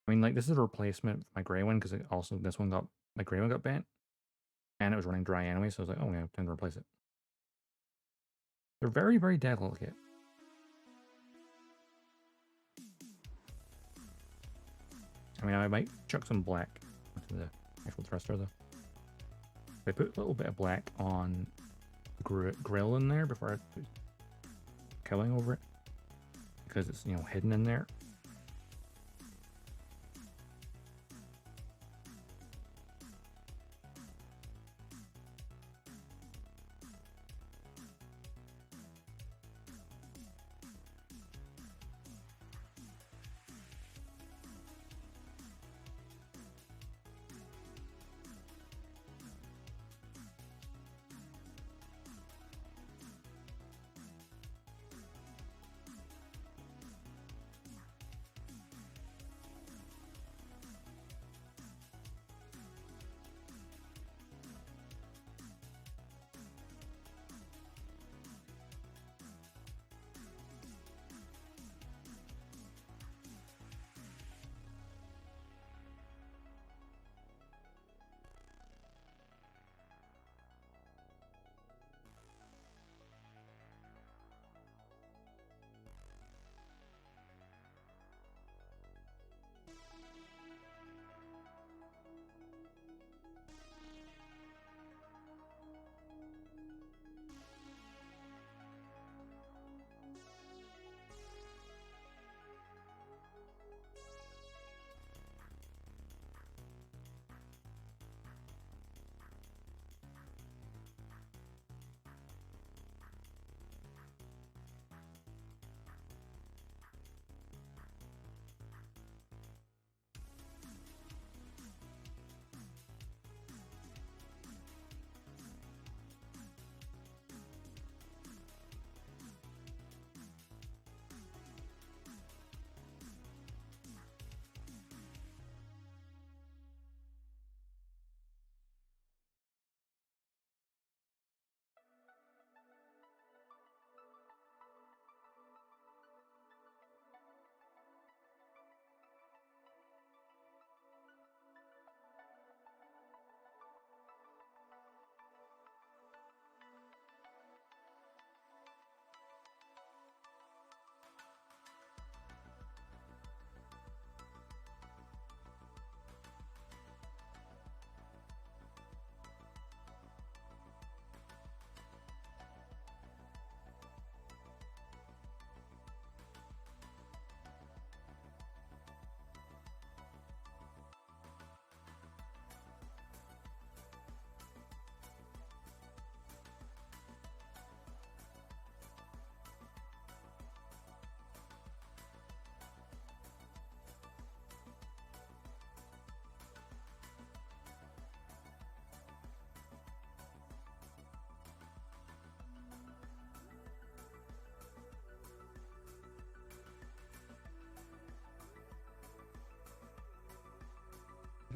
I mean, like, this is a replacement for my gray one, because also this one got, my gray one got bent, and it was running dry anyway, so I was like, oh yeah, time to replace it. They're very, very delicate. I mean, I might chuck some black into the actual thruster, though. I put a little bit of black on the grill in there before I put killing over it, because it's, you know, hidden in there.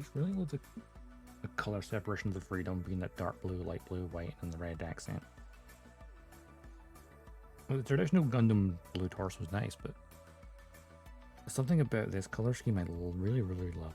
just really love the color separation of the Freedom being that dark blue, light blue, white, and the red accent. Well, the traditional Gundam blue torso was nice, but something about this color scheme I really, really love.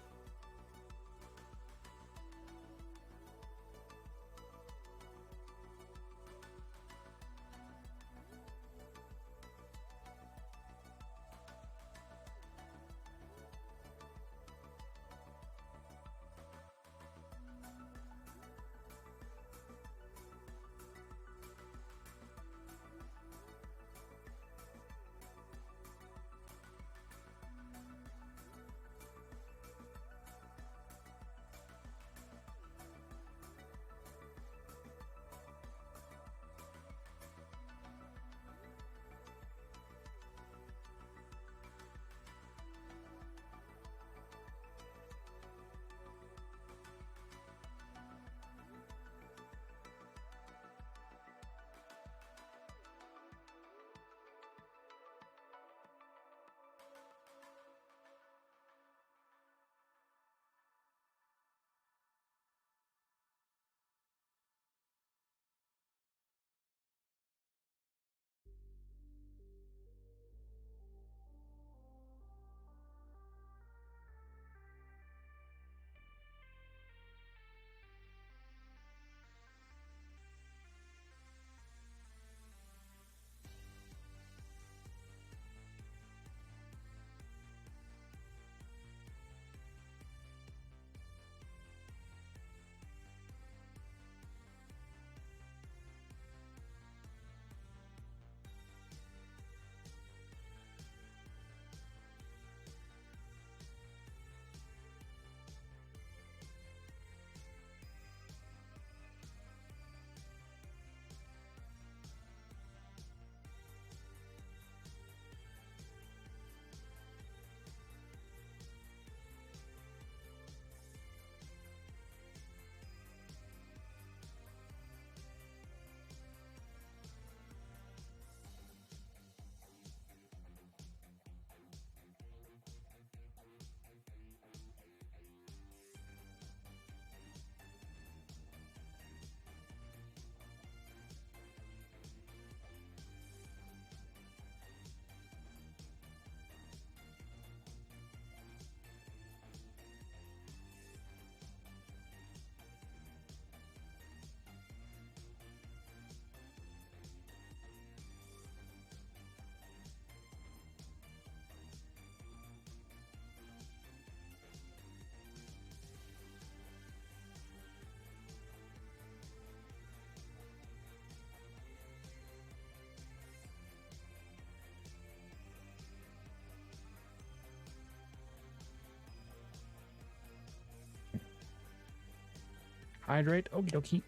Hydrate, okie dokie.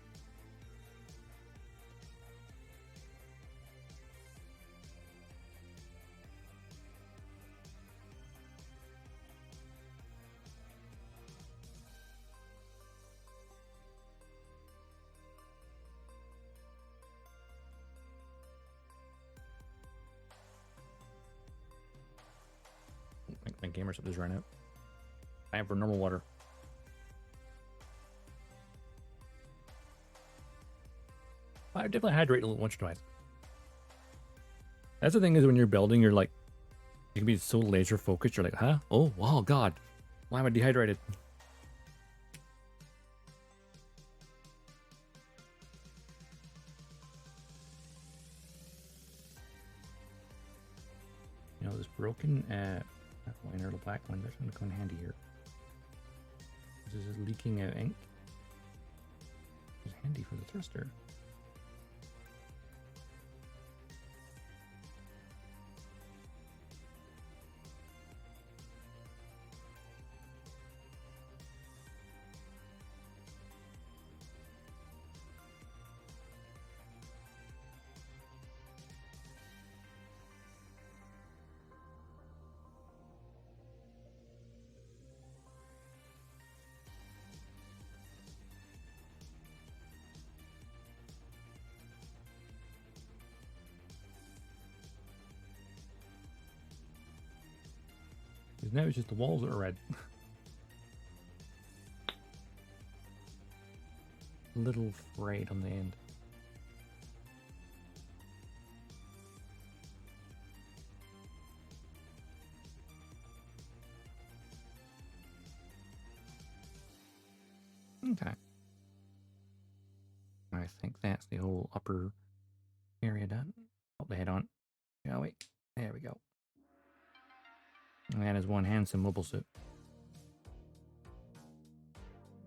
My gamer stuff is running out. I have for normal water. I definitely hydrate a little once or twice. That's the thing is when you're building, you're like, you can be so laser focused. You're like, huh? Oh, wow, God. Why am I dehydrated? You know, this broken liner, the black one, that's going to come in handy here. This is leaking out ink. It's handy for the thruster. Now it's just the walls that are red. little frayed on the end. Okay. I think that's the whole upper area done. Put the head on, shall we? There we go. And that is one handsome mobile suit.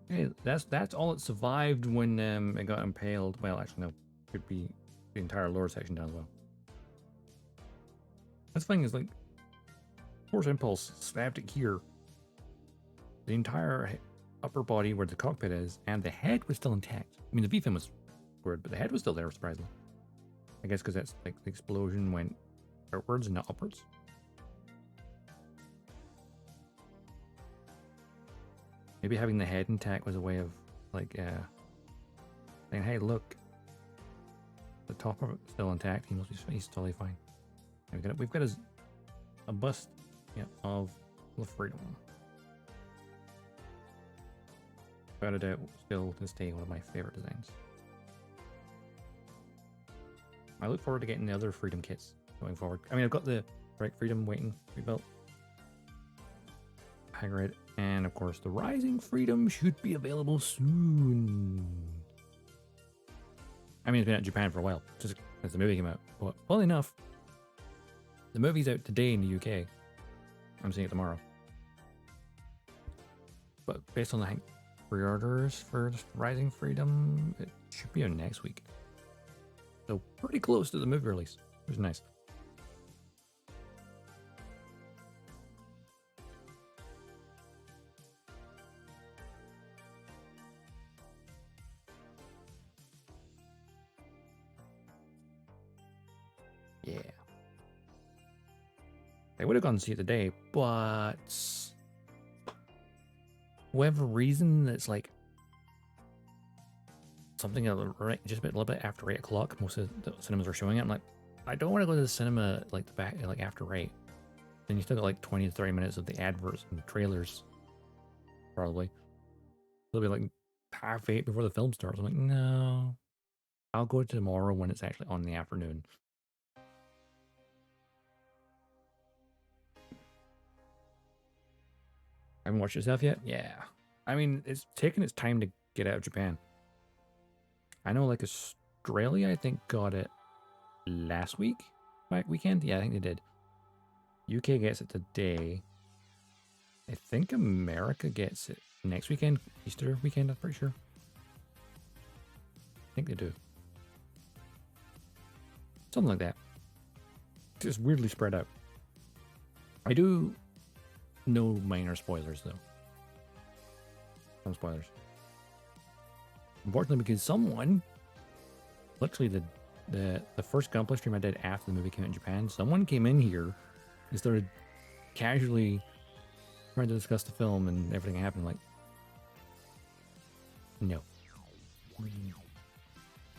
Hey, that's all it survived when it got impaled. Well, actually, no. Could be the entire lower section down as well. This thing is like Force Impulse stabbed it here. The entire upper body where the cockpit is, and the head was still intact. I mean, the V-fin was weird, but the head was still there, surprisingly. I guess because that's like the explosion went outwards and not upwards. Maybe having the head intact was a way of like saying, "Hey, look, the top of it's still intact. He's totally fine." And we've got a bust, yeah, of Freedom. Without a doubt, still to this day one of my favorite designs. I look forward to getting the other Freedom kits going forward. I mean, I've got the Freedom waiting to be built. Hagrid, and of course, the Rising Freedom should be available soon. I mean, it's been out in Japan for a while, just as the movie came out. But well enough, the movie's out today in the UK. I'm seeing it tomorrow. But based on the pre-orders for Rising Freedom, it should be out next week. So pretty close to the movie release, which is nice. Yeah. I would have gone to see it today, but whatever reason, that's like something just a little bit after 8 o'clock. Most of the cinemas are showing it. I'm like, I don't want to go to the cinema like after 8. Then you still got like 20 to 30 minutes of the adverts and trailers. Probably. It'll be like 7:30 before the film starts. I'm like, no. I'll go tomorrow when it's actually on in the afternoon. Haven't watched yourself yet? Yeah. I mean, it's taken its time to get out of Japan. I know like Australia, I think, got it last weekend. Yeah, I think they did. UK gets it today. I think America gets it next weekend, Easter weekend, I'm pretty sure. I think they do. Something like that. Just weirdly spread out. I do know minor spoilers, though. Some spoilers. Unfortunately, because someone, literally the first Gunplay stream I did after the movie came out in Japan, someone came in here and started casually trying to discuss the film and everything happened. Like, no.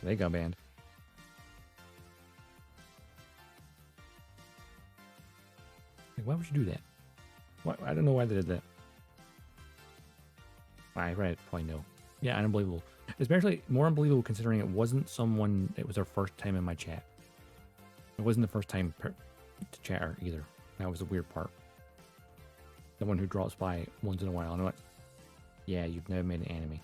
They got banned. Like, why would you do that? What? I don't know why they did that. I read it, probably no. Yeah, unbelievable. Especially more unbelievable considering it wasn't someone, it was their first time in my chat. It wasn't the first time to chat either. That was the weird part. Someone who drops by once in a while. And I'm like, yeah, you've never made an enemy.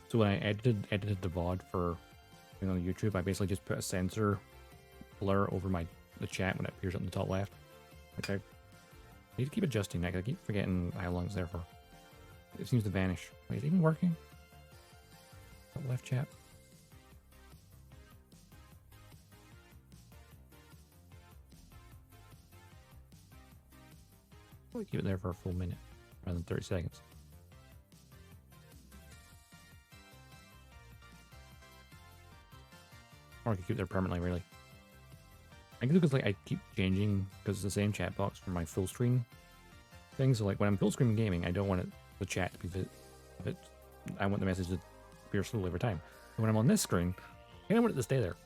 So when I edited the VOD for on YouTube, I basically just put a sensor blur over the chat when it appears up in the top left. Okay. I need to keep adjusting that because I keep forgetting how long it's there for. It seems to vanish. Wait, is it even working? Top left chat. I'll keep it there for a full minute rather than 30 seconds. Or I could keep it there permanently, really. I can do because like I keep changing because it's the same chat box for my full screen thing. So like when I'm full screen gaming, I don't want the chat to be I want the message to appear slowly over time. But when I'm on this screen, I want it to stay there.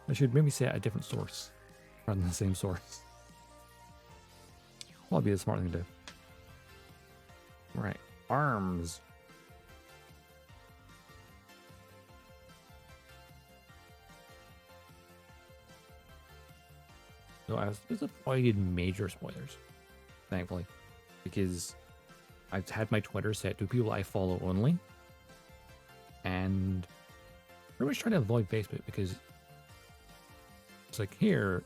I should maybe say a different source rather than the same source. That'll be the smart thing to do. Right, arms. So I was avoided major spoilers, thankfully, because I've had my Twitter set to people I follow only, and pretty much trying to avoid Facebook because it's like, here,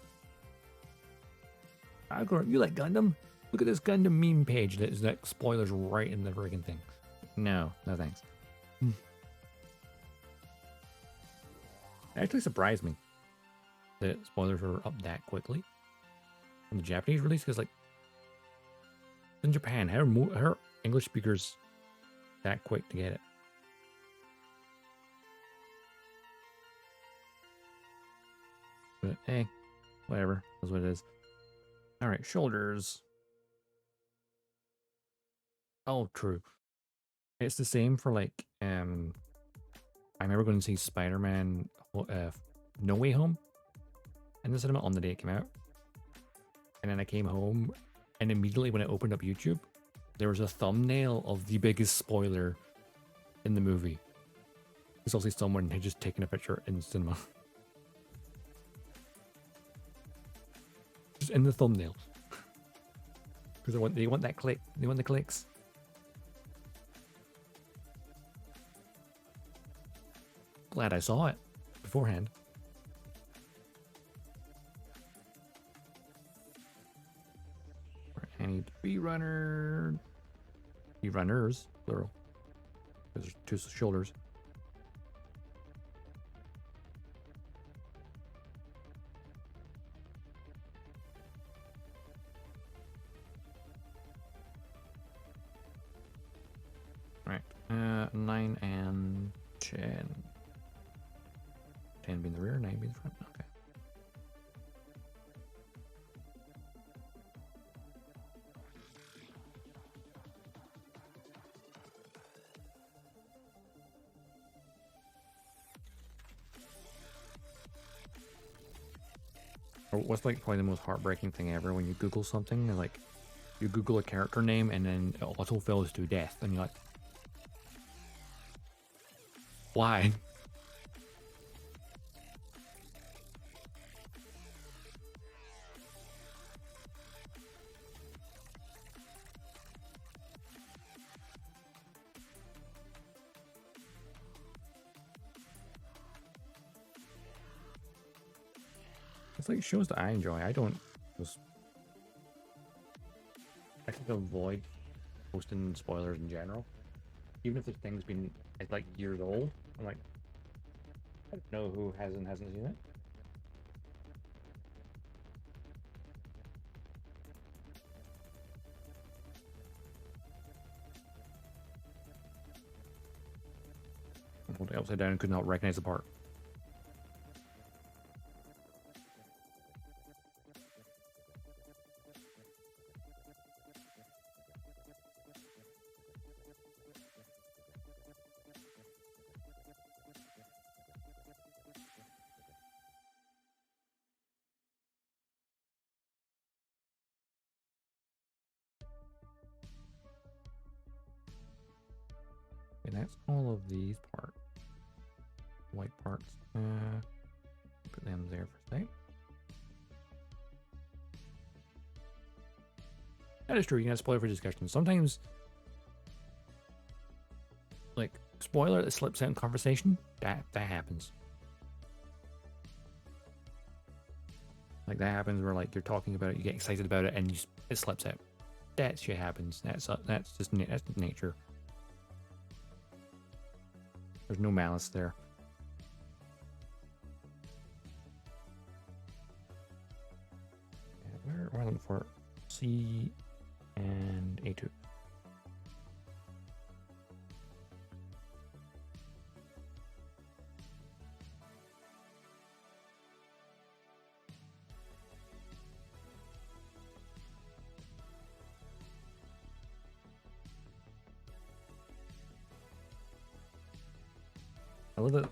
you like Gundam? Look at this Gundam meme page that is like spoilers right in the friggin' thing. No thanks. It actually surprised me that spoilers were up that quickly from the Japanese release, because like in Japan, how are English speakers that quick to get it? But hey, whatever, that's what it is. All right, shoulders. Oh, true. It's the same for like I remember going to see Spider-Man No Way Home in the cinema on the day it came out. And then I came home, and immediately when I opened up YouTube, there was a thumbnail of the biggest spoiler in the movie. It's obviously someone had just taken a picture in the cinema. Just in the thumbnail. Because they want that click. They want the clicks. Glad I saw it beforehand. I need runners, plural. Because there's two shoulders. Right, 9 and 10. 10 being the rear, 9 being the front. Okay. What's like probably the most heartbreaking thing ever when you Google something, and like you Google a character name and then it autofills to death, and you're like, why? It's like shows that I enjoy. I don't just. I think avoid posting spoilers in general, even if the thing's been like years old. I'm like, I don't know who hasn't seen it. I hold it upside down and could not recognize the part. And that's all of these parts. White parts. Put them there for a sec. That is true. You can have spoiler for discussion. Sometimes, like spoiler that slips out in conversation, that happens. Like that happens where like you're talking about it, you get excited about it, and it slips out. That shit happens. That's nature. There's no malice there. Where am I looking for? C and A2. I love that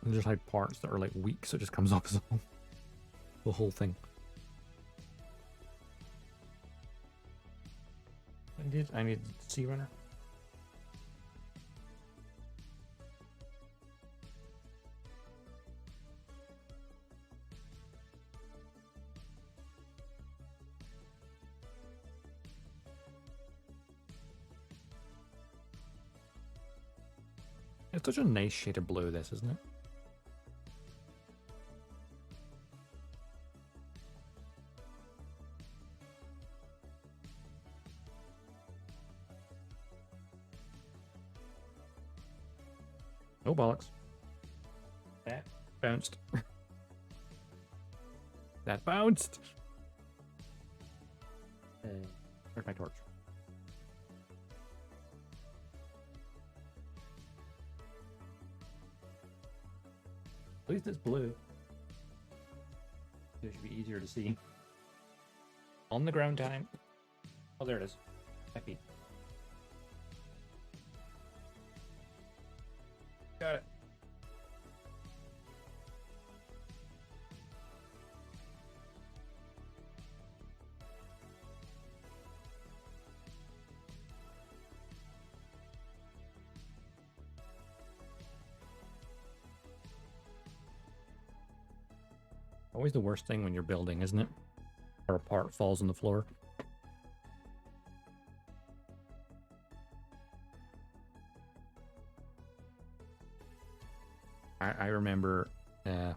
And just had parts that are like weak, so it just comes off as the whole thing. I need Sea Runner. It's such a nice shade of blue, this, isn't it? Oh, bollocks. That bounced. That bounced! Where's my torch? At least it's blue. It should be easier to see. On the ground time. Oh, there it is. Happy. Got it. Always the worst thing when you're building, isn't it? Or a part falls on the floor. I remember used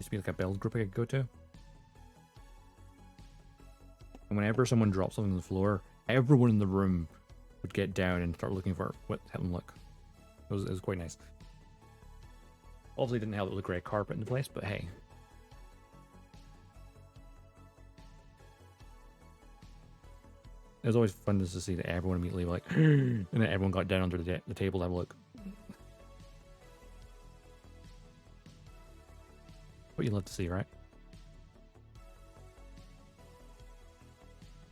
to be like a build group I could go to. And whenever someone dropped something on the floor, everyone in the room would get down and start looking for what help them look. It was quite nice. Obviously didn't help with the grey carpet in the place, but hey. It was always fun to see that everyone immediately like, and then everyone got down under the table to have a look. What you love to see, right?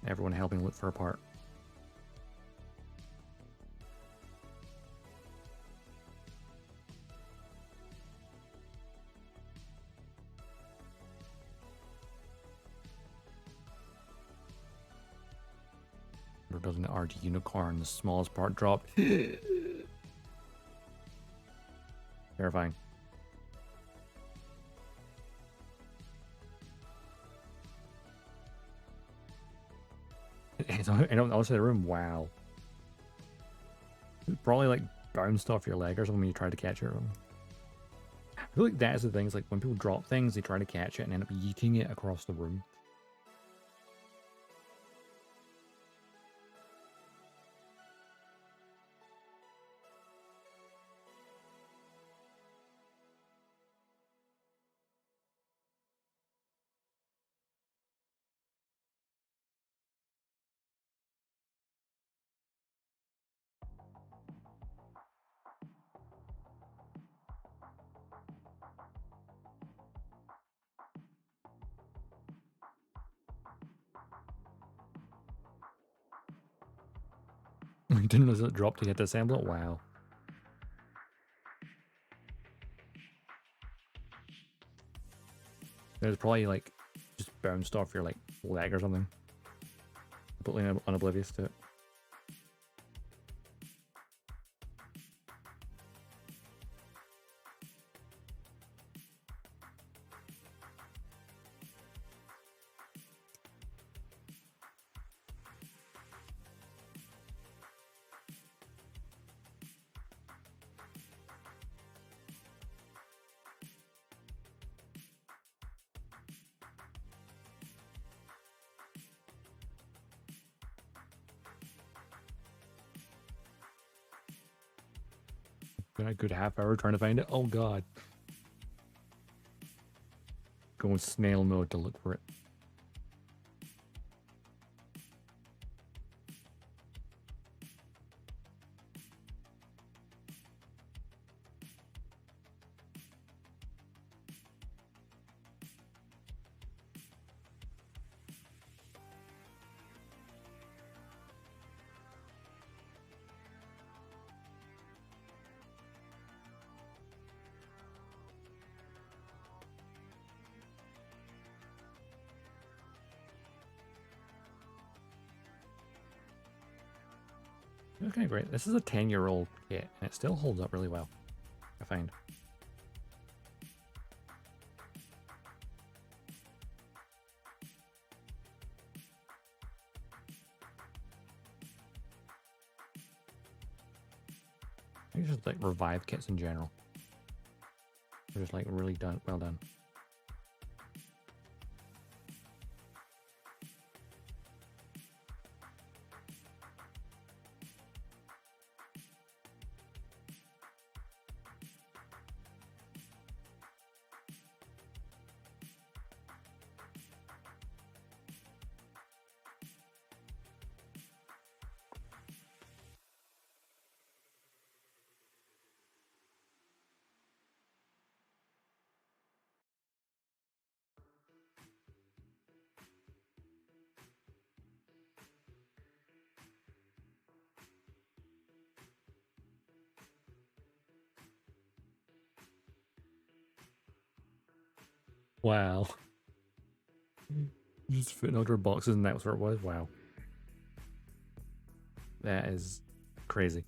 Everyone helping look for a part. We're building the RD unicorn, the smallest part dropped. Terrifying. And on the other side of the room, wow. It probably like bounced off your leg or something when you tried to catch it. I feel like that's the thing, is like when people drop things, they try to catch it and end up yeeting it across the room. You didn't realize it dropped, you had to assemble it? Wow. It was probably like just bounced off your like leg or something. Completely unoblivious to it. Been a good half hour trying to find it. Oh god. Going snail mode to look for it. It's kind of great. This is a 10-year-old kit, and it still holds up really well, I find. I think just like revive kits in general. They're just like really done, well done. Wow. Just fitting out our boxes and that's where it was. Wow. That is crazy.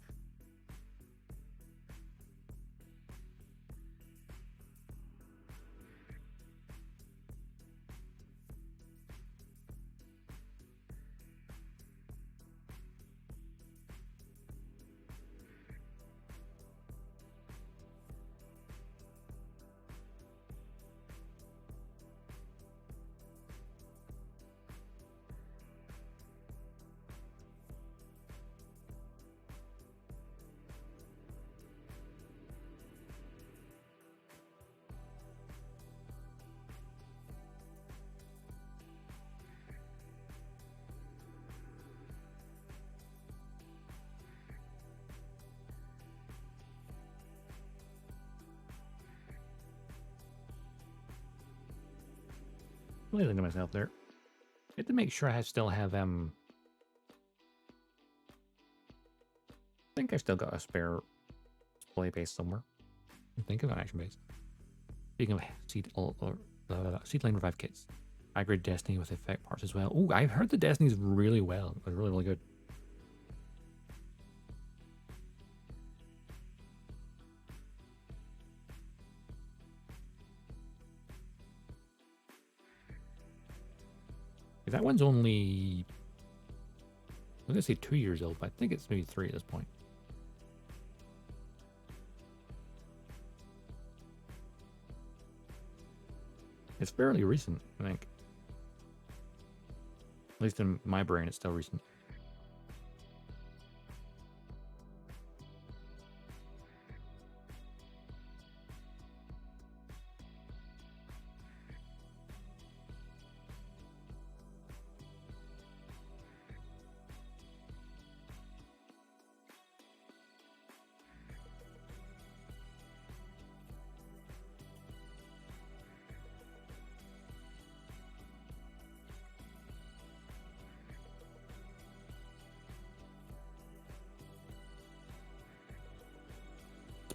Listening to myself there. I have to make sure I still have I think I still got a spare display base somewhere. I think of an action base. Speaking of seed line revive kits, I grade Destiny with effect parts as well. Oh, I've heard the Destiny's really well. It's really, really good. That one's only, I'm gonna say 2 years old, but I think it's maybe 3 at this point. It's fairly recent, I think. At least in my brain, it's still recent.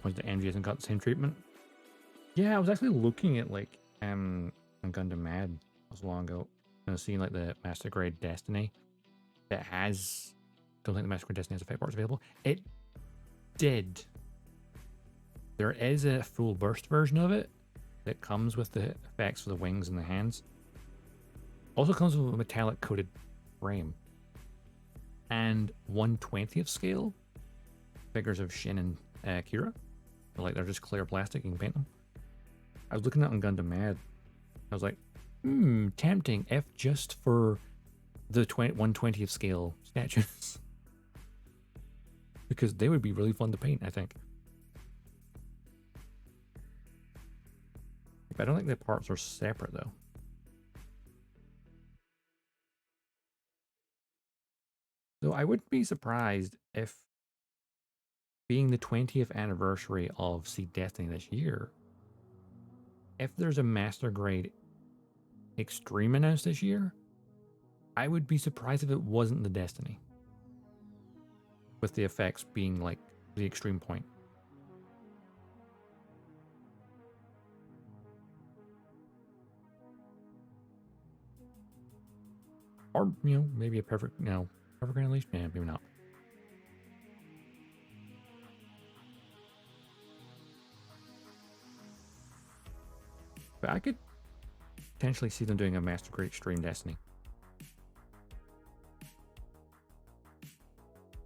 The MG hasn't got the same treatment. Yeah, I was actually looking at like on Gundam Mad not so long ago and seeing like the Master Grade Destiny that has, don't think the Master Grade Destiny has effect parts available. It did. There is a full burst version of it that comes with the effects for the wings and the hands. Also comes with a metallic coated frame and 1/20th scale figures of Shin and Kira. Like they're just clear plastic, you can paint them. I was looking at on Gundam Mad. I was like, tempting if just for the 1/20th scale statues. Because they would be really fun to paint, I think. I don't think the parts are separate though. So I wouldn't be surprised if, being the 20th anniversary of Seed Destiny this year, if there's a Master Grade Extreme announced this year, I would be surprised if it wasn't the Destiny. With the effects being like the extreme point. Or, maybe a perfect, perfect Unleashed? Yeah, maybe not. But I could potentially see them doing a Master Grade Extreme Destiny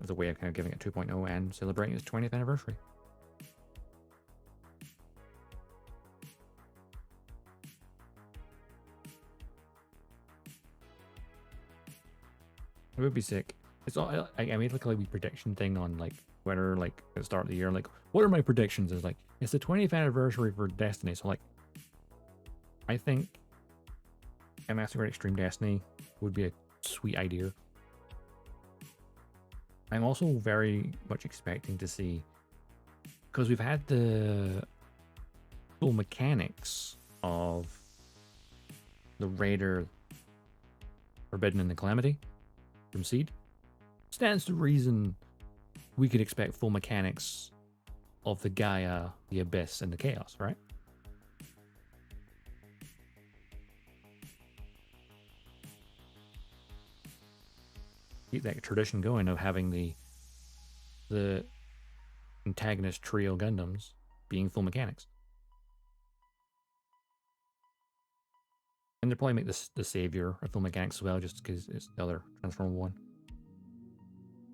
as a way of kind of giving it 2.0 and celebrating its 20th anniversary. It would be sick. It's all I made like a wee prediction thing on like Twitter, like at the start of the year. Like, what are my predictions? It's like it's the 20th anniversary for Destiny, so like, I think a Master Grade Extreme Destiny would be a sweet idea. I'm also very much expecting to see, because we've had the full mechanics of the Raider, Forbidden, and the Calamity from Seed. Stands to reason we could expect full mechanics of the Gaia, the Abyss, and the Chaos, right? Keep that tradition going of having the antagonist trio Gundams being full mechanics. And they'll probably make this the savior of full mechanics as well, just because it's the other transformable one.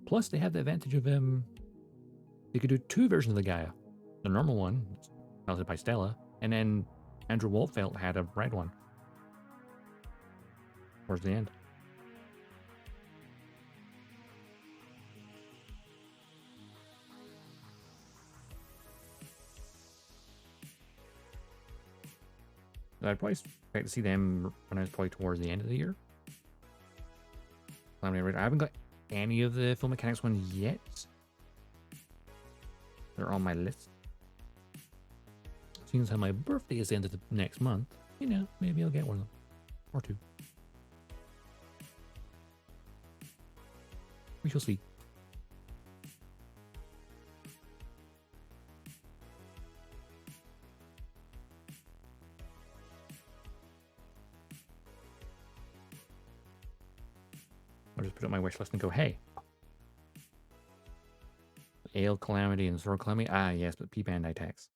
Plus, they have the advantage of they could do two versions of the Gaia. The normal one, piloted by Stella, and then Andrew Waltfeld had a red one towards the end. I'd probably expect to see them when I was probably towards the end of the year. I haven't got any of the full mechanics ones yet. They're on my list. Seeing as how my birthday is the end of the next month, you know, maybe I'll get one of them. Or two. We shall see. I'll just put it on my wish list and go, hey. Ale Calamity and Sword Calamity? Ah, yes, but P-Bandai tax.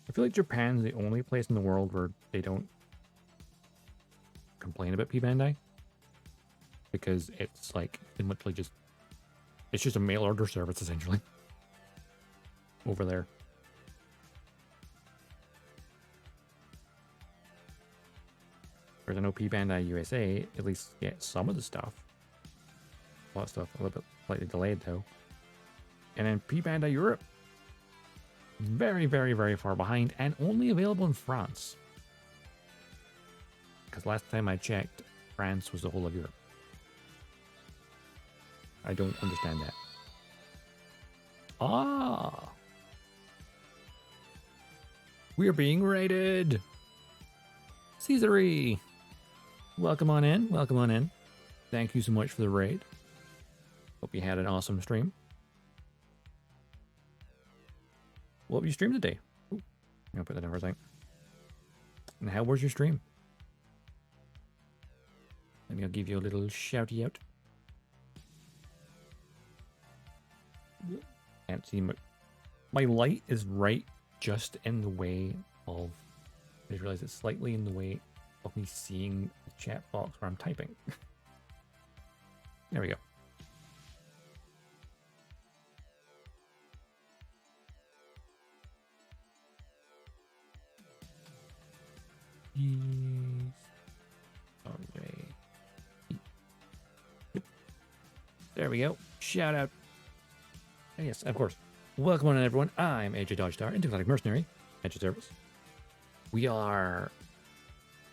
I feel like Japan's the only place in the world where they don't complain about P-Bandai. Because it's like, literally just, it's just a mail order service essentially. Over there. Whereas I know P-Bandai USA at least get some of the stuff. A lot of stuff, a little bit slightly delayed though. And then P-Bandai Europe, very, very, very far behind and only available in France. Because last time I checked, France was the whole of Europe. I don't understand that. Ah! We are being raided! Caesary! Welcome on in, welcome on in. Thank you so much for the raid. Hope you had an awesome stream. What you streamed today? Ooh, I'm gonna put that in for a second. And how was your stream? Maybe I'll give you a little shouty out. Can't see my light is right just in the way of, I just realized it's slightly in the way of me seeing the chat box where I'm typing. There we go. Alright. Yep. There we go. Shout out. And yes, of course. Welcome on in, everyone. I'm AJ Dodgestar, Intergalactic Mercenary, at your service. We are...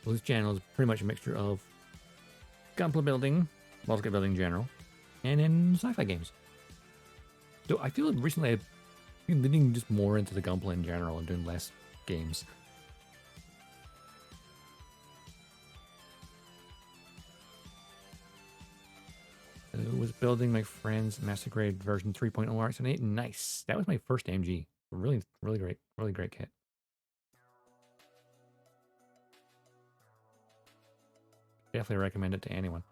Well, this channel is pretty much a mixture of gunpla building, multi building in general, and in sci-fi games. So I feel like recently I've been leaning just more into the gunpla in general and doing less games. I was building my friend's Master Grade version 3.0 RX-8. Nice. That was my first AMG. Really, really great kit. Definitely recommend it to anyone.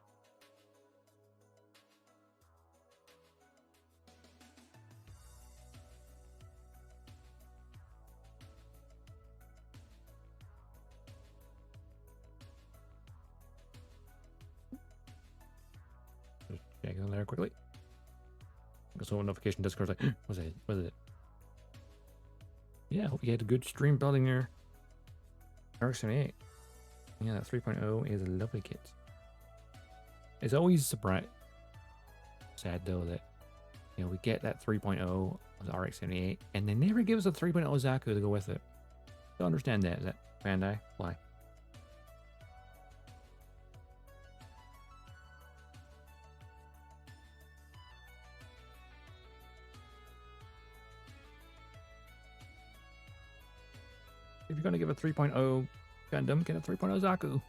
check on there quickly. So notification Discord's like, what's it? What is it? Yeah, hope you had a good stream building your RX-78. Yeah, that 3.0 is a lovely kit. It's always sad though that, you know, we get that 3.0 of the RX-78 and they never give us a 3.0 Zaku to go with it. Don't understand that. Is that Bandai? Why? If you're going to give a 3.0 Gundam, get a 3.0 Zaku.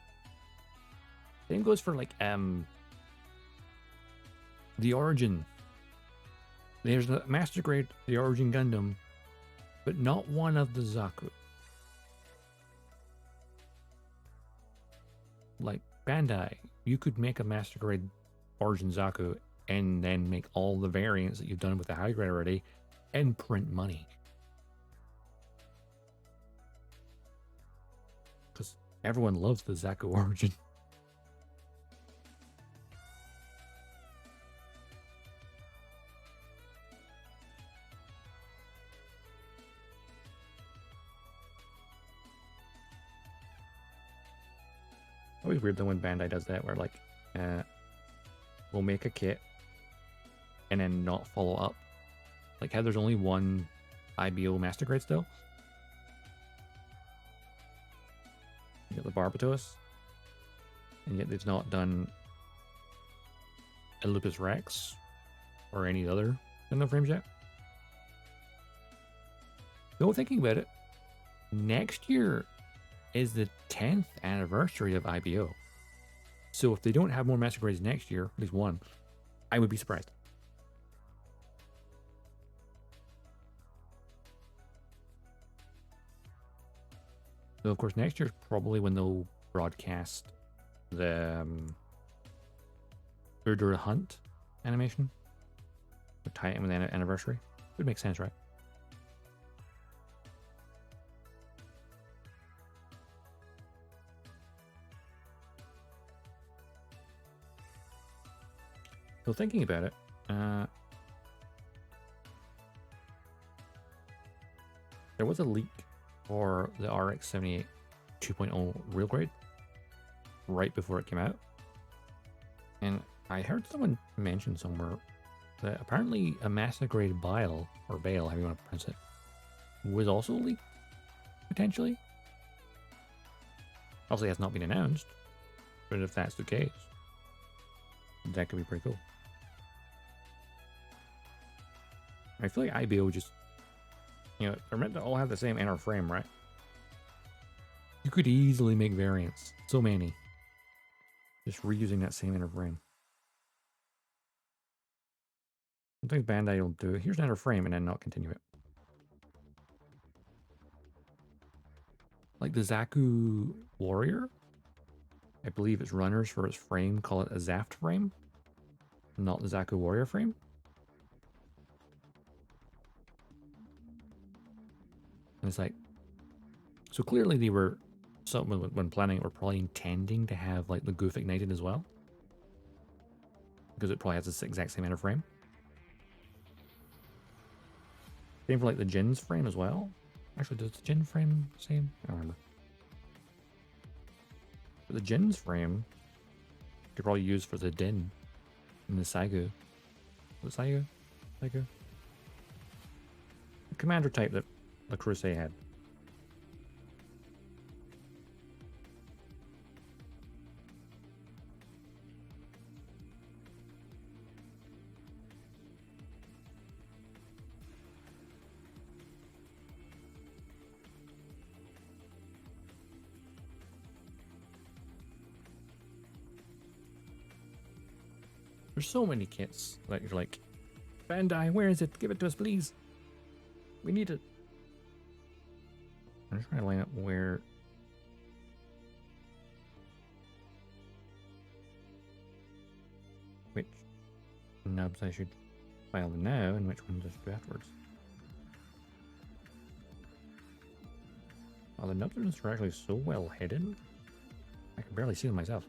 Same goes for like the Origin. There's a Master Grade, the Origin Gundam, but not one of the Zaku. Like Bandai, you could make a Master Grade Origin Zaku and then make all the variants that you've done with the high grade already and print money. Because everyone loves the Zaku Origin. Always weird though when Bandai does that, where like, we'll make a kit and then not follow up. Like how there's only one IBO Master Grade still. You got the Barbatos, and yet they've not done a Lupus Rex or any other Gundam frames yet. Though thinking about it, next year is the 10th anniversary of IBO. So if they don't have more Master Grades next year, at least one, I would be surprised. So of course next year is probably when they'll broadcast the Urdura Hunt animation. Or tie it in with the anniversary. Would make sense, right? So thinking about it, there was a leak for the RX-78 2.0 real grade right before it came out. And I heard someone mention somewhere that apparently a Master Grade Bile, or Bale, however you want to pronounce it, was also leaked, potentially. Obviously, it has not been announced, but if that's the case, that could be pretty cool. I feel like IBO just, you know, they're meant to all have the same inner frame, right? You could easily make variants. So many. Just reusing that same inner frame. Sometimes Bandai will do, here's an inner frame, and then not continue it. Like the Zaku Warrior, I believe its runners for its frame call it a Zaft frame, not the Zaku Warrior frame. And it's like, so clearly they were, when planning it, were probably intending to have like the Goof ignited as well, because it probably has the exact same inner frame. Same for like the Jin's frame as well. Actually, does the Jin frame same? I don't remember. But the Jin's frame could probably use for the Din and the Saigu. The Saigu? The commander type that the Crusade had. There's so many kits that you're like, Bandai, where is it? Give it to us, please. We need it. I'm just trying to line up where. Which nubs I should file now and which ones I should do afterwards. Oh, the nubs are actually so well hidden. I can barely see them myself.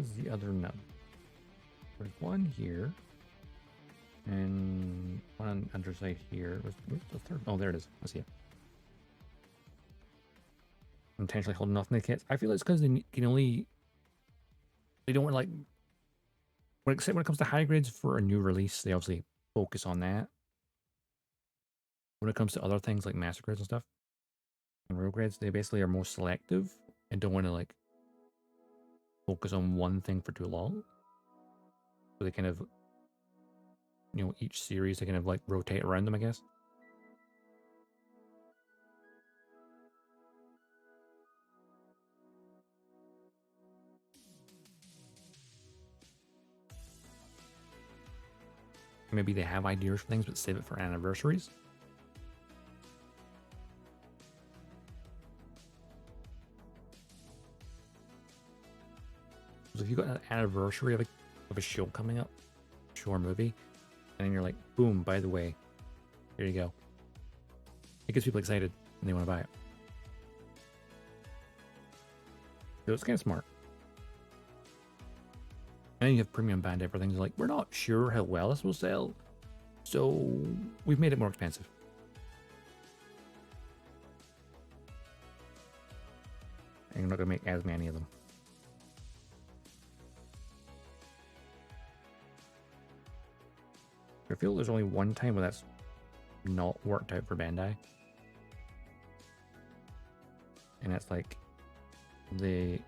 is the other nub? There's one here. And one on the underside here. Where's the third? Oh, there it is. I see it. Intentionally holding off on the kits. I feel it's because they can only... They don't want, like... Except when it comes to high grades for a new release, they obviously focus on that. When it comes to other things like master grades and stuff, and real grades, they basically are more selective and don't want to, like, focus on one thing for too long. So they kind of... You know, each series, they kind of, like, rotate around them, I guess. Maybe they have ideas for things, but save it for anniversaries. So if you've got an anniversary of a show coming up, show or movie, and then you're like, boom, by the way, here you go. It gets people excited and they want to buy it. So it's kind of smart. And then you have premium Bandai for things like, we're not sure how well this will sell, so we've made it more expensive. And you're not going to make as many of them. I feel there's only one time where that's not worked out for Bandai. And that's like the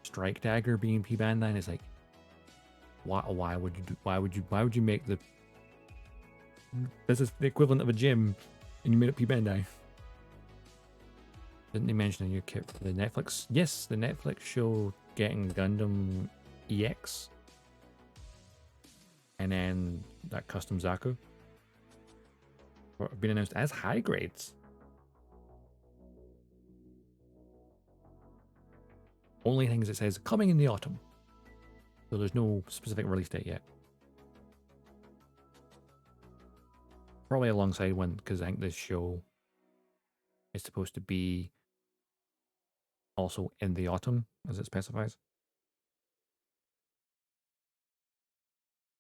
Strike Dagger being P Bandai, and it's like, why would you make this is the equivalent of a gym and you made it P Bandai? Didn't they mention a new kit for the Netflix? Yes, the Netflix show getting Gundam EX. And then that custom Zaku have been announced as high grades. Only things it says coming in the autumn. So there's no specific release date yet. Probably alongside one, because I think this show is supposed to be also in the autumn, as it specifies.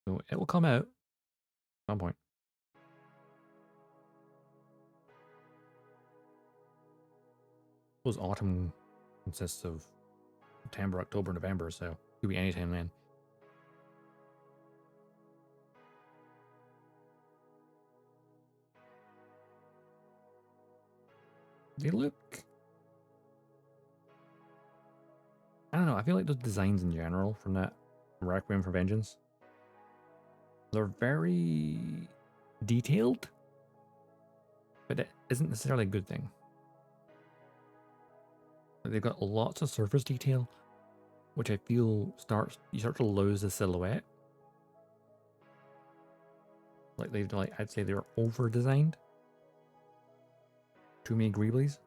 So it will come out at some point. Those autumn consists of September, October, November, so it could be anytime then. They look... I don't know, I feel like those designs in general from that Requiem for Vengeance, they're very detailed, but it isn't necessarily a good thing. They've got lots of surface detail, which I feel you start to lose the silhouette. Like I'd say they're over designed. Too many greeblies.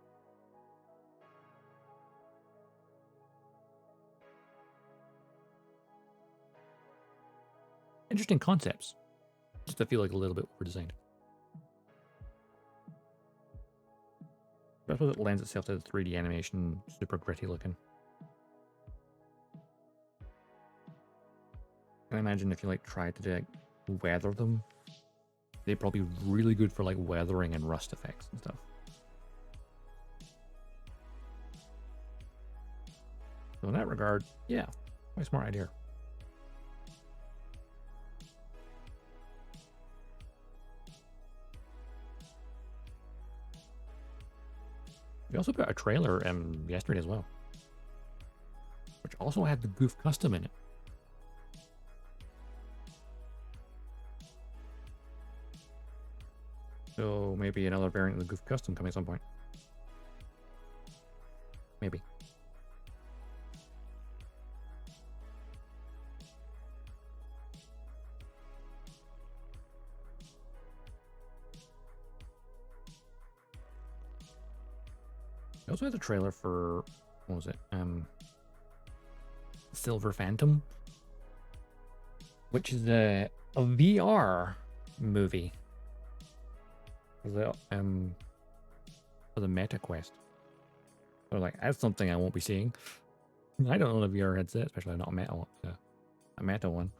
Interesting concepts. Just I feel like a little bit over designed. That's what it lends itself to the 3D animation, super gritty looking. I imagine if you like tried to like weather them, they'd probably be really good for like weathering and rust effects and stuff. So in that regard, yeah, quite a smart idea. We also got a trailer yesterday as well, which also had the Goof Custom in it. So maybe another variant of the Goof Custom coming at some point. Maybe. I also had a trailer for, what was it? Silver Phantom, which is a VR movie for the Meta Quest. So like, that's something I won't be seeing. I don't own a VR headset, especially not a meta one.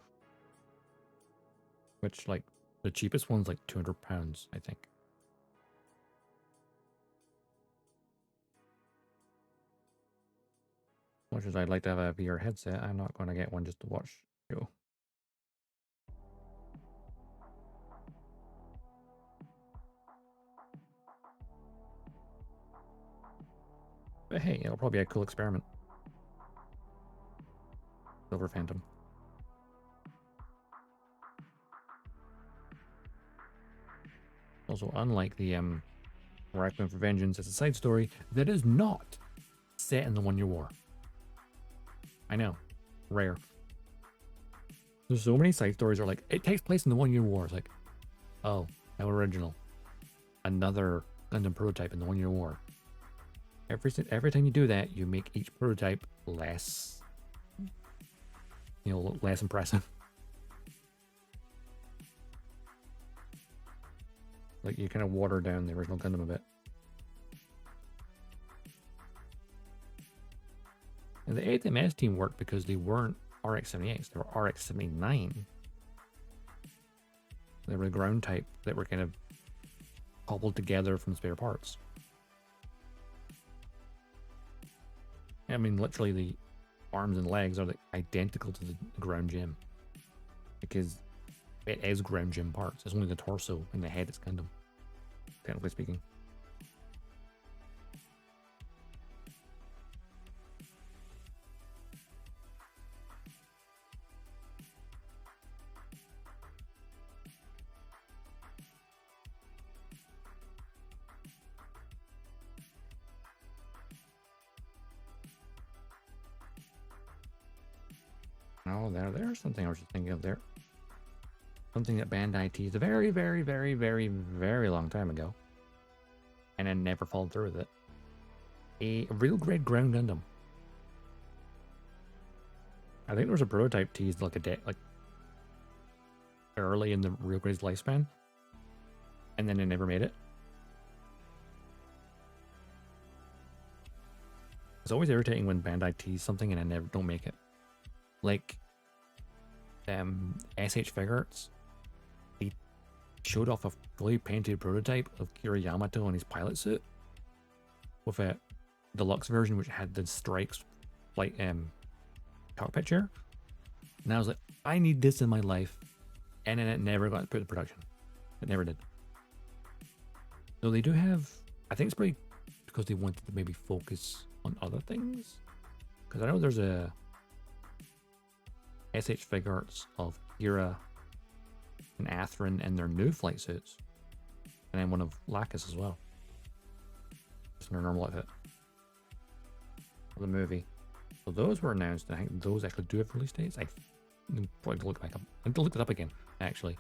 Which, like, the cheapest one's like £200, I think. Much as I'd like to have a VR headset, I'm not going to get one just to watch show. But hey, it'll probably be a cool experiment. Silver Phantom. Also, unlike the Requiem for Vengeance, it's a side story that is not set in the 1 Year War. I know, rare. There's so many side stories that are like, it takes place in the 1 Year War. It's like, oh, how original. Another Gundam prototype in the 1 Year War. Every time you do that, you make each prototype less, less impressive. Like, you kind of water down the original Gundam a bit. And the 8th MS team worked because they weren't RX-78s, they were RX-79. They were the ground type that were kind of cobbled together from spare parts. I mean, literally the arms and legs are identical to the ground gym. Because it is ground gym parts. It's only the torso and the head that's Gundam, technically speaking. Oh, there's something I was just thinking of there. Something that Bandai teased a very, very, very, very, very long time ago. And then never followed through with it. A real grade ground Gundam. I think there was a prototype teased like early in the real grade's lifespan. And then they never made it. It's always irritating when Bandai tease something and I never don't make it. Like SH Figuarts, he showed off a fully painted prototype of Kira Yamato in his pilot suit with a deluxe version which had the strikes like cockpit chair. And I was like, I need this in my life. And then it never got put in production. It never did. So they do have, I think it's probably because they wanted to maybe focus on other things. Because I know there's a SH Figuarts of Kira and Atherin in their new flight suits. And then one of Lacus as well. Just in their normal outfit. For the movie. So those were announced, and I think those actually do have release dates. I probably look back up. I need to look it up again, actually.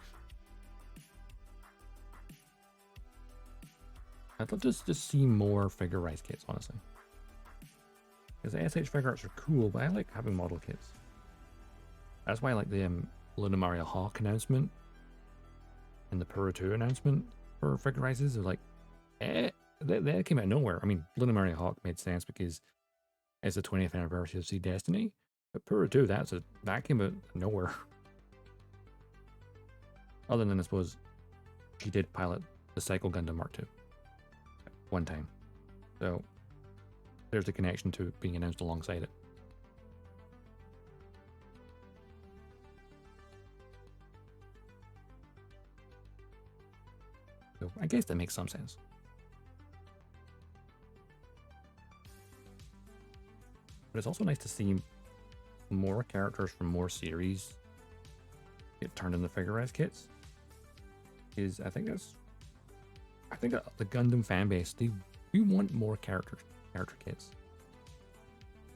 I'd love to just see more figure-rise kits, honestly. Because the SH Figuarts are cool, but I like having model kits. That's why I like the Luna Maria Hawk announcement and the Puro 2 announcement for figure rises. They're like, they came out of nowhere. I mean, Luna Maria Hawk made sense because it's the 20th anniversary of Sea Destiny. But Puro 2, that came out of nowhere. Other than, I suppose, she did pilot the Cycle Gundam Mark II one time. So there's the connection to it being announced alongside it. So I guess that makes some sense. But it's also nice to see more characters from more series get turned into figure-rise kits. Because I think the Gundam fan base, we want more character kits.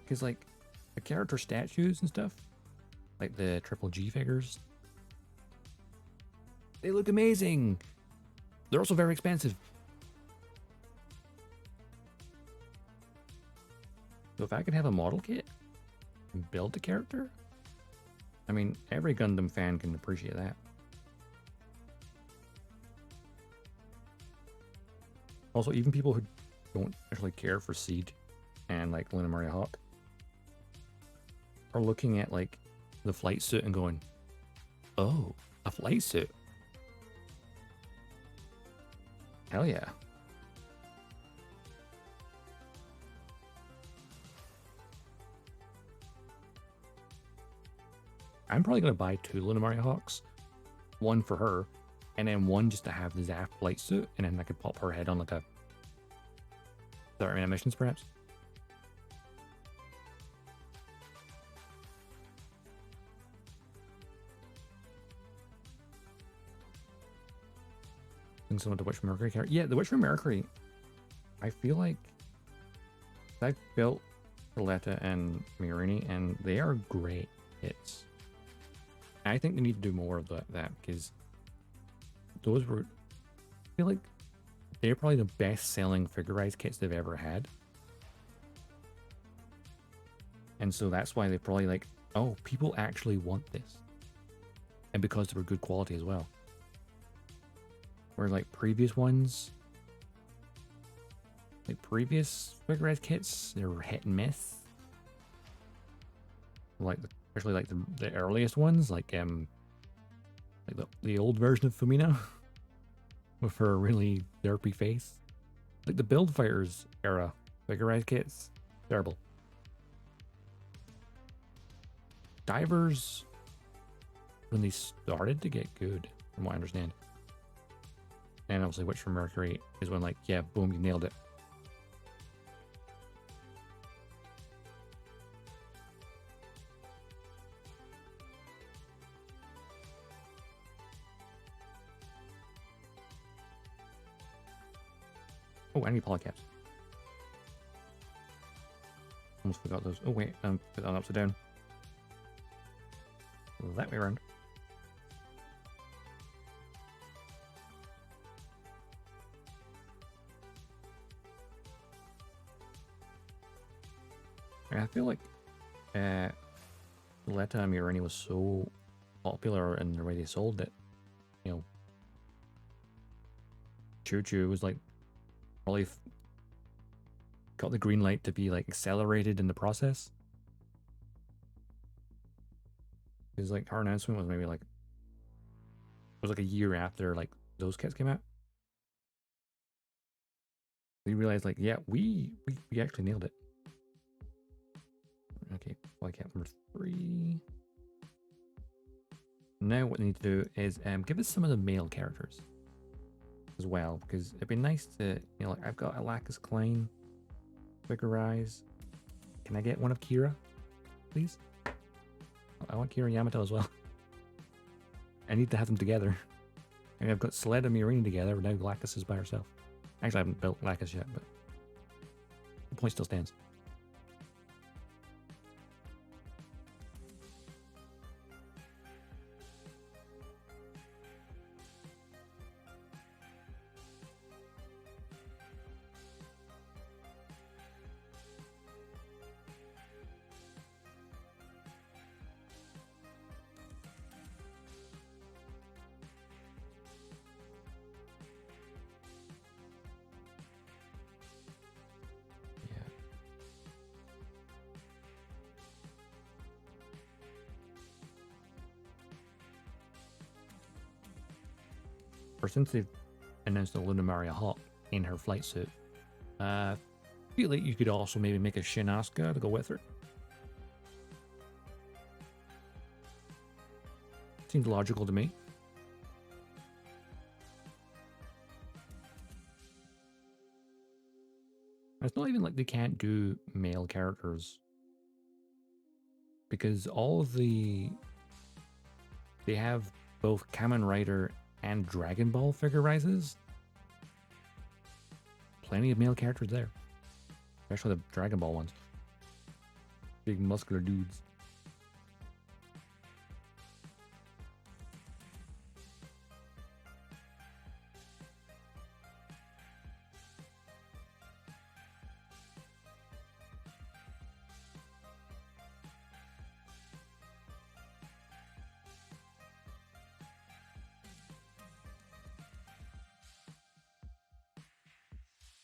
Because like the character statues and stuff, like the Triple G figures, they look amazing. They're also very expensive. So if I could have a model kit and build the character, I mean, every Gundam fan can appreciate that. Also, even people who don't actually care for Seed and like Luna Maria Hawk, are looking at like the flight suit and going, "Oh, a flight suit? Hell yeah!" I'm probably gonna buy 2 Lunamaria Hawks, one for her, and then one just to have the Zaf flight suit, and then I could pop her head on like a 30-minute missions, perhaps. Think someone to Witch from Mercury character. Yeah, the Witch from Mercury. I feel like I've built Coletta and Mirini, and they are great hits. I think they need to do more of that because those were, I feel like they're probably the best selling figurized kits they've ever had. And so that's why they're probably like, oh, people actually want this. And because they were good quality as well. Whereas like previous ones, like previous figurized kits, they were hit and miss. Like especially like the earliest ones, like the old version of Fumina with her really derpy face. Like the Build Fighters era figurized kits, terrible. Divers, when they started to get good, from what I understand. And obviously Witch from Mercury is when like, yeah, boom, you nailed it. Oh, I need polycaps. Almost forgot those. Oh wait, put that upside down. That way around. I feel like Letta and Mirini was so popular in the way they sold it. You know, Choo Choo was like probably got the green light to be like accelerated in the process. Because like our announcement was maybe like, it was like a year after like those kits came out. We realized like, yeah, we actually nailed it. Okay, polycap number 3. Now what we need to do is give us some of the male characters as well, because it'd be nice to, you know, like I've got Alakis Klein, Figurize. Can I get one of Kira, please? I want Kira and Yamato as well. I need to have them together. I mean, I've got Sled and Mirini together, but now Galactus is by herself. Actually, I haven't built Galactus yet, but the point still stands. Or since they've announced a Lunamaria Hawk in her flight suit, I feel like you could also maybe make a Shin Asuka to go with her. Seems logical to me. It's not even like they can't do male characters, because all of they have both Kamen Rider and Dragon Ball figurizes. Plenty of male characters there, especially the Dragon Ball ones. Big muscular dudes.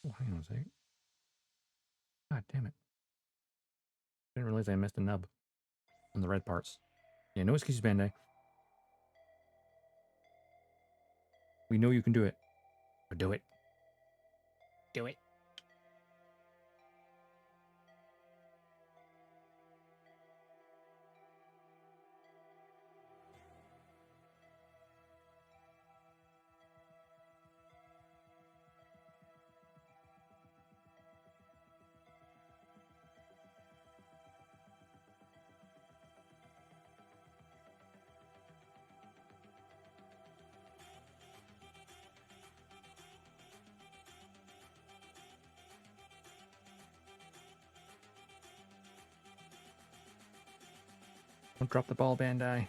Oh, hang on a sec. God damn it. Didn't realize I missed a nub. on the red parts. Yeah, no excuses, Bandai. We know you can do it. But do it. Do it. Don't drop the ball, Bandai.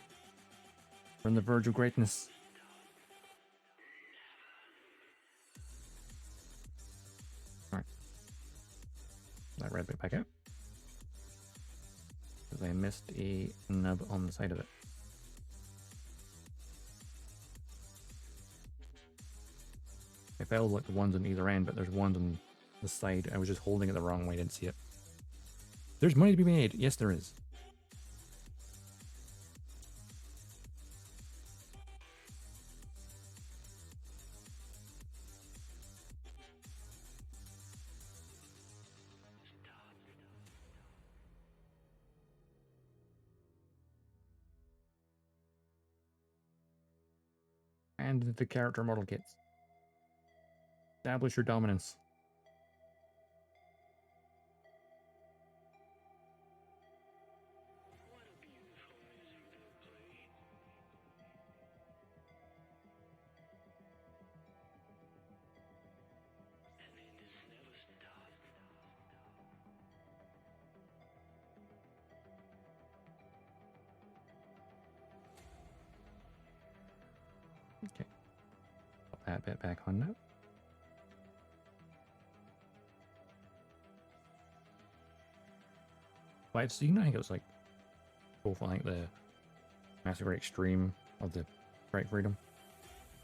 We're on the verge of greatness. Alright. That red bit back out. Because I missed a nub on the side of it. I felt like the ones on either end, but there's ones on the side. I was just holding it the wrong way, didn't see it. There's money to be made. Yes, there is. And the character model kits. Establish your dominance. Okay. Pop that bit back on now. But I've seen, I think it was like both, I think the Massacre Extreme of the Strike Freedom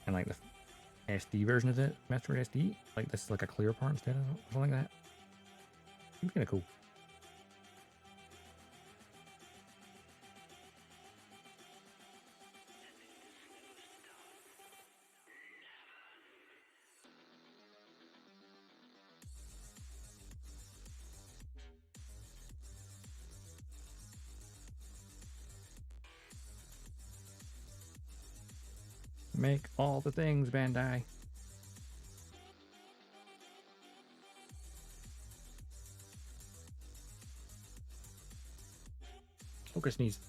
and like the SD version of it, Master SD, like this is like a clear part instead of something like that. It's kind of cool. Make all the things, Bandai. Focus sneeze.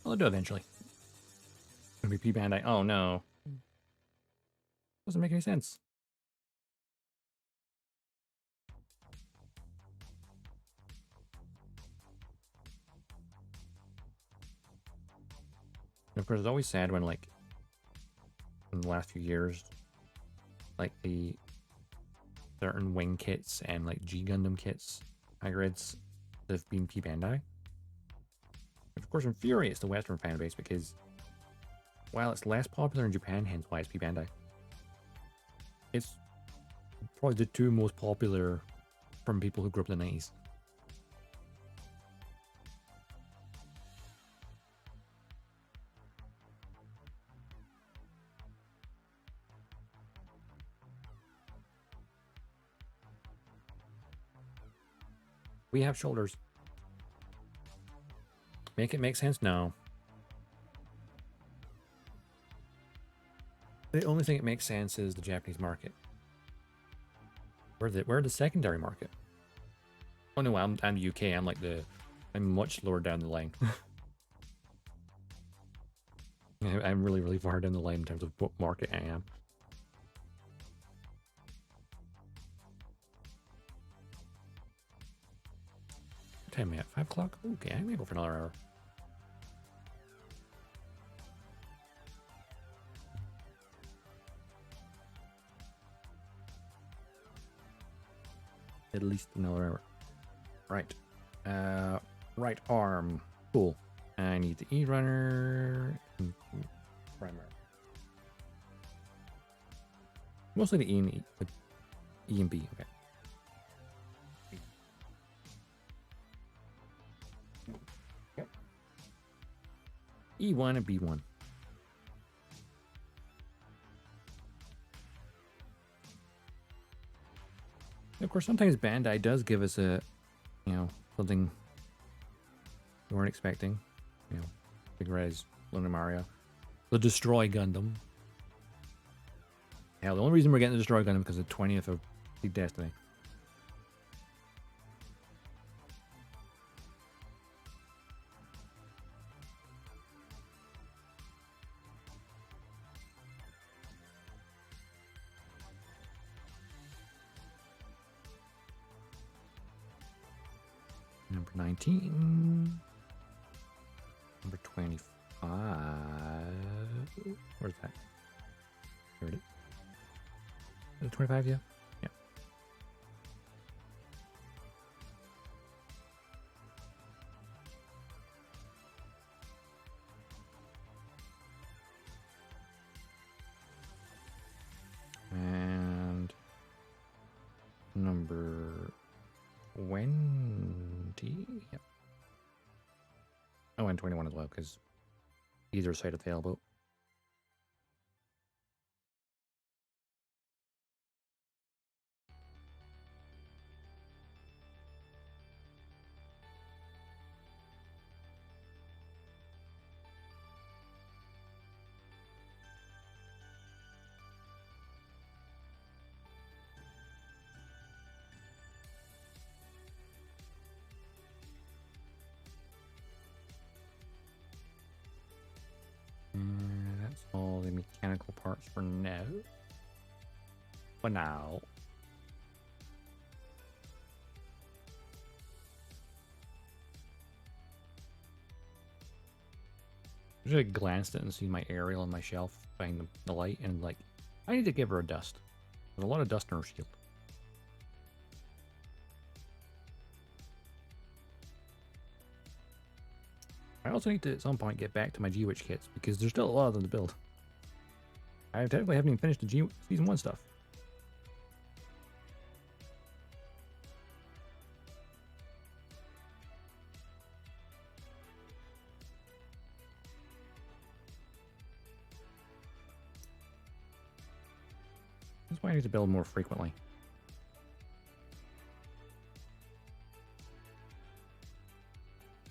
I'll do it eventually. Gonna be P Bandai. Oh no. Doesn't make any sense. And of course, it's always sad when, like, in the last few years, like the certain wing kits and like G Gundam kits, hybrids, have been P Bandai. Which of course infuriates the Western fan base because while it's less popular in Japan, hence why it's P Bandai, it's probably the two most popular from people who grew up in the 90s. We have shoulders. Make it make sense? No. The only thing that makes sense is the Japanese market. We're the secondary market. Oh no, I'm the UK. I'm much lower down the line. I'm really, really far down the line in terms of what market I am. What time am I at? 5 o'clock? Okay, I may go for another hour. At least another hour. Right. Right arm. Cool. I need the E-runner. Primer. Mostly the E and E, like E and B. Okay. Okay. E1 and B1. Of course, sometimes Bandai does give us a, something we weren't expecting. Big Res, Lunar Mario, the Destroy Gundam. Yeah, the only reason we're getting the Destroy Gundam because of the 20th of the Destiny. Number 19. Number 25. Where's that? Here it is. Is it 25? Yeah. Yeah. And number 20. Yep. Oh, and 21 as well, because either side of the elbow. And that's all the mechanical parts for now. For now. I just glanced at it and see my aerial on my shelf behind the light, and like, I need to give her a dust. There's a lot of dust in her shield. I also need to at some point get back to my G-Witch kits because there's still a lot of them to build. I technically haven't even finished the Season 1 stuff. That's why I need to build more frequently.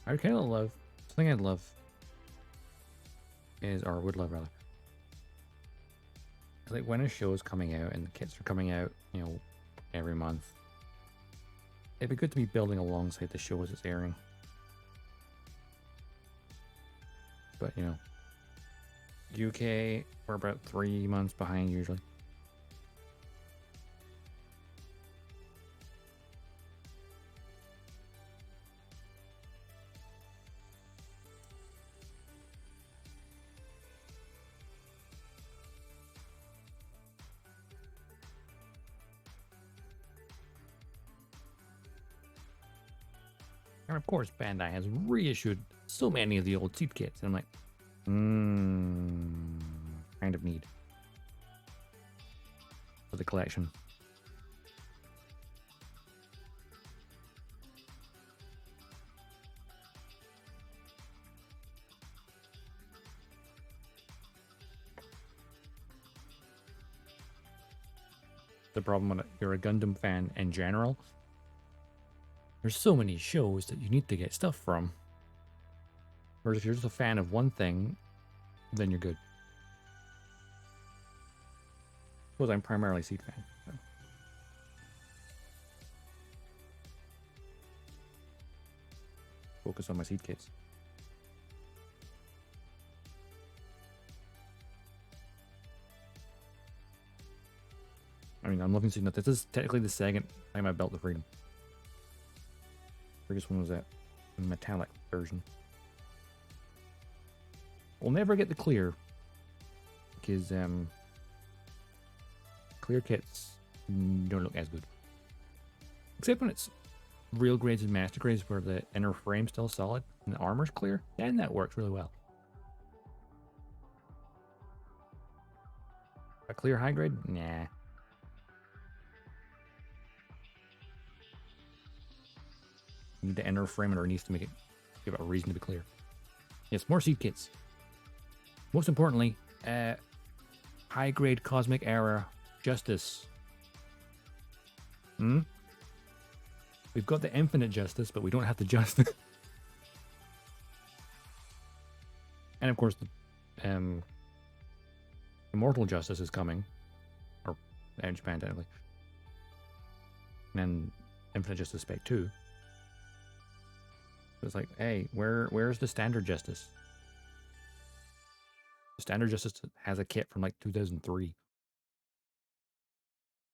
I would kind of love, something I'd love is, or would love rather, like when a show is coming out and the kits are coming out, every month, it'd be good to be building alongside the show as it's airing. But, UK, we're about 3 months behind usually. And of course, Bandai has reissued so many of the old seed kits, and I'm like, kind of need for the collection. The problem when you're a Gundam fan in general, there's so many shows that you need to get stuff from. Whereas if you're just a fan of one thing, then you're good. Suppose I'm primarily Seed fan. So. Focus on my Seed kits. I mean, I'm looking to see that this is technically the second time I built the Freedom. Previous one was that metallic version. We'll never get the clear because clear kits don't look as good. Except when it's real grades and master grades where the inner frame's still solid and the armor's clear, then that works really well. A clear high grade? Nah. You need to enter a frame underneath to make it give it a reason to be clear. Yes, more seed kits. Most importantly, high grade cosmic error justice. We've got the infinite justice, but we don't have the justice. And of course, the immortal justice is coming, or in Japan technically. And then infinite justice spec 2. So it's like, hey, where's the standard justice? The standard justice has a kit from like 2003.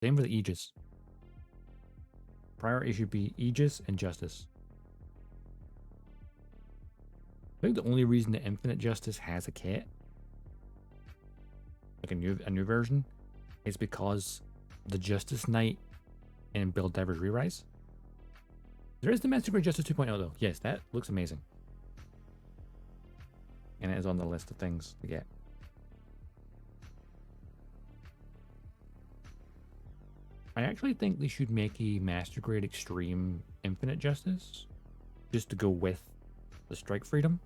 Same for the Aegis. Priority should be Aegis and Justice. I think the only reason the Infinite Justice has a kit, like a new version, is because the Justice Knight in Build Divers Re-Rise. There is the Master Grade Justice 2.0 though. Yes, that looks amazing. And it is on the list of things to get. I actually think they should make a Master Grade Extreme Infinite Justice just to go with the Strike Freedom.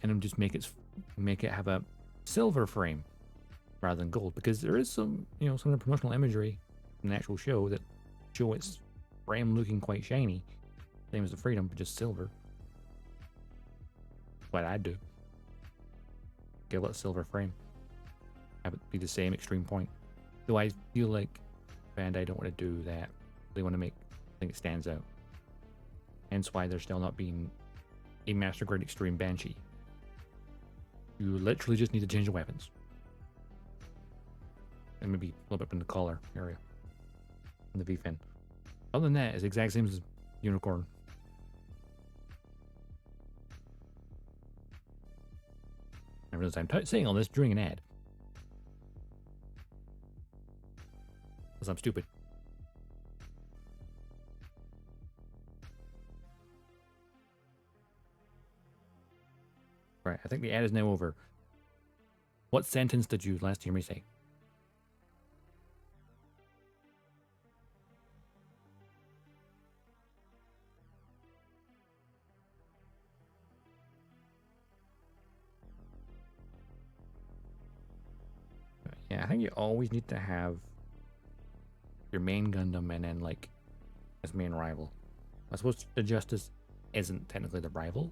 And then just make it have a silver frame rather than gold, because there is some, some of the promotional imagery in the actual show that show its frame looking quite shiny. Same as the Freedom, but just silver. What I'd do. Give it a silver frame. Have it be the same extreme point. Though I feel like Bandai don't want to do that. They want to make something that stands out. Hence why there's still not being a Master Grade Extreme Banshee. You literally just need to change the weapons. And maybe a little bit in the collar area. And the V-fin. Other than that, it's the exact same as Unicorn. I realize I'm saying all this during an ad. Because I'm stupid. Right, I think the ad is now over. What sentence did you last hear me say? Yeah, I think you always need to have your main Gundam and then like his main rival. I suppose the Justice isn't technically the rival.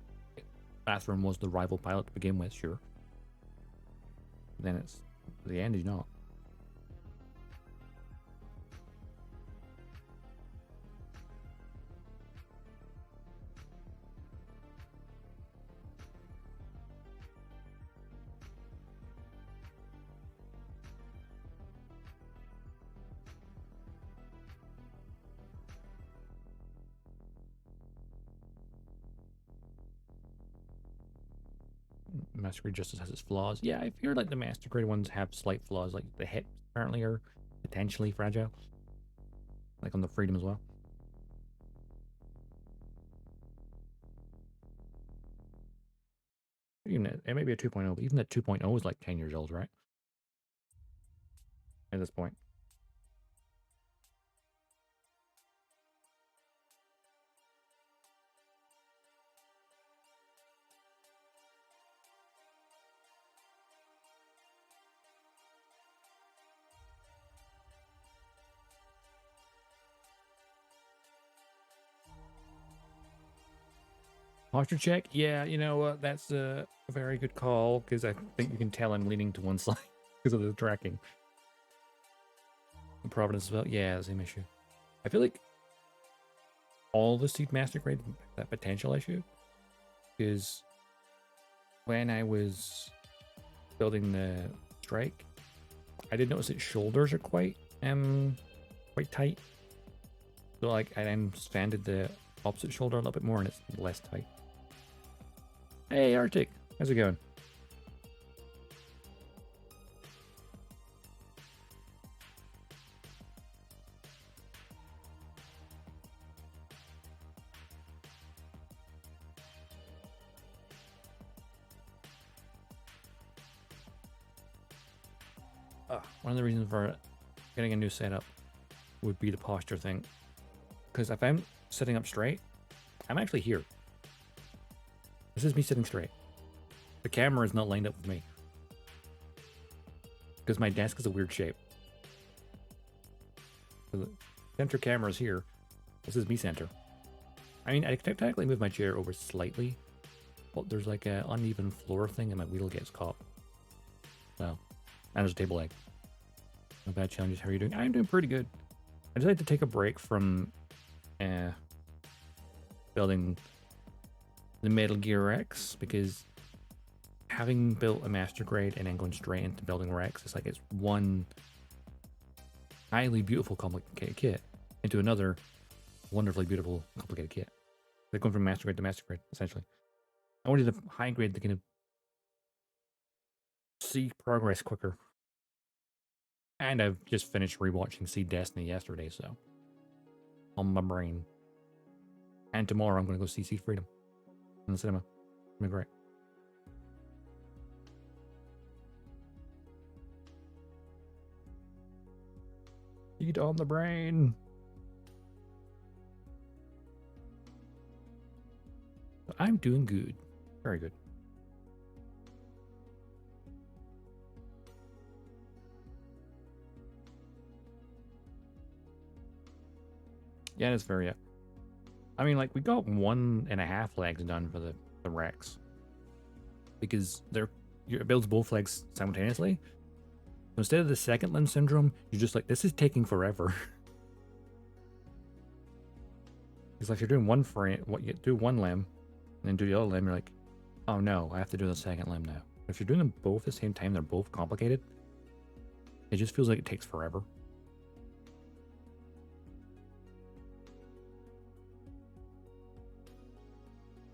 Bathroom was the rival pilot to begin with, sure. But then it's the end, he's not. Master Grade Justice has its flaws. Yeah, I feel like the Master Grade ones have slight flaws, like the hips apparently are potentially fragile. Like on the Freedom as well. Even it may be a 2.0, but even that 2.0 is like 10 years old, right? At this point. Posture check? Yeah, you know what? That's a very good call, because I think you can tell I'm leaning to one side because of the tracking. And Providence as well. Yeah, same issue. I feel like all the Seed Master Grade have that potential issue, because when I was building the Strike, I did notice its shoulders are quite tight. So like I then expanded the opposite shoulder a little bit more and it's less tight. Hey Arctic, how's it going? One of the reasons for getting a new setup would be the posture thing. Because if I'm sitting up straight, I'm actually here. This is me sitting straight. The camera is not lined up with me. Because my desk is a weird shape. So the center camera is here. This is me center. I mean, I can technically move my chair over slightly, but there's like an uneven floor thing and my wheel gets caught. Well, and there's a table leg. No bad challenges. How are you doing? I'm doing pretty good. I decided to take a break from building the Metal Gear Rex because having built a master grade and then going straight into building Rex, it's like it's one highly beautiful complicated kit into another wonderfully beautiful complicated kit. They're going from master grade to master grade, essentially. I wanted the high grade to kind of see progress quicker. And I've just finished rewatching See Destiny yesterday, so on my brain. And tomorrow I'm going to go see Freedom in the cinema. It'll be great. Eat on the brain. I'm doing good. Very good. Yeah, it's very... I mean, like, we got 1.5 legs done for the Rex. Because it builds both legs simultaneously. So instead of the second limb syndrome, you're just like, this is taking forever. It's like you're doing one frame, you do one limb, and then do the other limb, you're like, oh no, I have to do the second limb now. If you're doing them both at the same time, they're both complicated. It just feels like it takes forever.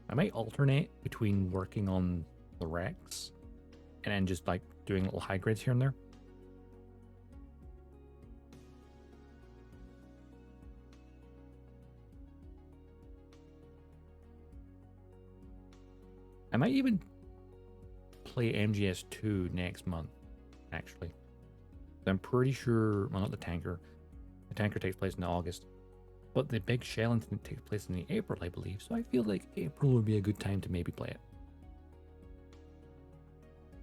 I might alternate between working on the Rex and then just like doing little high grades here and there. I might even play MGS2 next month, actually. I'm pretty sure, well, not the tanker. The tanker takes place in August. But the big shell incident takes place in the April, I believe. So I feel like April would be a good time to maybe play it.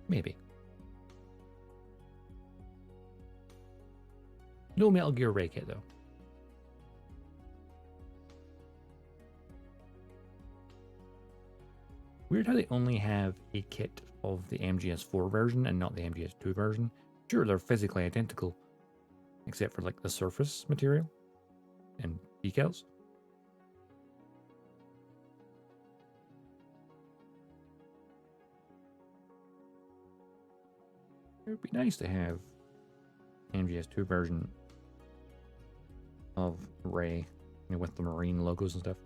Maybe. No Metal Gear Ray kit, though. Weird how they only have a kit of the MGS4 version and not the MGS2 version. Sure, they're physically identical, except for like the surface material and decals. It would be nice to have MGS2 version of Ray, you know, with the marine logos and stuff.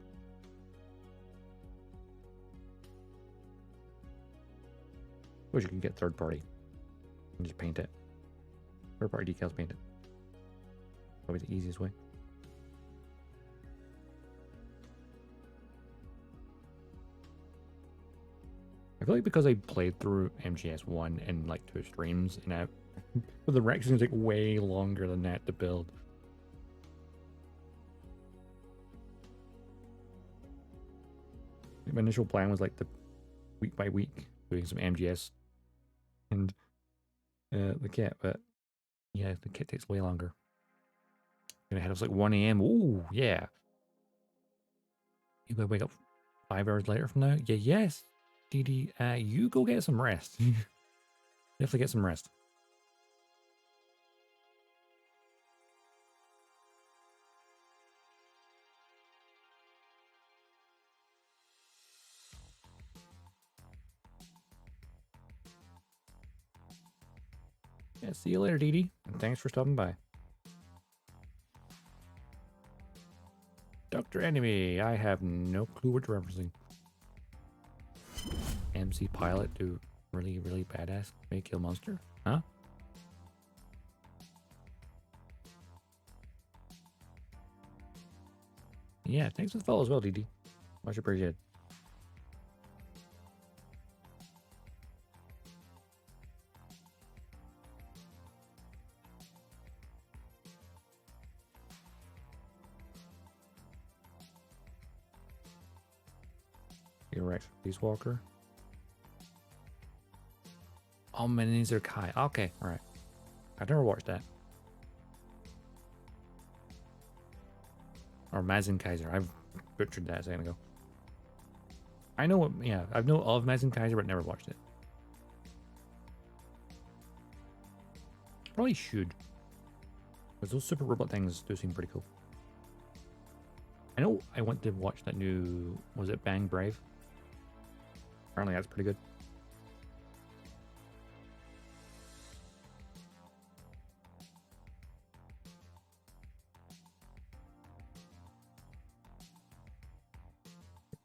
Wish you could get third party and just paint it. Third party decals painted. Probably the easiest way. I feel like because I played through MGS1 in like 2 streams, and but the Rex seems like way longer than that to build. My initial plan was like the week by week doing some MGS and the kit, but yeah, the kit takes way longer. Gonna head up like 1 AM. Ooh, yeah. You gotta wake up 5 hours later from now? Yeah, yes. DD, you go get some rest. Definitely get some rest. Yeah, see you later, DD. And thanks for stopping by. Dr. Enemy, I have no clue what you're referencing. MC Pilot do really, really badass may kill monster? Huh? Yeah, thanks for the follow as well, DD. Much appreciated. You're right. Peace Walker. Oh, Minizer Kai. Okay, alright. I've never watched that. Or Mazin Kaiser. I've butchered that a second ago. I know what, yeah, I've know of Mazin Kaiser, but never watched it. Probably should. Because those super robot things do seem pretty cool. I know I want to watch that new, was it Bang Brave? Apparently that's pretty good.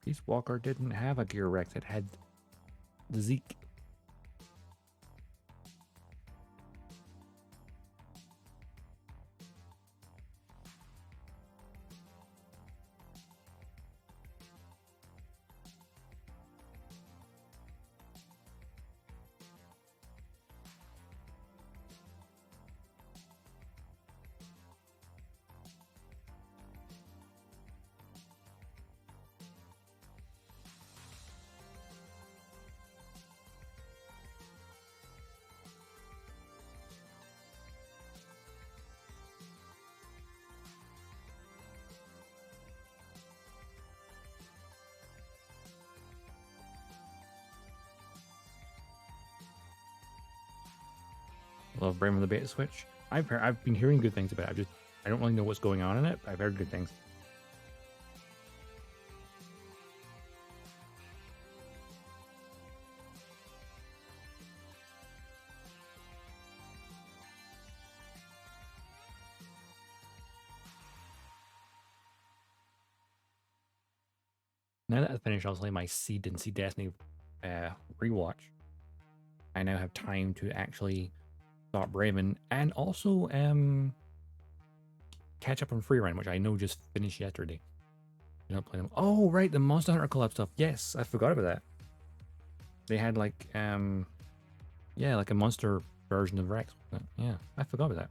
Peace Walker didn't have a Gear Rex, it had the Zeke. Love Brave on the Bait Switch. I've been hearing good things about it. I don't really know what's going on in it, but I've heard good things. Now that I've finished, obviously, my Seed and Seed Destiny rewatch, I now have time to actually start Braven and also catch up on Free Run, which I know just finished yesterday. You don't play them. Oh, right, the Monster Hunter collab stuff. Yes, I forgot about that. They had like yeah, like a monster version of Rex. Yeah, I forgot about that.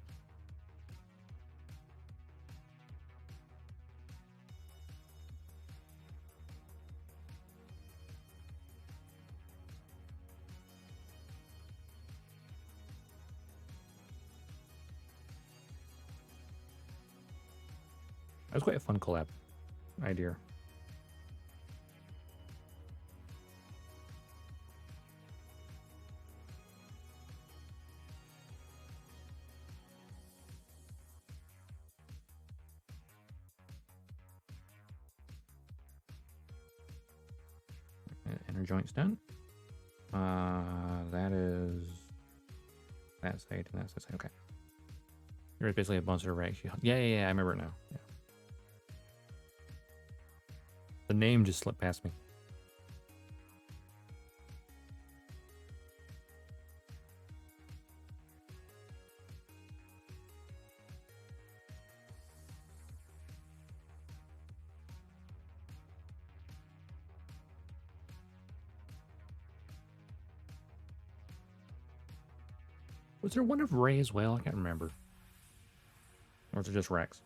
That was quite a fun collab idea. Inner joints done. That is that side and that's that side. Okay. You're basically a monster Rex. Yeah, I remember it now. Yeah. The name just slipped past me. Was there one of Ray as well? I can't remember. Or was it just Rex?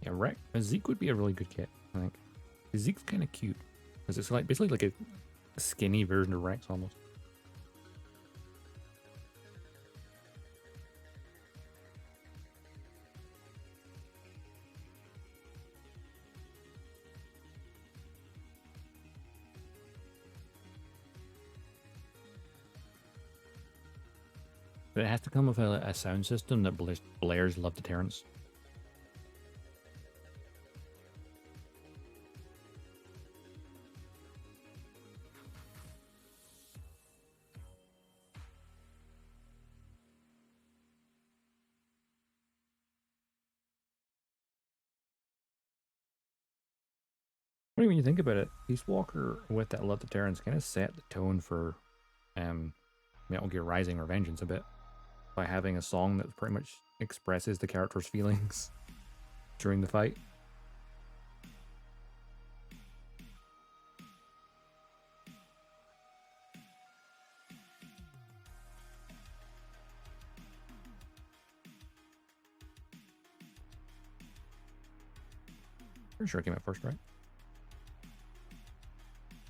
Yeah, Rex. Zeke would be a really good kit, I think. Zeke's kind of cute. Because it's like basically like a skinny version of Rex almost. But it has to come with a sound system that blares Love Deterrence. When you think about it, Peace Walker with that Love Deterrence kind of set the tone for Metal Gear Rising or Vengeance a bit by having a song that pretty much expresses the character's feelings during the fight. Pretty sure it came out first, right?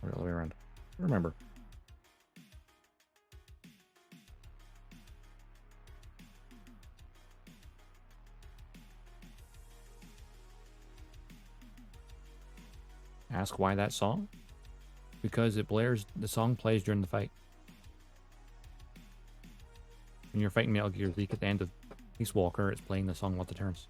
Or the other way around. I don't remember. Ask why that song? Because it blares, the song plays during the fight. When you're fighting Metal Gear Leak at the end of Peace Walker, it's playing the song Love Deterrence.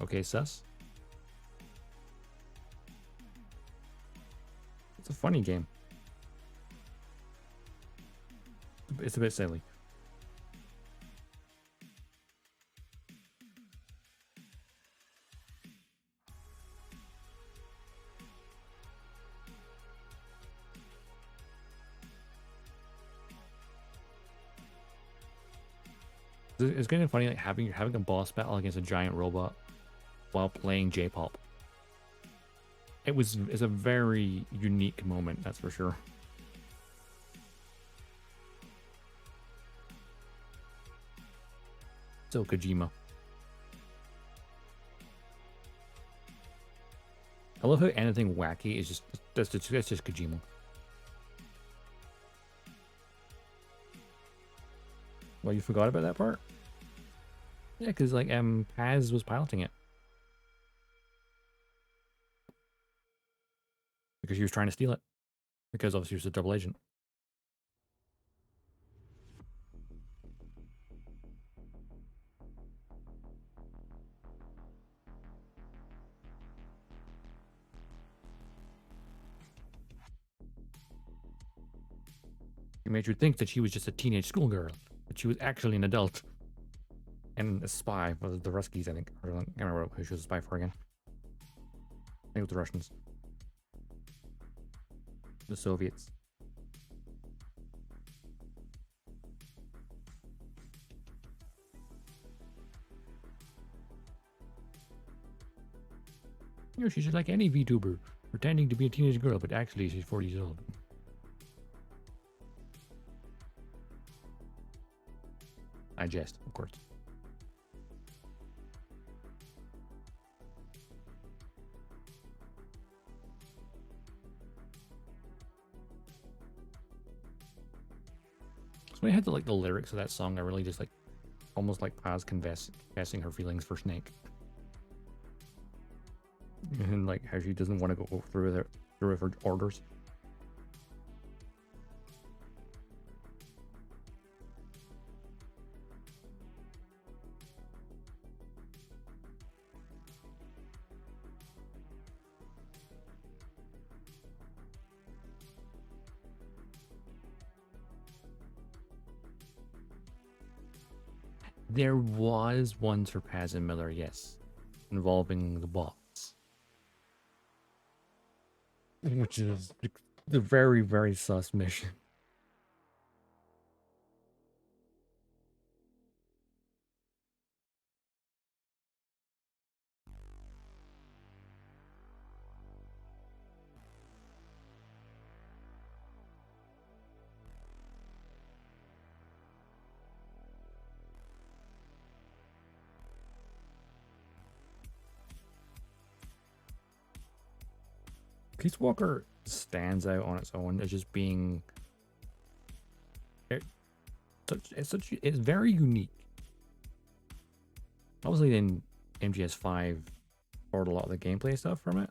Okay, sus. It's a funny game. It's a bit silly. It's kind of funny, like having a boss battle against a giant robot while playing J-pop. It's a very unique moment, that's for sure. So Kojima. I love how anything wacky is just that's just Kojima. Well, you forgot about that part? Yeah, because like Paz was piloting it. Because she was trying to steal it. Because obviously she was a double agent. It made you think that she was just a teenage schoolgirl, but she was actually an adult. And a spy was the Ruskies, I think. I don't remember who she was a spy for again. I think it was the Russians. The Soviets. You know, she's just like any VTuber, pretending to be a teenage girl, but actually she's 40 years old. I jest, of course. So when I had the lyrics of that song, I really just like almost like Paz confessing her feelings for Snake. And like how she doesn't want to go through with her orders. There was one for Paz and Miller, yes, involving the bots, which is the very, very sus mission. Peace Walker stands out on its own as just being it's very unique. Obviously, then MGS5 borrowed a lot of the gameplay stuff from it,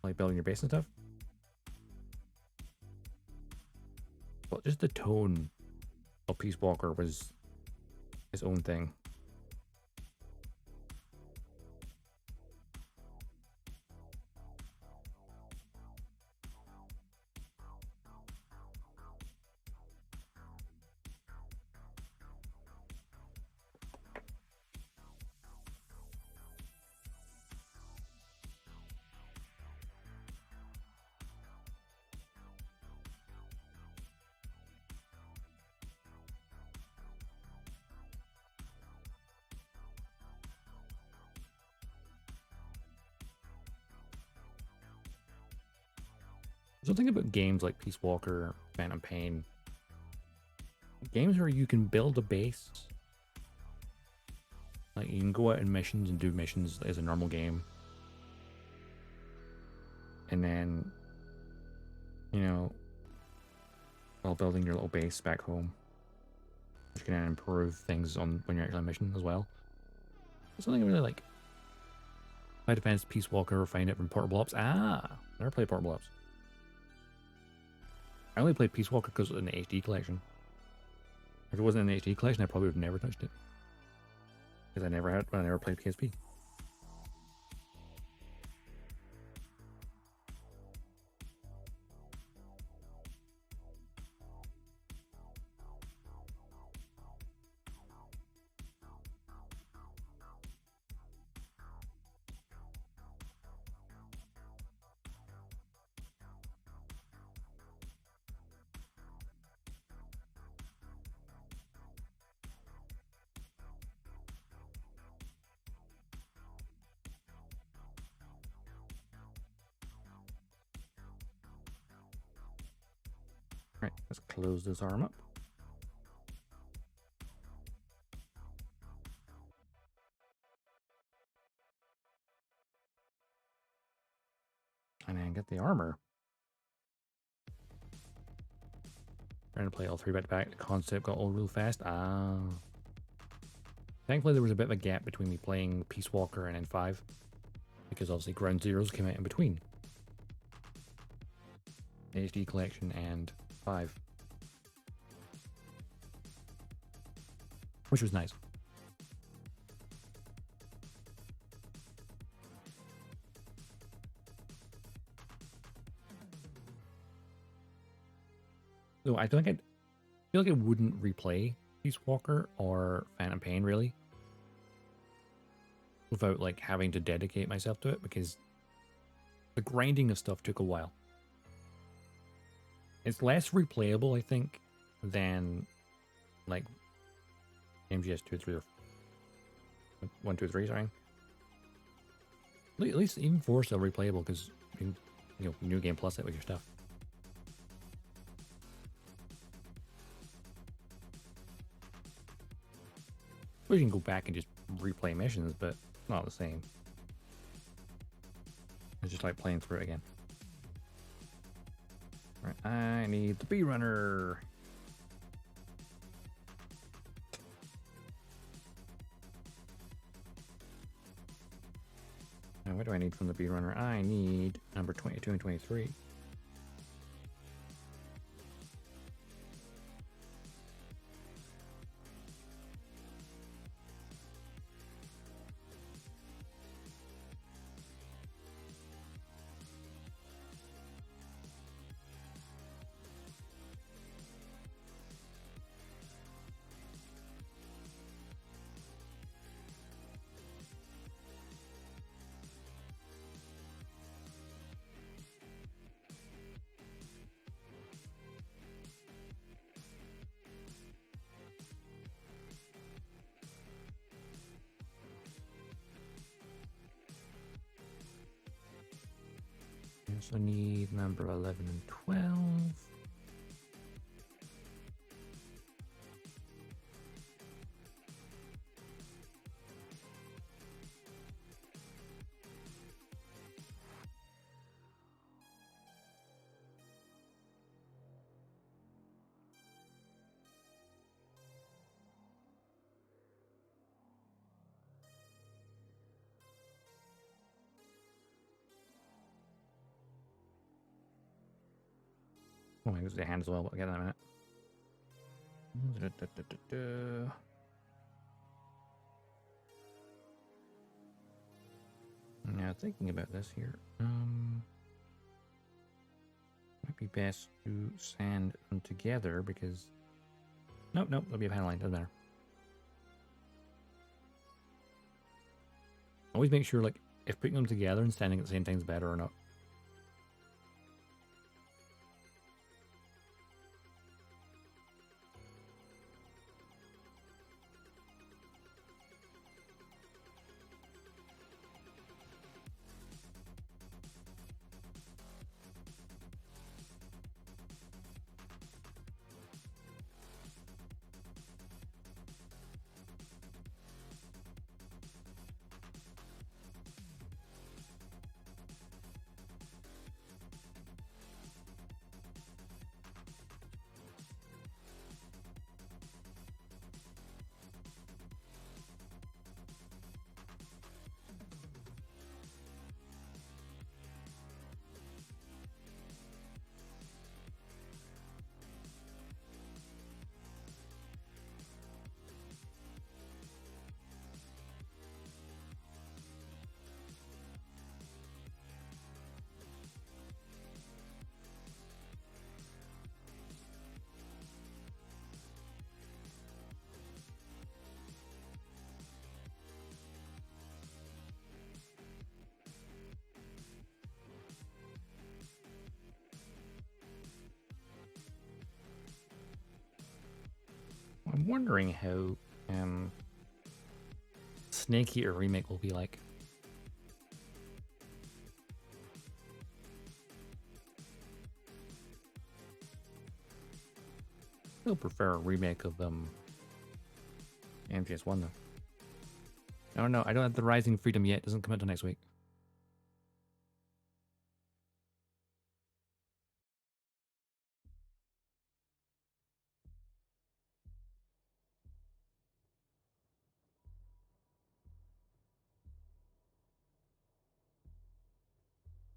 like building your base and stuff. But just the tone of Peace Walker was its own thing. Something about games like Peace Walker, Phantom Pain, games where you can build a base. Like, you can go out in missions and do missions as a normal game. And then, you know, while building your little base back home, you can improve things on when you're actually on mission as well. It's something I really like. High Defense, Peace Walker, find it from Portable Ops. Ah, never played Portable Ops. I only played Peace Walker because it was in the HD collection. If it wasn't in the HD collection, I probably would have never touched it. Because I never played PSP. Right, let's close this arm up. And then get the armor. Trying to play all three back to back. The concept got old real fast. Ah. Thankfully, there was a bit of a gap between me playing Peace Walker and N5. Because obviously Ground Zeroes came out in between. HD Collection and 5. Which was nice. So I feel like I wouldn't replay Peace Walker or Phantom Pain really. Without like having to dedicate myself to it, because the grinding of stuff took a while. It's less replayable, I think, than like MGS 2, 3, or 1, 2, 3, sorry. At least even 4 still replayable because you can, New Game Plus it with your stuff. Or you can go back and just replay missions, but it's not the same. It's just like playing through it again. Right, I need the bee runner. Now, what do I need from the bee runner? I need number 22 and 23. I also need number 11 and 12. Oh, I use the hand as well, but I'll get that in a minute. Now, thinking about this here, might be best to sand them together because... Nope, there'll be a panel line, doesn't matter. Always make sure, like, if putting them together and standing at the same time is better or not. I'm wondering how Snake Eater Remake will be like. I still prefer a remake of MGS1 though. I don't know. I don't have the Rising Freedom yet. It doesn't come out until next week.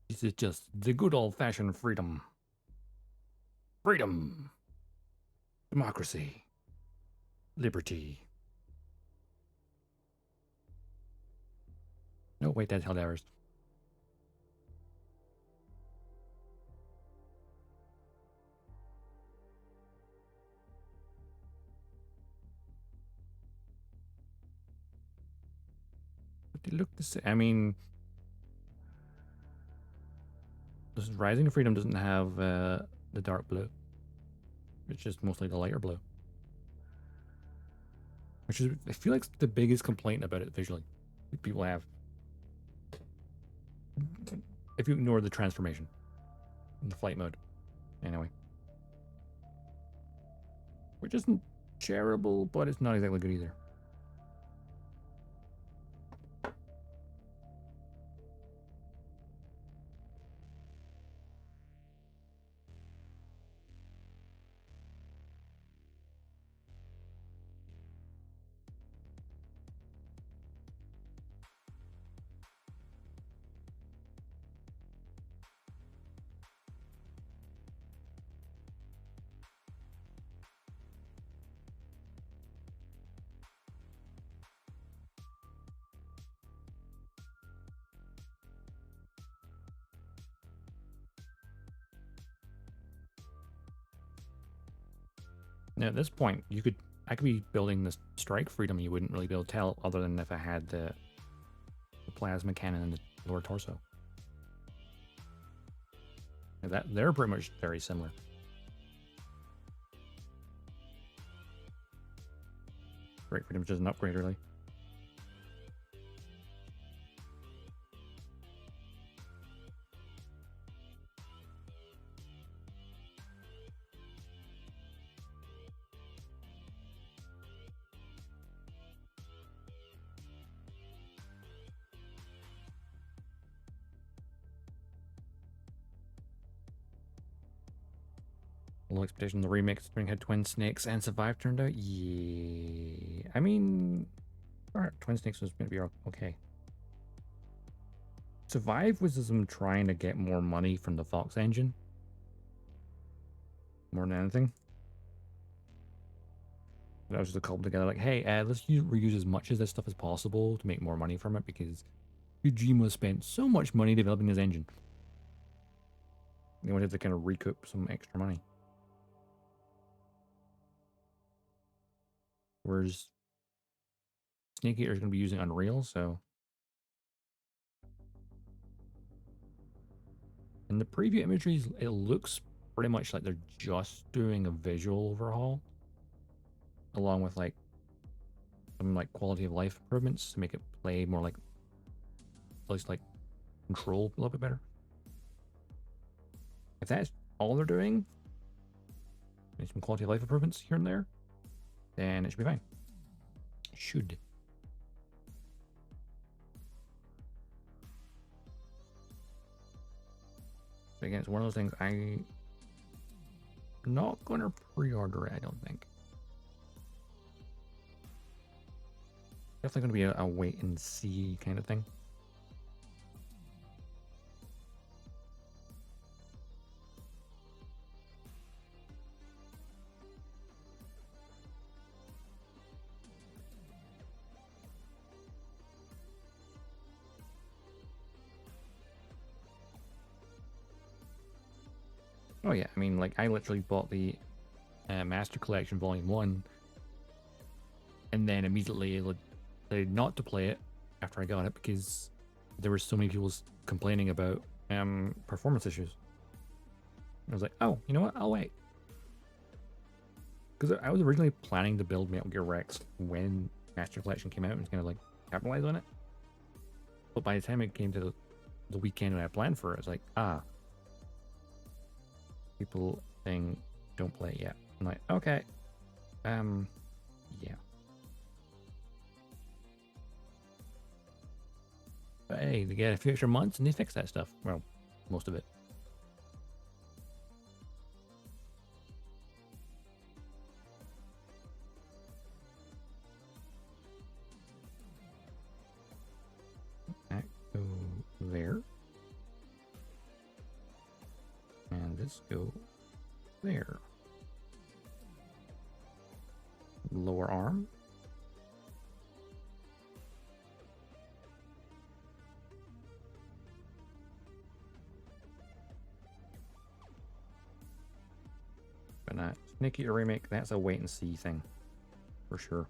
This is just the good old-fashioned freedom. Freedom. Democracy. Liberty. No, wait, that's held hours. But they look the same. I mean, this Rising Freedom doesn't have the dark blue. It's just mostly the lighter blue. Which is, I feel like, the biggest complaint about it visually. People have. If you ignore the transformation in the flight mode. Anyway. Which isn't shareable, but it's not exactly good either. Now, at this point, I could be building this Strike Freedom. You wouldn't really be able to tell, other than if I had the plasma cannon and the lower torso. Now they're pretty much very similar. Strike Freedom is just an upgrade, really. Low Expedition, the remix, had twin snakes and Survive turned out. Yeah, I mean, alright, twin snakes was going to be okay. Survive was them trying to get more money from the Fox engine. more than anything. That was just a couple together, like, hey, let's reuse as much of this stuff as possible to make more money from it, because Kojima spent so much money developing his engine. They wanted to kind of recoup some extra money. Whereas Snake Eater is going to be using Unreal, so. In the preview imageries, it looks pretty much like they're just doing a visual overhaul, along with like some like quality of life improvements to make it play more like, at least like control a little bit better. If that's all they're doing, and some quality of life improvements here and there, then it should be fine. Should. But again, it's one of those things I'm not gonna pre-order it, I don't think. Definitely gonna be a wait and see kind of thing. Oh yeah, I mean, like, I literally bought the Master Collection Volume 1, and then immediately decided not to play it after I got it, because there were so many people complaining about performance issues. I was like, oh, you know what, I'll wait. Because I was originally planning to build Metal Gear Rex when Master Collection came out and kind of like capitalize on it. But by the time it came to the weekend when I planned for it, I was like, people saying don't play it yet. I'm like, okay, yeah. But hey, they get a few extra months and they fix that stuff. Well, most of it. That go there. And this go there. Lower arm. But not Snake Eater remake, that's a wait and see thing. For sure.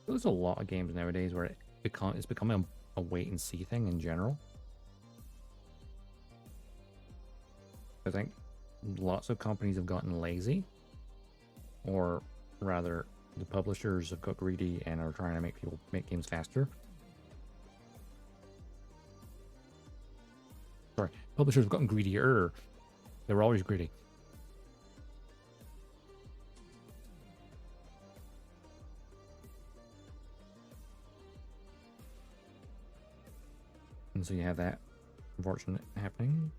There's a lot of games nowadays where it's becoming a wait and see thing in general. I think lots of companies have gotten lazy, or rather, the publishers have got greedy and are trying to make people make games faster. Sorry, publishers have gotten greedier. They were always greedy. And so you have that unfortunate happening.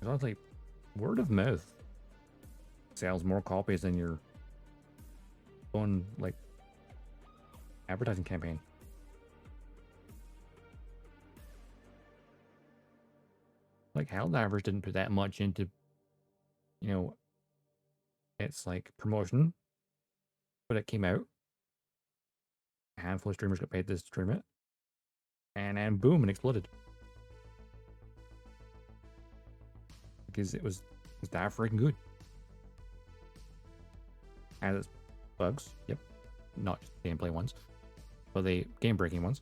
It's honestly, word of mouth sells more copies than your own like advertising campaign. Like Helldivers didn't put that much into, you know, it's like promotion, but it came out. A handful of streamers got paid to stream it, and then boom, it exploded because it was that freaking good. Has its bugs, yep, not just gameplay ones, but the game-breaking ones.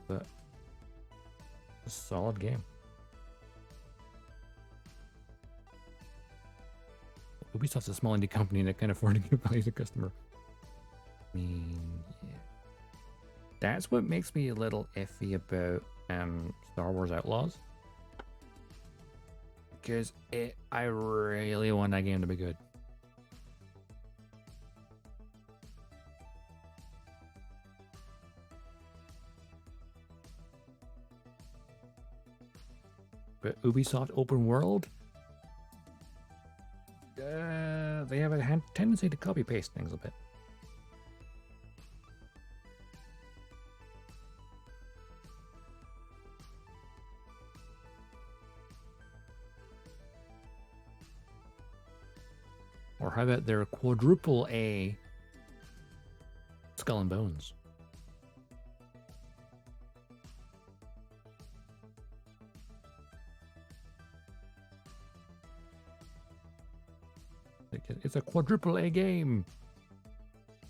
But a solid game. Ubisoft's a small indie company that can afford to give value to the customer. I mean, yeah. That's what makes me a little iffy about Star Wars Outlaws. Because I really want that game to be good. Ubisoft open world, they have a tendency to copy paste things a bit. Or how about their quadruple A Skull and Bones? It's a quadruple A game.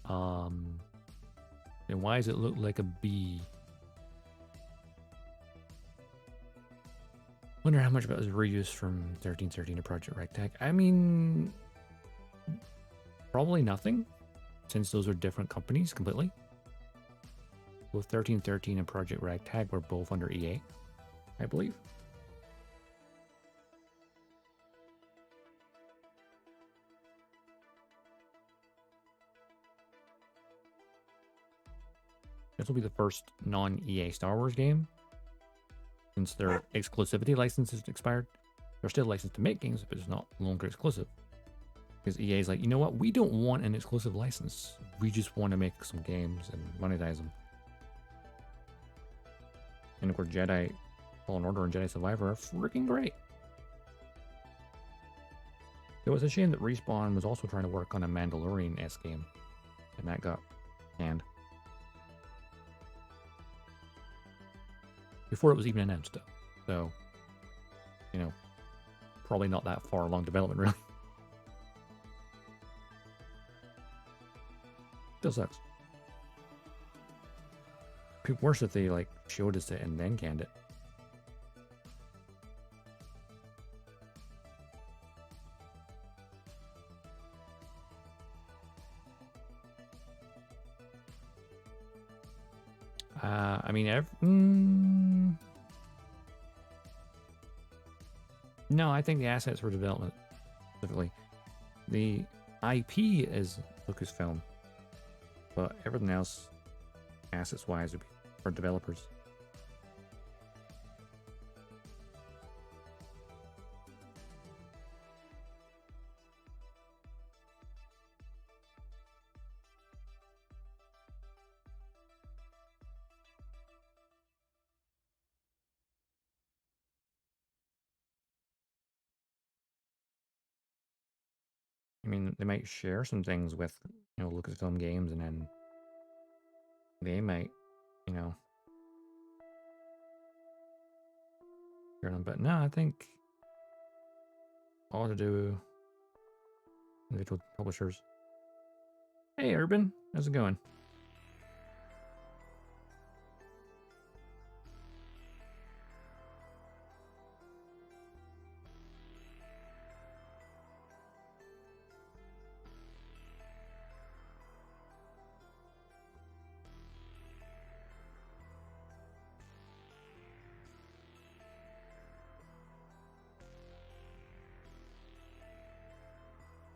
And why does it look like a B? Wonder how much of it was reused from 1313 to Project Ragtag. I mean, probably nothing, since those are different companies completely. Both 1313 and Project Ragtag were both under EA, I believe. This will be the first non-EA Star Wars game since their exclusivity license has expired. They're still licensed to make games, but it's not longer exclusive. Because EA is like, you know what? We don't want an exclusive license. We just want to make some games and monetize them. And of course, Jedi Fallen Order and Jedi Survivor are freaking great. It was a shame that Respawn was also trying to work on a Mandalorian-esque game, and that got canned. Before it was even announced, though. So, you know, probably not that far along development, really. Still sucks. It'd be worse if they, like, showed us it and then canned it. I mean, no, I think the assets for development, specifically. The IP is Lucasfilm, but everything else, assets-wise, would be for developers. I mean, they might share some things with, you know, Lucasfilm Games, and then they might, you know, share them. But no, I think all to do individual publishers. Hey, Urban, how's it going?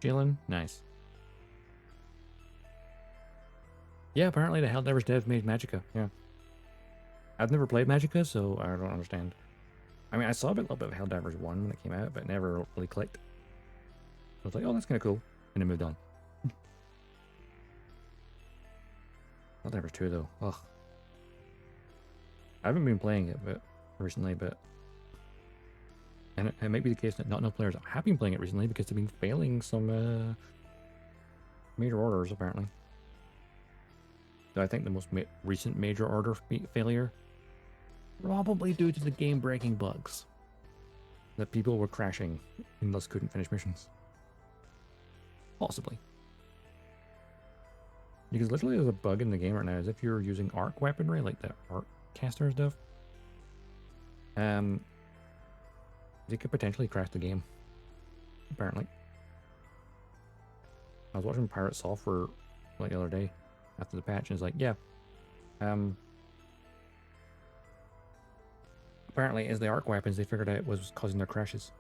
Chillin'? Nice. Yeah, apparently the Helldivers devs made Magicka, yeah. I've never played Magicka, so I don't understand. I mean, I saw a little bit of Helldivers 1 when it came out, but it never really clicked. I was like, oh, that's kind of cool, and I moved on. Helldivers 2, though, ugh. I haven't been playing it recently, but... And it might be the case that not enough players have been playing it recently because they've been failing some major orders, apparently. So I think the most recent major order failure probably due to the game-breaking bugs. That people were crashing and thus couldn't finish missions. Possibly. Because literally there's a bug in the game right now, as if you're using arc weaponry, like the arc caster stuff. They could potentially crash the game. Apparently. I was watching Pirate Software like the other day after the patch, and it's like, yeah. Apparently, as the arc weapons, they figured out was causing their crashes.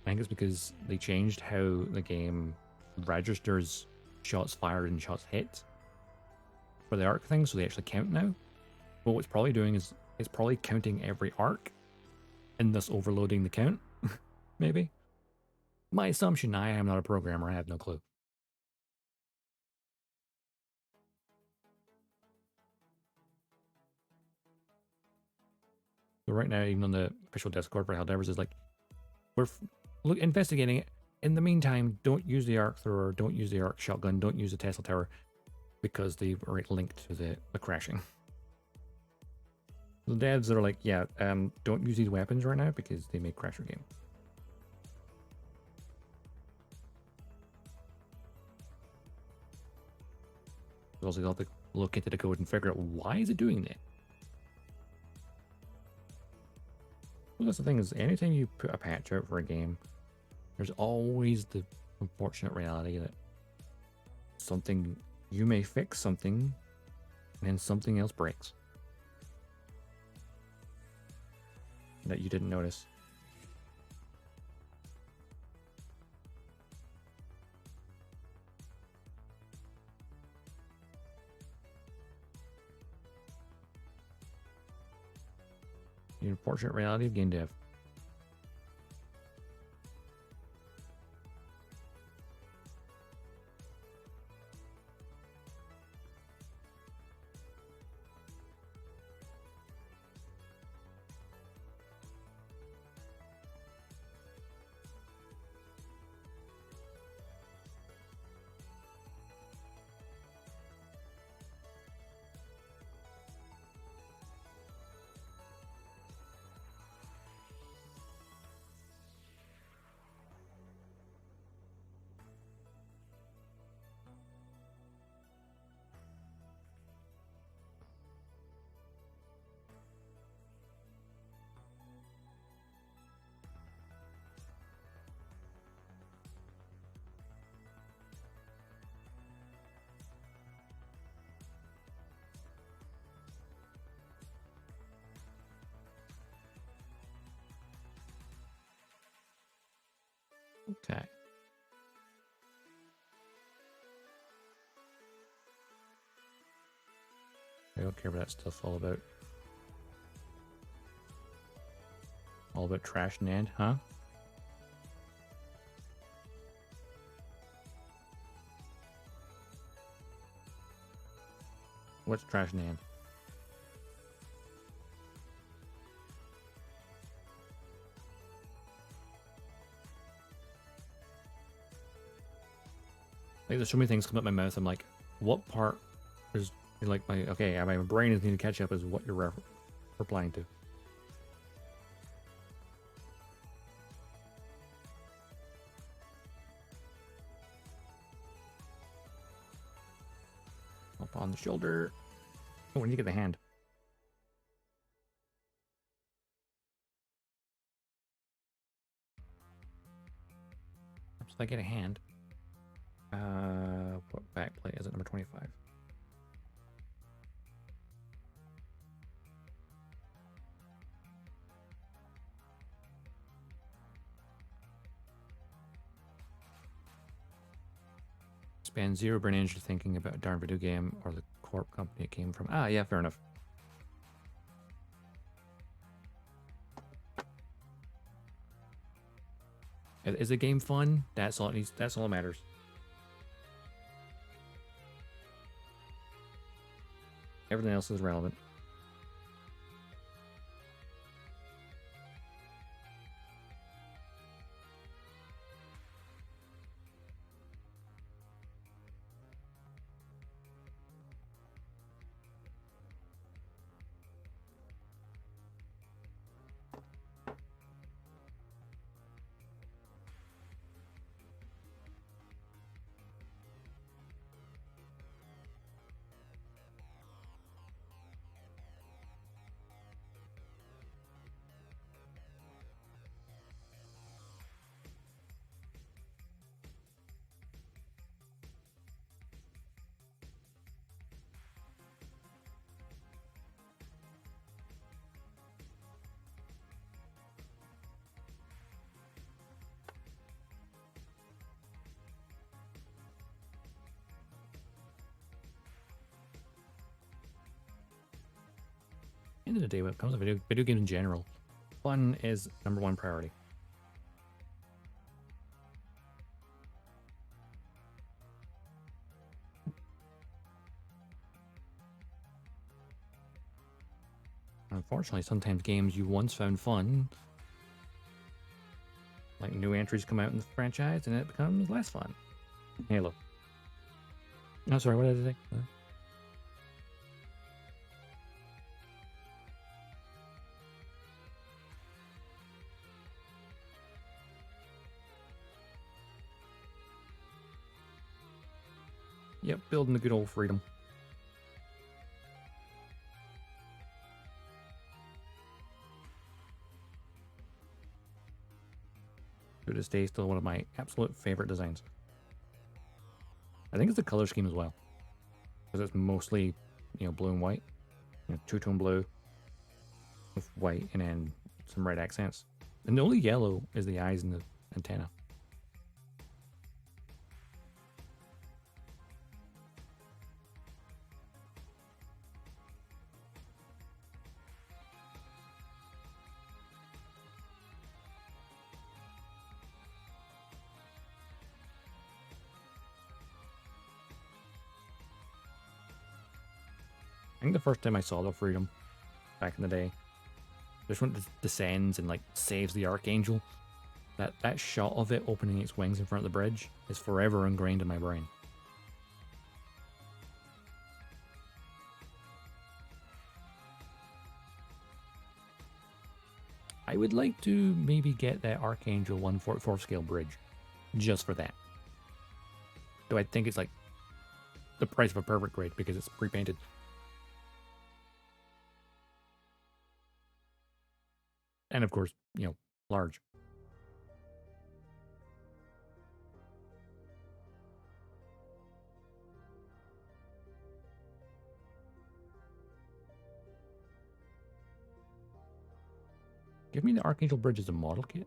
I think it's because they changed how the game registers shots fired and shots hit for the arc thing, so they actually count now. But what it's probably doing is it's probably counting every arc and thus overloading the count, maybe. My assumption, I am not a programmer, I have no clue. So right now, even on the official Discord for Helldivers, is like, we're investigating it. In the meantime, don't use the arc thrower, don't use the arc shotgun, don't use the Tesla tower, because they are linked to the crashing. The devs are like, yeah, don't use these weapons right now because they may crash your game. Also, you'll have to look into the code and figure out why is it doing that. Well, that's the thing is, anytime you put a patch out for a game, there's always the unfortunate reality that something, you may fix something, and then something else breaks that you didn't notice. The unfortunate reality of game dev. Okay. I don't care what that stuff's all about. All about trash NAND, huh? What's trash NAND? Like, there's so many things come up my mouth. I'm like, what part is like my okay? My brain is needing to catch up. Is what you're replying to? Up on the shoulder. Oh, we need to get the hand. So I get a hand. What backplate is it? Number 25. Spend zero brain energy thinking about a darn video game or the corp company it came from. Ah, yeah, fair enough. Is the game fun? That's all it needs. That's all that matters. Everything else is relevant. End of the day, when it comes to video games in general, Fun is #1 priority. Unfortunately, sometimes games you once found fun, like new entries come out in the franchise, and it becomes less fun. Halo. Oh, sorry, what did I say? Yep, building the good old Freedom. To this day, still one of my absolute favorite designs. I think it's the color scheme as well, because it's mostly, blue and white, two-tone blue with white, and then some red accents. And the only yellow is the eyes and the antenna. I think the first time I saw the Freedom back in the day, just when it descends and like saves the Archangel, that shot of it opening its wings in front of the bridge is forever ingrained in my brain. I would like to maybe get that Archangel 1/44 scale bridge just for that. Though I think it's like the price of a perfect grade because it's pre-painted. And of course, large. Give me the Archangel Bridge as a model kit.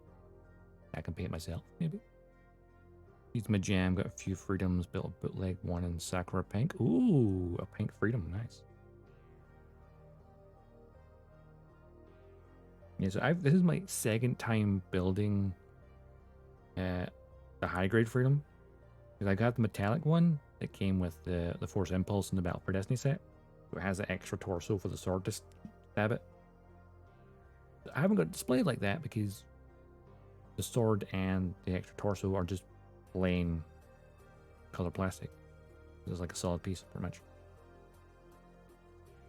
I can paint myself, maybe. Use my jam, got a few Freedoms, built a bootleg one in Sakura Pink. Ooh, a pink Freedom, nice. Yeah, so this is my second time building the high grade Freedom. Because I got the metallic one that came with the Force Impulse and the Battle for Destiny set. So it has the extra torso for the sword to stab it. I haven't got it displayed like that because the sword and the extra torso are just plain color plastic. It's like a solid piece, pretty much.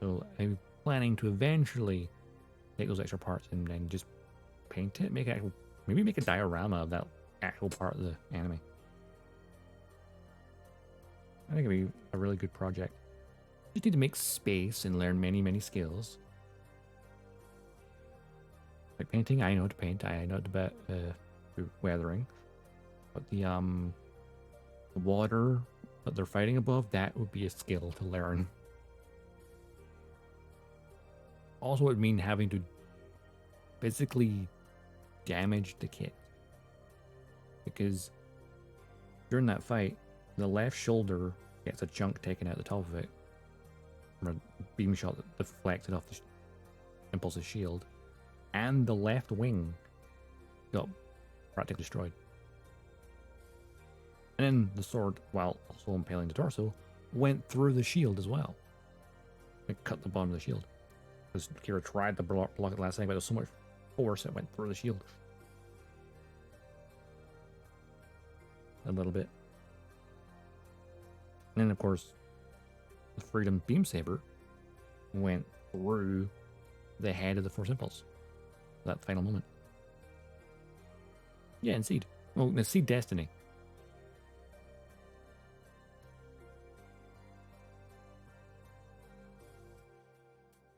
So I'm planning to eventually take those extra parts and then just paint it, maybe make a diorama of that actual part of the anime. I think it'd be a really good project. You just need to make space and learn many, many skills. Like painting, I know how to paint. I know about weathering, but the water that they're fighting above, that would be a skill to learn. Also, it would mean having to physically damage the kit, because during that fight, the left shoulder gets a chunk taken out the top of it from a beam shot that deflected off the Impulse's shield, and the left wing got practically destroyed. And then the sword, while also impaling the torso, went through the shield as well. It cut the bottom of the shield. Because Kira tried to block it last night, but there was so much force it went through the shield. A little bit. And then, of course, the Freedom Beam Saber went through the head of the Force Impulse. That final moment. Yeah, and Seed. Well, the Seed Destiny.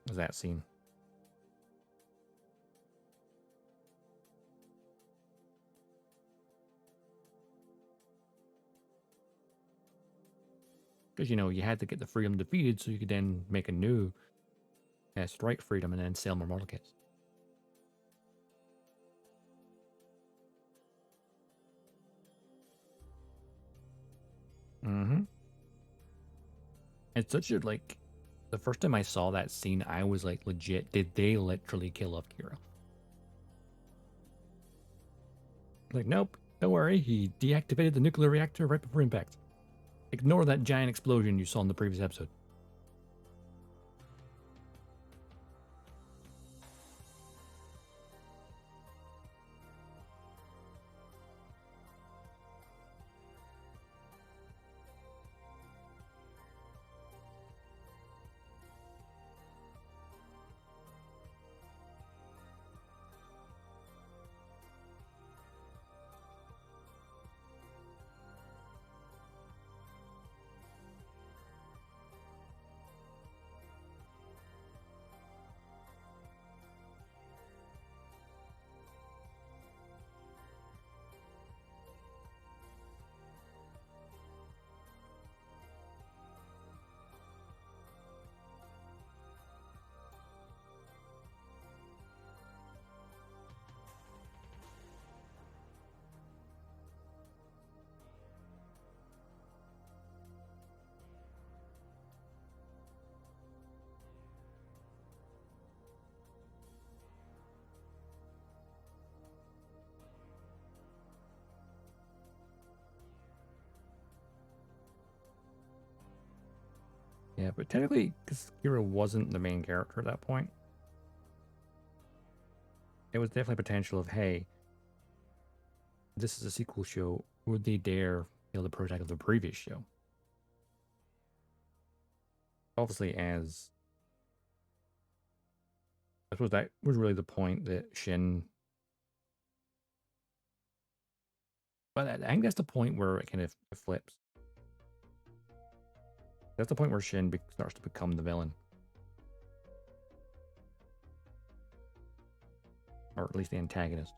Was that scene? Because, you had to get the Freedom defeated so you could then make a new Strike Freedom and then sell more model kits. Mm-hmm. It's such a, the first time I saw that scene, I was like, legit, did they literally kill off Kira? Like, nope, don't worry. He deactivated the nuclear reactor right before impact. Ignore that giant explosion you saw in the previous episode. Yeah, but technically, because Kira wasn't the main character at that point, it was definitely potential of, hey, this is a sequel show. Would they dare kill the protagonist of the previous show? Obviously, as I suppose that was really the point that Shin. But I think that's the point where it kind of flips. That's the point where Shin starts to become the villain. Or at least the antagonist.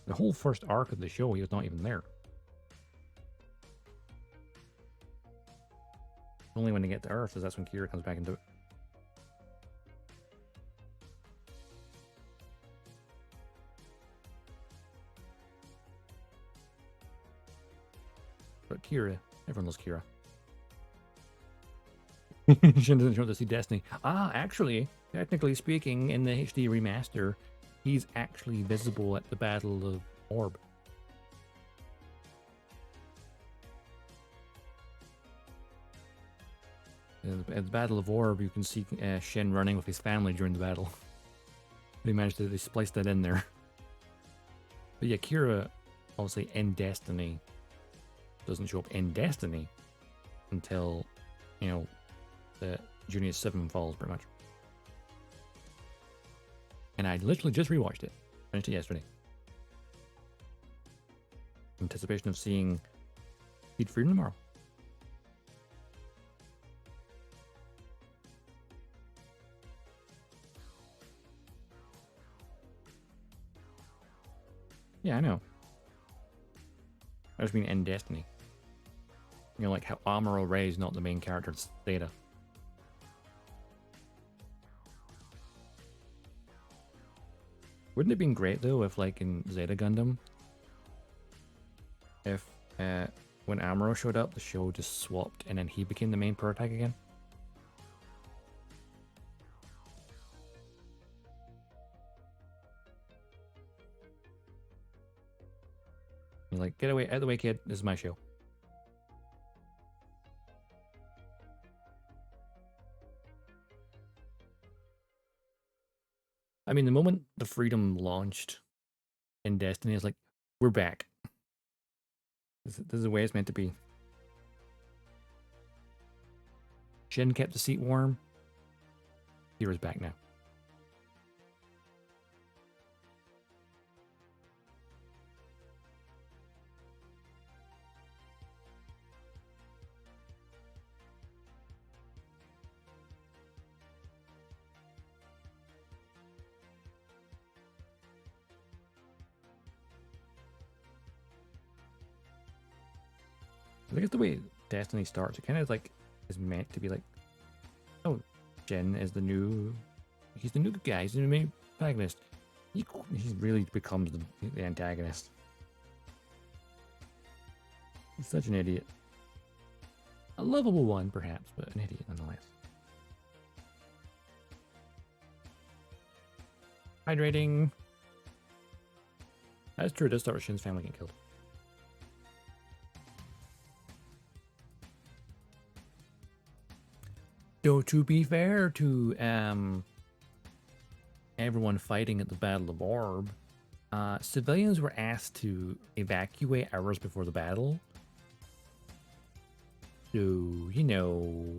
The whole first arc of the show, he was not even there. Only when they get to Earth is that's when Kira comes back into it. But Kira, everyone loves Kira. Shin doesn't show to see Destiny. Ah, actually, technically speaking, in the HD remaster, he's actually visible at the Battle of Orb. At the Battle of Orb, you can see Shin running with his family during the battle. They managed to splice that in there. But yeah, Kira, obviously in Destiny, doesn't show up in Destiny until, you know, the Junior 7 falls, pretty much. And I literally just rewatched it. Finished it yesterday. Anticipation of seeing Speed Freedom tomorrow. Yeah, I know. I just mean in Destiny. You know, like how Amuro Ray is not the main character, it's Theta. Wouldn't it have been great though if, like in Zeta Gundam, if when Amuro showed up, the show just swapped and then he became the main protag again? You're like, get away, out of the way, kid. This is my show. I mean, the moment the Freedom launched in Destiny, it's like, we're back. This is the way it's meant to be. Shin kept the seat warm. Kira's back now. I think it's the way Destiny starts. It kind of like is meant to be like, oh, Shin is the new, he's the new guy. He's the new main protagonist. He really becomes the antagonist. He's such an idiot. A lovable one, perhaps, but an idiot nonetheless. Hydrating. That's true. It does start with Shin's family getting killed. So to be fair to everyone fighting at the Battle of Orb, civilians were asked to evacuate hours before the battle. So, you know,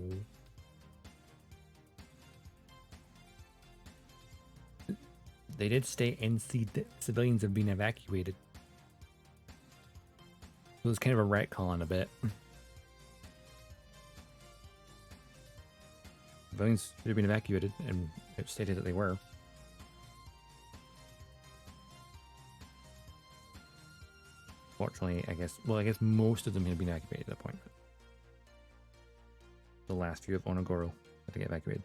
they did state civilians have been evacuated. So it's kind of a retcon a bit. Civilians should have been evacuated, and it stated that they were. Fortunately, I guess most of them had been evacuated at that point. The last few of Onogoro had to get evacuated.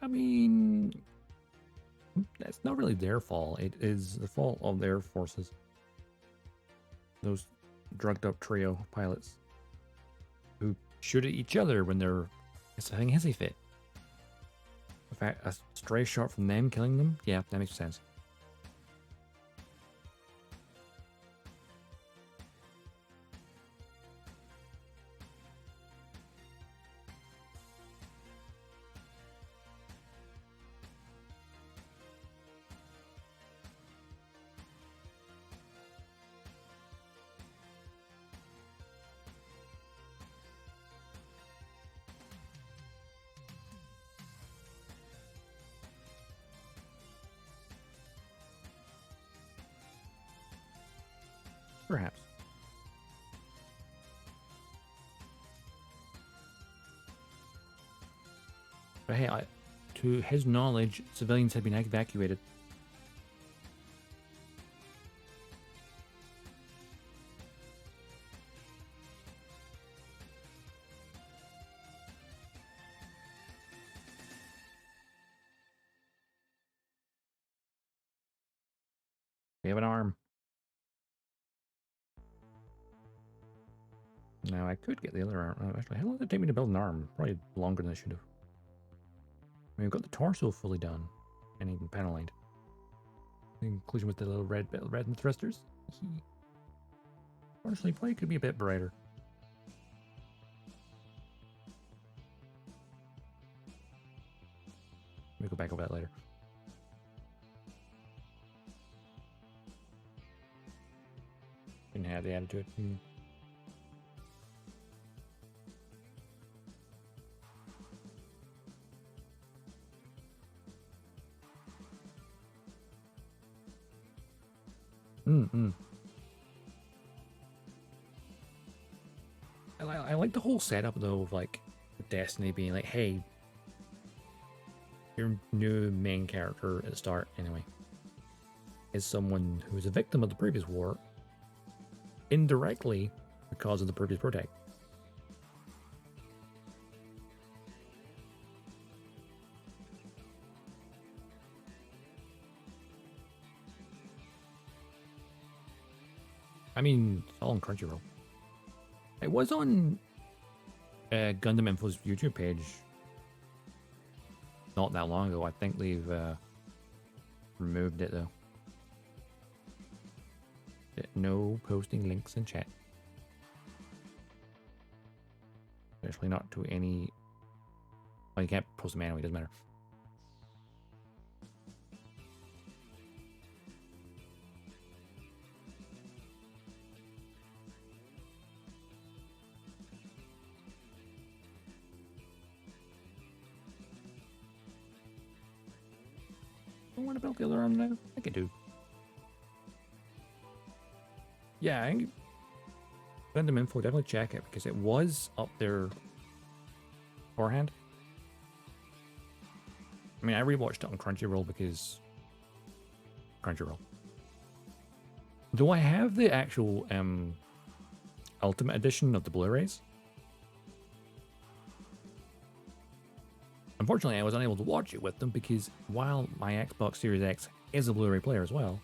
I mean, that's not really their fault. It is the fault of their forces. Those drugged up trio pilots who shoot at each other when they're having a hissy fit. In fact, a stray shot from them killing them? Yeah, that makes sense. Perhaps. But hey, to his knowledge, civilians had been evacuated. We have an arm. Now I could get the other arm. Actually, how long did it take me to build an arm? Probably longer than I should have. I mean, we've got the torso fully done and even panel lined. The inclusion with the little red in the thrusters. Honestly, probably could be a bit brighter. Let me go back over that later. Didn't have the attitude. I like the whole setup though of like Destiny being like, hey, your new main character at the start anyway is someone who was a victim of the previous war indirectly because of the previous protag. I mean, it's all on Crunchyroll. It was on Gundam Info's YouTube page not that long ago. I think they've removed it though. No posting links in chat. Especially not to any... Well, you can't post them anyway, doesn't matter. I want to build the other arm now. I can do. Yeah, I think Gundam Info, definitely check it because it was up there beforehand. I mean, I rewatched it on Crunchyroll because Crunchyroll. Do I have the actual Ultimate Edition of the Blu-rays? Unfortunately, I was unable to watch it with them because while my Xbox Series X is a Blu-ray player as well,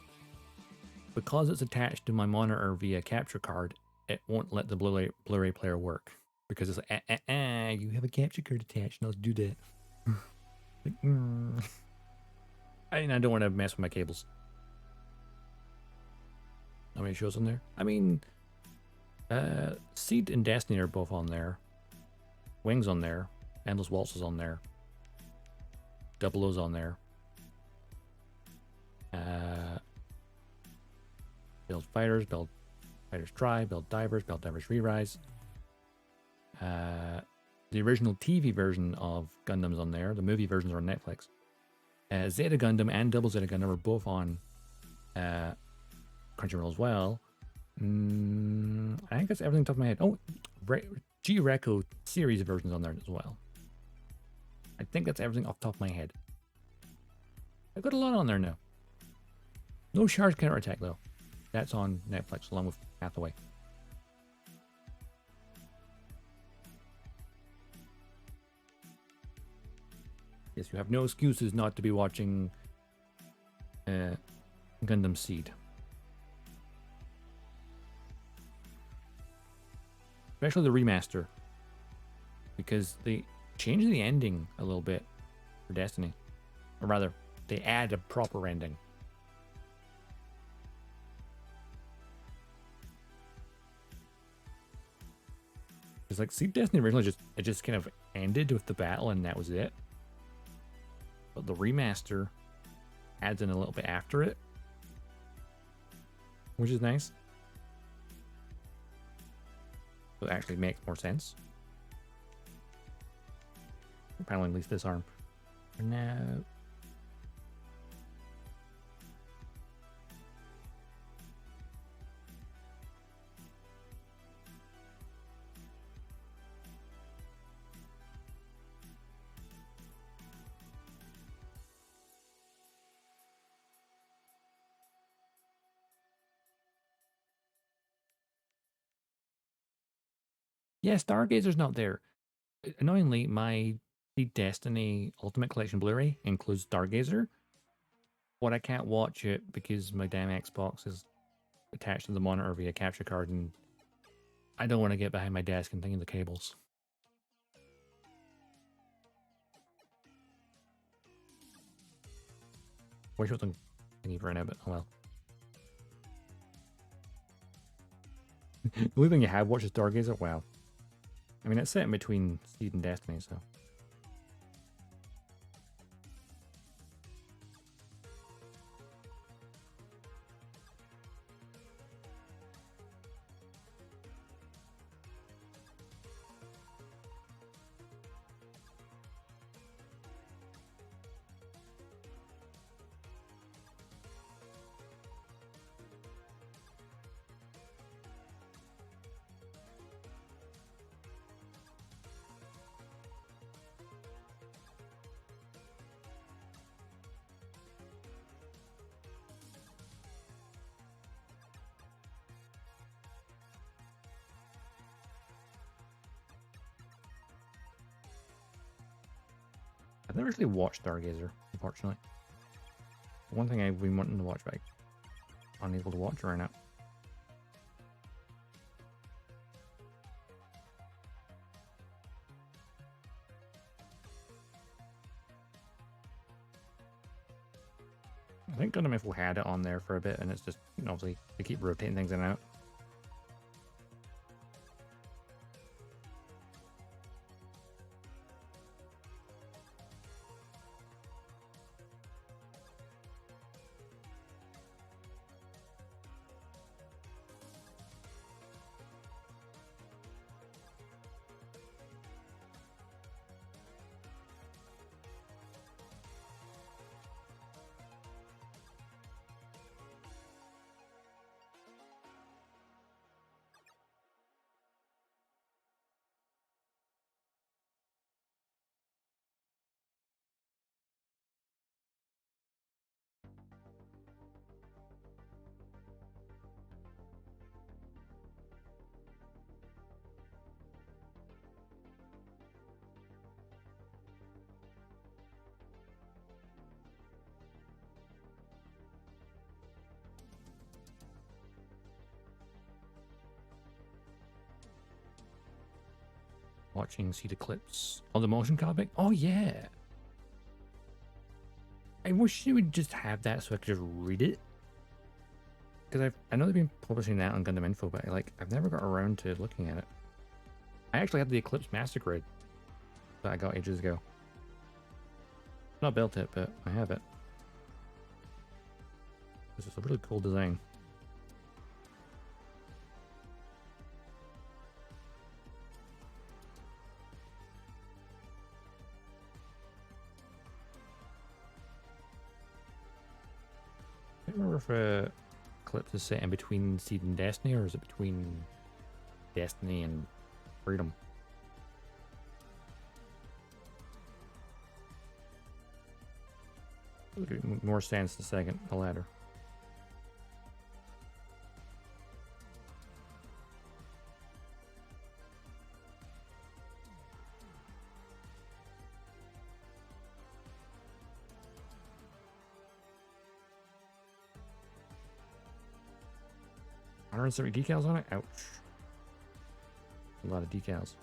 because it's attached to my monitor via capture card, it won't let the Blu-ray player work because it's like, you have a capture card attached. Now let's do that. Like, I don't want to mess with my cables. How many shows on there? I mean, Seed and Destiny are both on there. Wings on there. Endless Waltz is on there. Double O's on there. Build Fighters, Build Fighters Try, Build Divers Re-Rise. The original TV version of Gundam's on there. The movie versions are on Netflix. Zeta Gundam and Double Zeta Gundam are both on Crunchyroll as well. I think that's everything off the top of my head. Oh, G-Reco series versions on there as well. I think that's everything off the top of my head. I've got a lot on there now. No Charge Counterattack though. That's on Netflix along with Hathaway. Yes, you have no excuses not to be watching Gundam Seed. Especially the remaster. Because they changed the ending a little bit for Destiny. Or rather, they add a proper ending. It's like, see, Destiny originally just kind of ended with the battle and that was it. But the remaster adds in a little bit after it, which is nice. So it actually makes more sense. Apparently, at least this arm. No. Yeah, Stargazer's not there. Annoyingly, my Destiny Ultimate Collection Blu-ray includes Stargazer, but I can't watch it because my damn Xbox is attached to the monitor via capture card, and I don't want to get behind my desk and think of the cables. Wish it was thingy for an bit. Oh well. The only thing you have watched is Stargazer? Wow. I mean, it's set in between Seed and Destiny, so. I've never actually watched Stargazer, unfortunately. One thing I've been wanting to watch, but I'm unable to watch right now. I think Gundam Info had it on there for a bit, and it's just, you know, obviously they keep rotating things in and out. Watching Seed Eclipse. Oh, the motion comic? Oh, yeah. I wish you would just have that so I could just read it. Because I know they've been publishing that on Gundam Info, but I've never got around to looking at it. I actually have the Eclipse Master Grid that I got ages ago. Not built it, but I have it. This is a really cool design. I don't remember if Eclipse is set in between Seed and Destiny, or is it between Destiny and Freedom? It'll make more sense the second, the latter. $170 decals on it? Ouch. A lot of decals.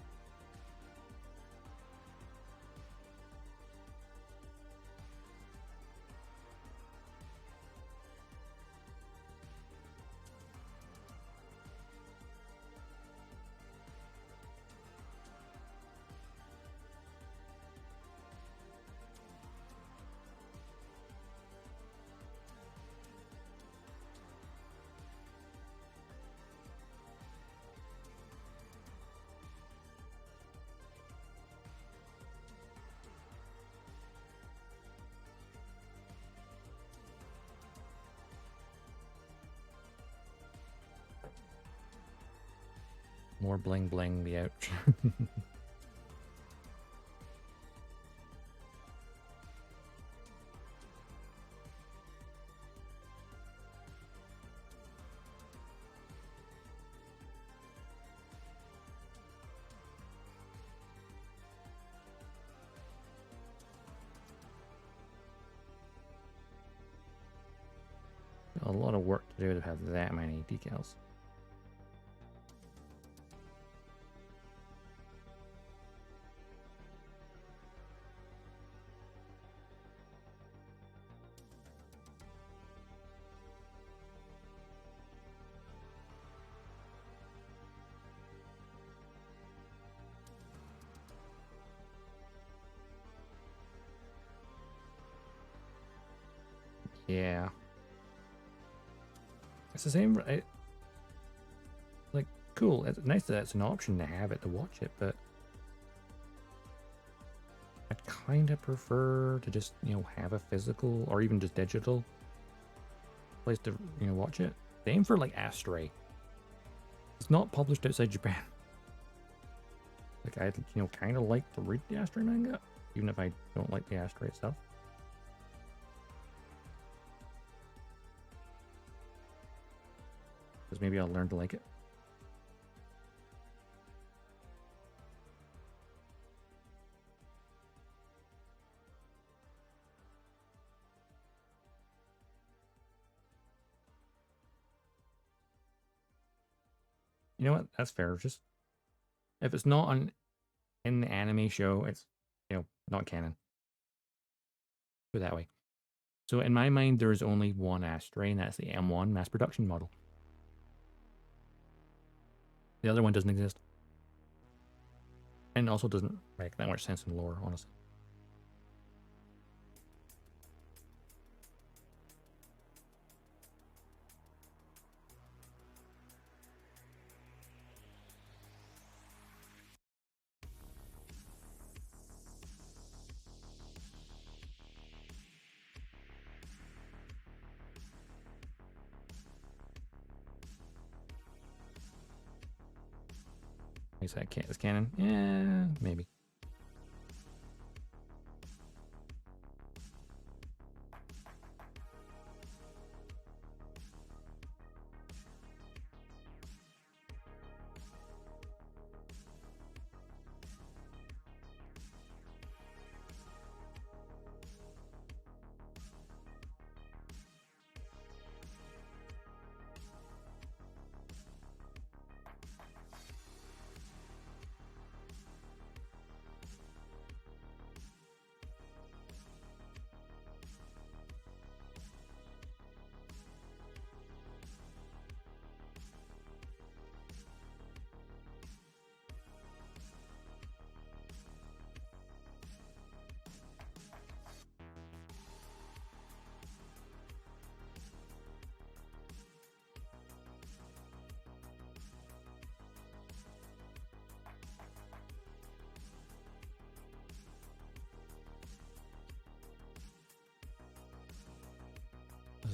More bling bling, the ouch. A lot of work to do to have that many decals. Yeah. It's the same, like, cool. It's nice that it's an option to have it, to watch it, but I'd kind of prefer to just, have a physical or even just digital place to, watch it. Same for, like, Astray. It's not published outside Japan. Like, I'd, kind of like to read the Astray manga, even if I don't like the Astray itself. Because maybe I'll learn to like it. You know what? That's fair. Just if it's not in the anime show, it's not canon. Put it that way. So in my mind, there is only one Astray, and that's the M1 mass production model. The other one doesn't exist. And also doesn't make that much sense in lore, honestly. Is that is canon? Yeah, maybe.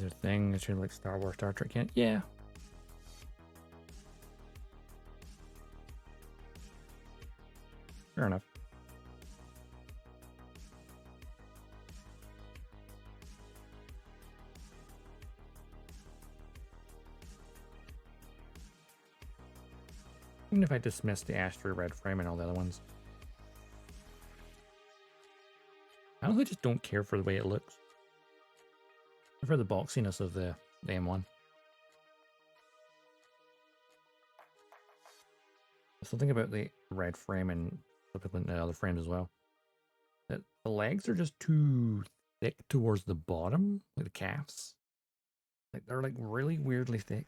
Is there a thing? It's like Star Wars, Star Trek. Yeah. Fair enough. Even if I dismiss the Astro red frame and all the other ones. I honestly just don't care for the way it looks. I prefer the boxiness of the M1. Something about the red frame and subsequent other frames as well. That the legs are just too thick towards the bottom, like the calves. Like they're like really weirdly thick.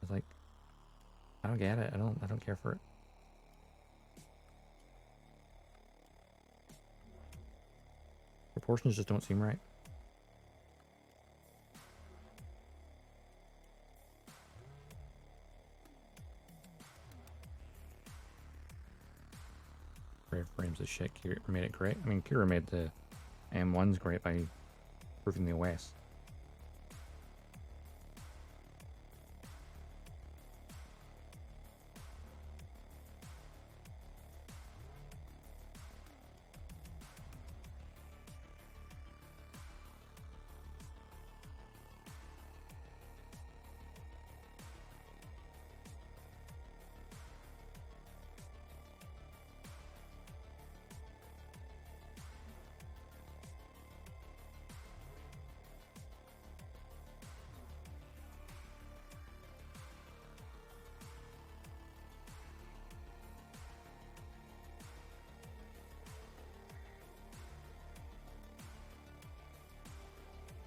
It's like I don't get it. I don't care for it. Proportions just don't seem right. Red frames of shit. Kira made it great. I mean, Kira made the M1s great by improving the OS.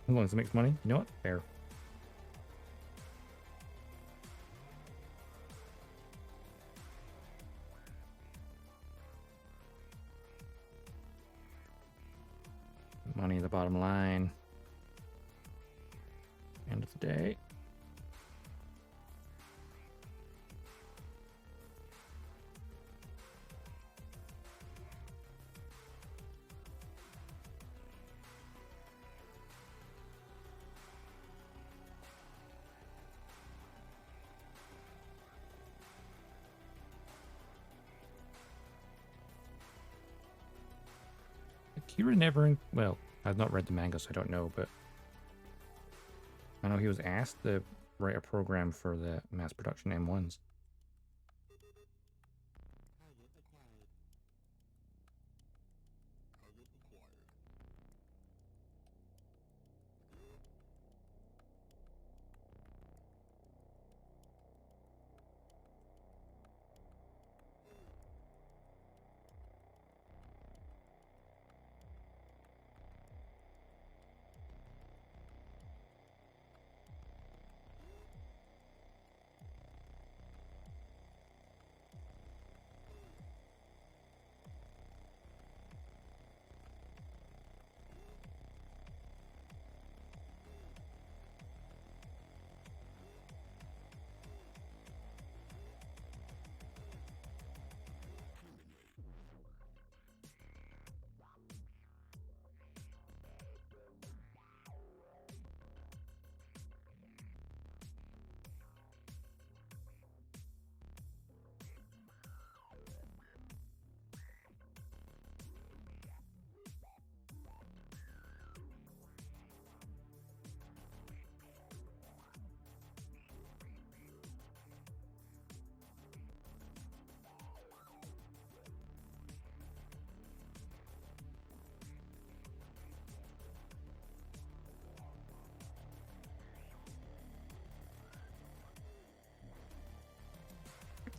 As long as it makes money, you know what? Fair. Money, the bottom line. End of the day. Kira never, well, I've not read the manga, so I don't know, but I know he was asked to write a program for the mass production M1s.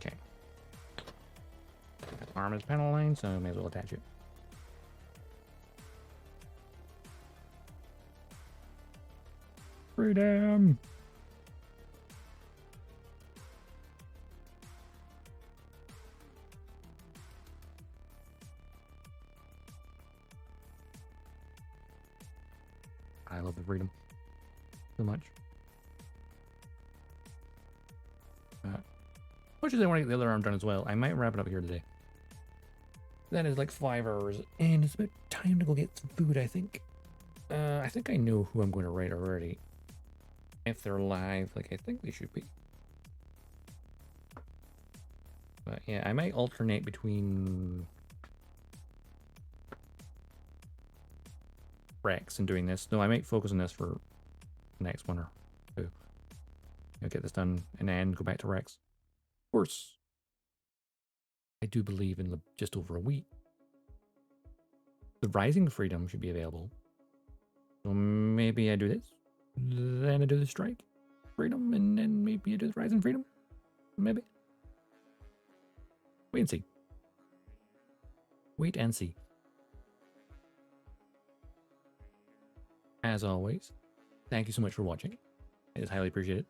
Okay. Arm is panel line, so I may as well attach it. Freedom! I love the freedom so much. Much as I want to get the other arm done as well, I might wrap it up here today. That is like 5 hours, and it's about time to go get some food, I think. I think I know who I'm going to raid already. If they're live, like I think they should be. But yeah, I might alternate between Rex and doing this. No, I might focus on this for the next one or two. I'll get this done and then go back to Rex. Of course, I do believe in just over a week. The Rising Freedom should be available. So maybe I do this, then I do the Strike Freedom, and then maybe I do the Rising Freedom. Maybe. Wait and see. Wait and see. As always, thank you so much for watching. It is highly appreciated.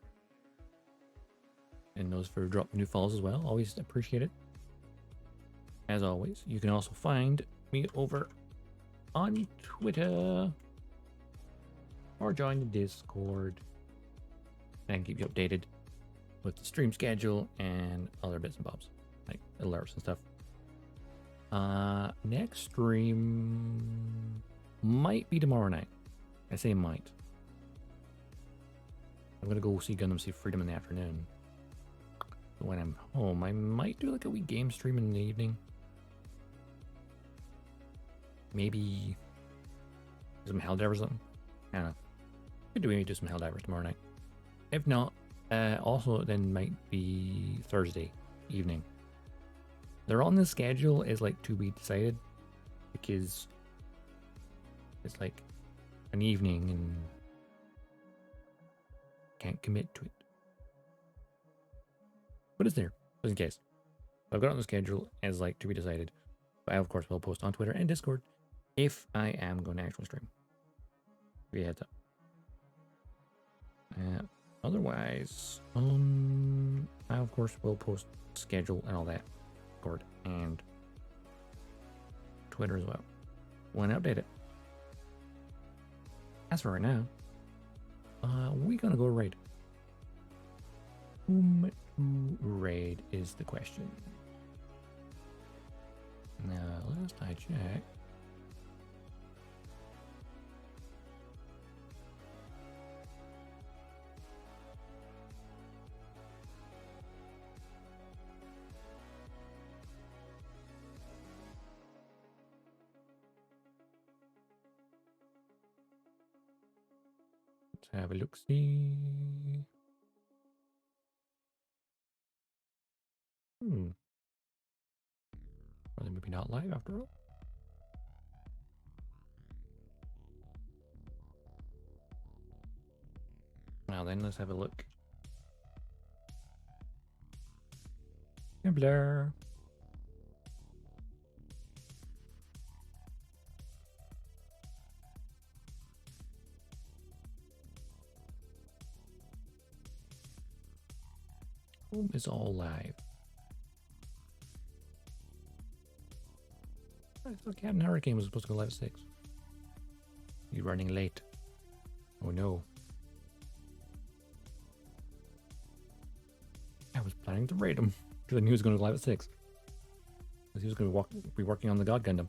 And those for dropping new follows as well. Always appreciate it. As always, you can also find me over on Twitter or join the Discord and keep you updated with the stream schedule and other bits and bobs like alerts and stuff. Next stream might be tomorrow night. I say might. I'm gonna go see Gundam See Freedom in the afternoon. But when I'm home, I might do like a wee game stream in the evening. Maybe some Helldiver or something. I don't know. Could do maybe do some Helldiver tomorrow night. If not, also then might be Thursday evening. They're on the schedule is like to be decided because it's like an evening and can't commit to it. But it's there, just in case. I've got it on the schedule as like to be decided. But I of course will post on Twitter and Discord if I am going to actually stream. Give you a heads up. Otherwise, I of course will post schedule and all that, Discord and Twitter as well. When I update it. As for right now, we're gonna go raid. Whom to raid is the question. Now, last I checked. Let's have a look-see. Or they maybe not live after all. Now then, let's have a look. Blur. Home is all live. I thought Captain Hurricane was supposed to go live at 6. You're running late. Oh no. I was planning to raid him because I knew he was going to go live at 6. Because he was going to be working on the God Gundam.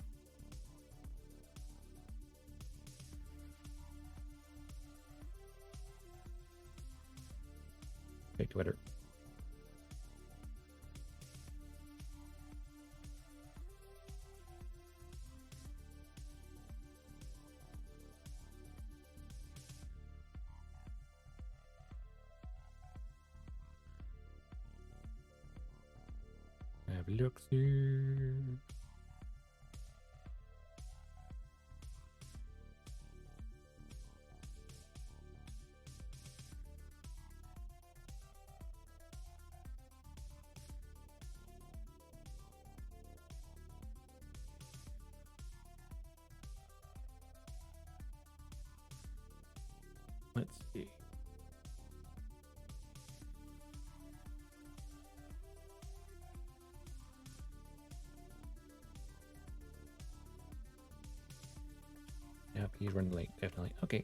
Fake Twitter. Have a look here. Let's see. Yep, he's running late, definitely. Okay.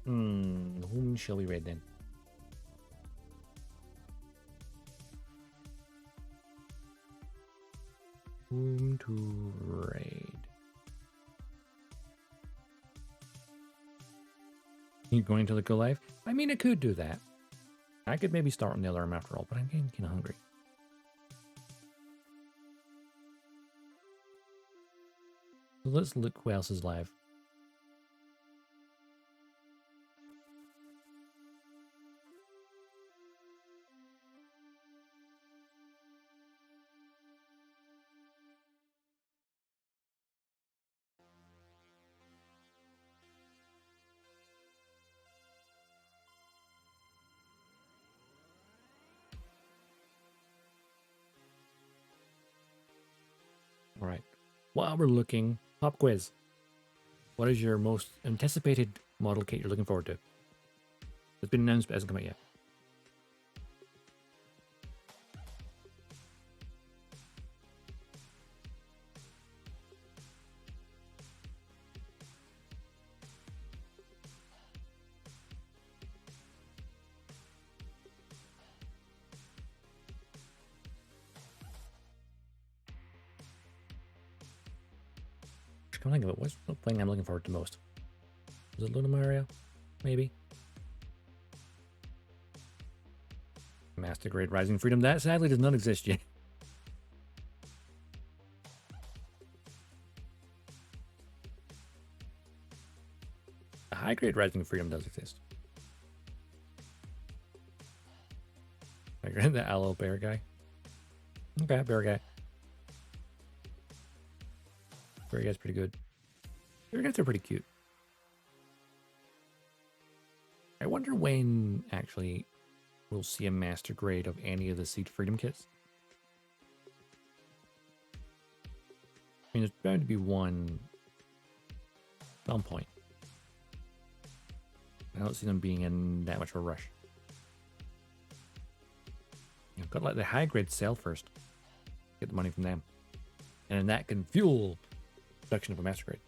Whom shall we raid then? Whom to raid? You going to the Go Live? I mean, I could do that. I could maybe start on the alarm after all, but I'm getting kind of hungry. So let's look who else is live. All right. While we're looking, pop quiz. What is your most anticipated model kit you're looking forward to? It's been announced but hasn't come out yet. Come think of it, what's the thing I'm looking forward to most? Is it Luna Mario? Maybe. Master Grade Rising Freedom. That sadly does not exist yet. A high grade Rising Freedom does exist. I grant the Aloe Bear guy. Okay, Bear guy. Bear guy's pretty good. Bear guys are pretty cute. I wonder when actually we'll see a master grade of any of the Seed Freedom kits. I mean, there's bound to be one at some point. I don't see them being in that much of a rush. You've got to let the high grade sell first. Get the money from them. And then that can fuel production of a master grade.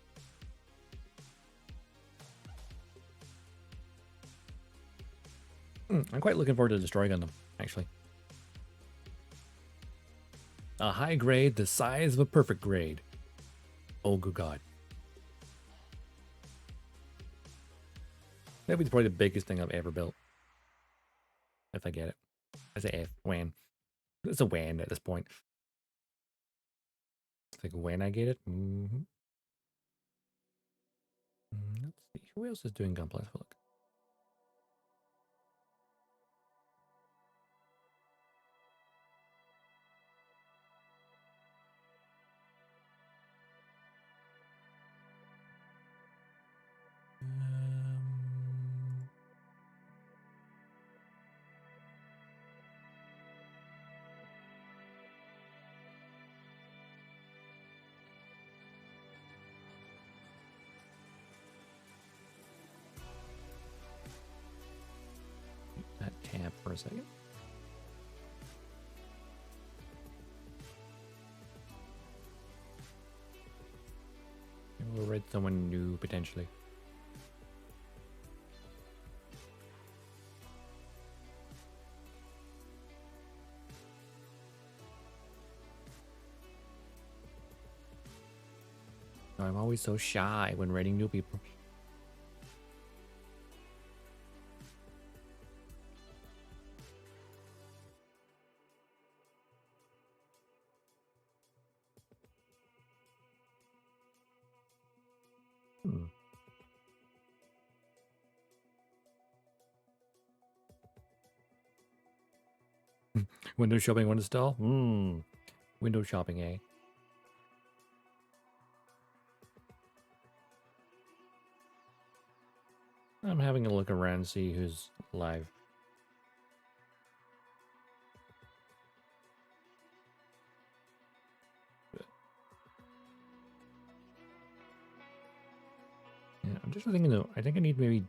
I'm quite looking forward to Destroy Gundam, actually. A high grade the size of a perfect grade. Oh, good God. That'd be probably the biggest thing I've ever built. If I get it. I say if, when. It's a when at this point. It's like when I get it. Let's see. Who else is doing Gunpla? Let's have a look. That tab for a second. We'll read someone new potentially. I'm always so shy when rating new people. Window shopping, one install? Window shopping, eh? I'm having a look around, see who's live. Yeah, I'm just thinking though, I think I need to maybe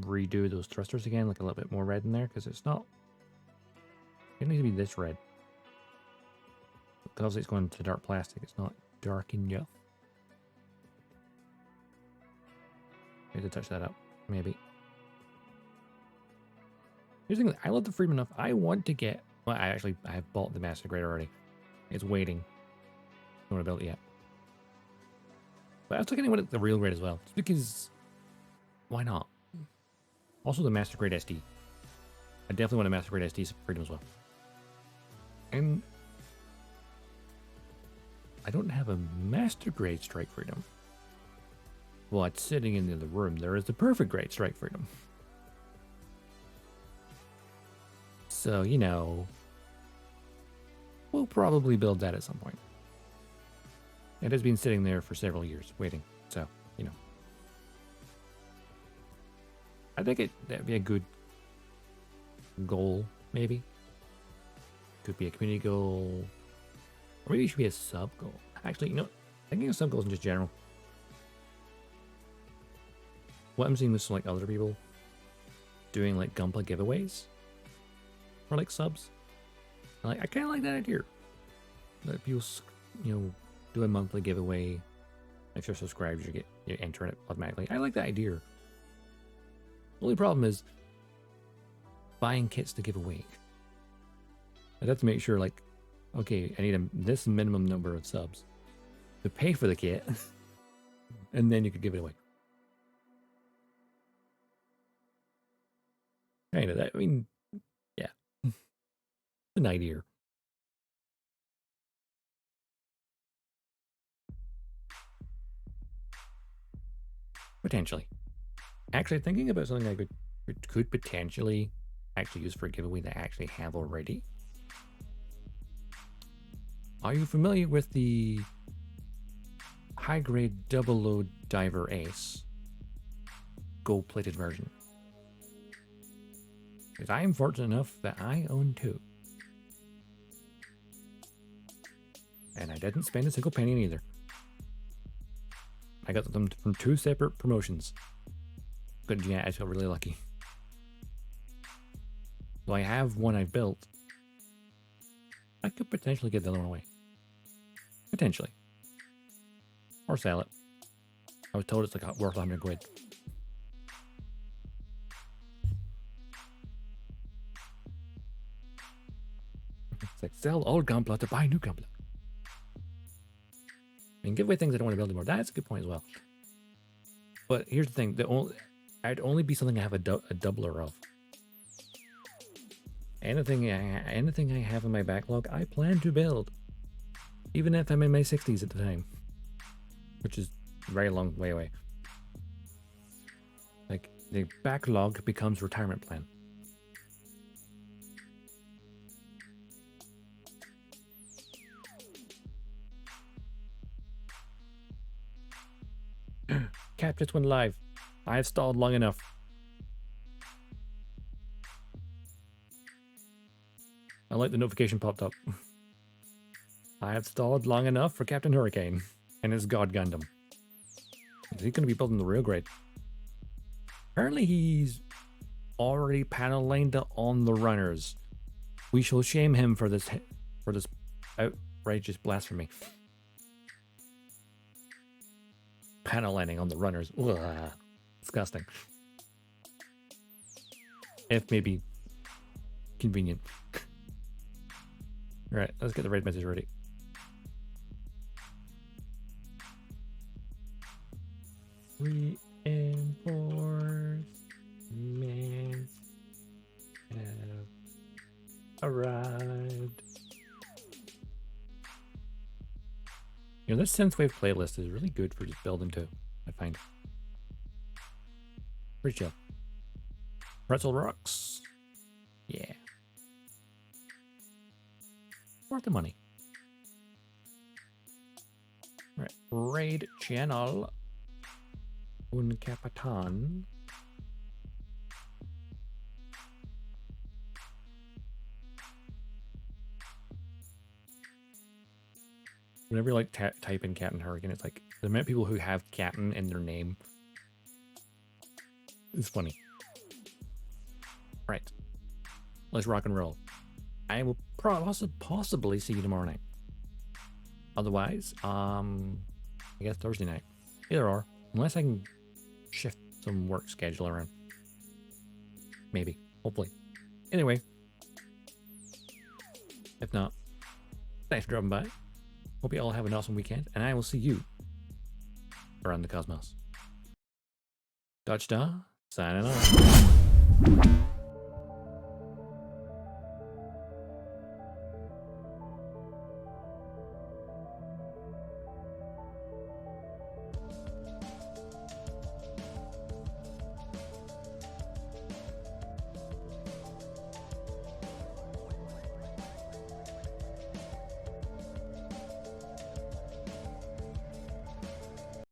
redo those thrusters again, like a little bit more red in there, because it's not... It needs to be this red. Because it's going to dark plastic, it's not dark enough. Need to touch that up, maybe. Here's the thing, I love the Freedom enough. I want to get... Well, I have bought the Master Grade already. It's waiting. I don't want to build it yet. But I was looking at the real grade as well. Just because... Why not? Also the Master Grade SD. I definitely want a Master Grade SD Freedom as well. And I don't have a Master Grade Strike Freedom. Well, it's sitting in the other room. There is the perfect grade Strike Freedom. So, you know, we'll probably build that at some point. It has been sitting there for several years, waiting. So, you know. I think that'd be a good goal, maybe. Could be a community goal. Or maybe it should be a sub goal. Actually, you know, thinking of sub goals in just general. What I'm seeing with some, like, other people doing, like, Gunpla giveaways for, like, subs. Like, I kind of like that idea. That people, you know, do a monthly giveaway. If you're subscribed, you enter it automatically. I like that idea. The only problem is buying kits to give away. I'd have to make sure, like, okay, I need this minimum number of subs to pay for the kit, and then you could give it away. Kind of that. I mean, yeah, it's an idea. Potentially. Actually, thinking about something I could potentially actually use for a giveaway that I actually have already. Are you familiar with the high-grade double load diver ace gold-plated version? Because I am fortunate enough that I own 2. And I didn't spend a single penny on either. I got them from 2 separate promotions. Good, yeah, I feel really lucky. So I have one I've built. I could potentially give the other one away. Potentially. Or sell it. I was told it's like worth 100 quid. It's like sell old Gunpla to buy new Gunpla. I mean, give away things I don't want to build anymore. That's a good point as well. But here's the thing: I'd only be something I have a doubler of. Anything I have in my backlog, I plan to build, even if I'm in my 60s at the time, which is a very long way away. Like, the backlog becomes retirement plan. Cap just went live. I have stalled long enough. I like the notification popped up. I have stalled long enough for Captain Hurricane and his God Gundam. Is he going to be building the real grade? Apparently he's already panel lined on the runners. We shall shame him for this outrageous blasphemy. Panel lining on the runners. Ugh, disgusting. If maybe convenient. Alright, let's get the raid message ready. Reinforcements have arrived. You know, this synthwave playlist is really good for just building too, I find. Pretty chill. Pretzel rocks. Yeah. Worth the money. Right. Raid channel. Un Capitan. Whenever you like type in Captain Hurricane, it's like the amount of people who have Captain in their name. It's funny. Right. Let's rock and roll. I will possibly see you tomorrow night. Otherwise, I guess Thursday night. Either or. Unless I can shift some work schedule around. Maybe. Hopefully. Anyway. If not, thanks for dropping by. Hope you all have an awesome weekend, and I will see you around the cosmos. Dodgestar, signing off. bye.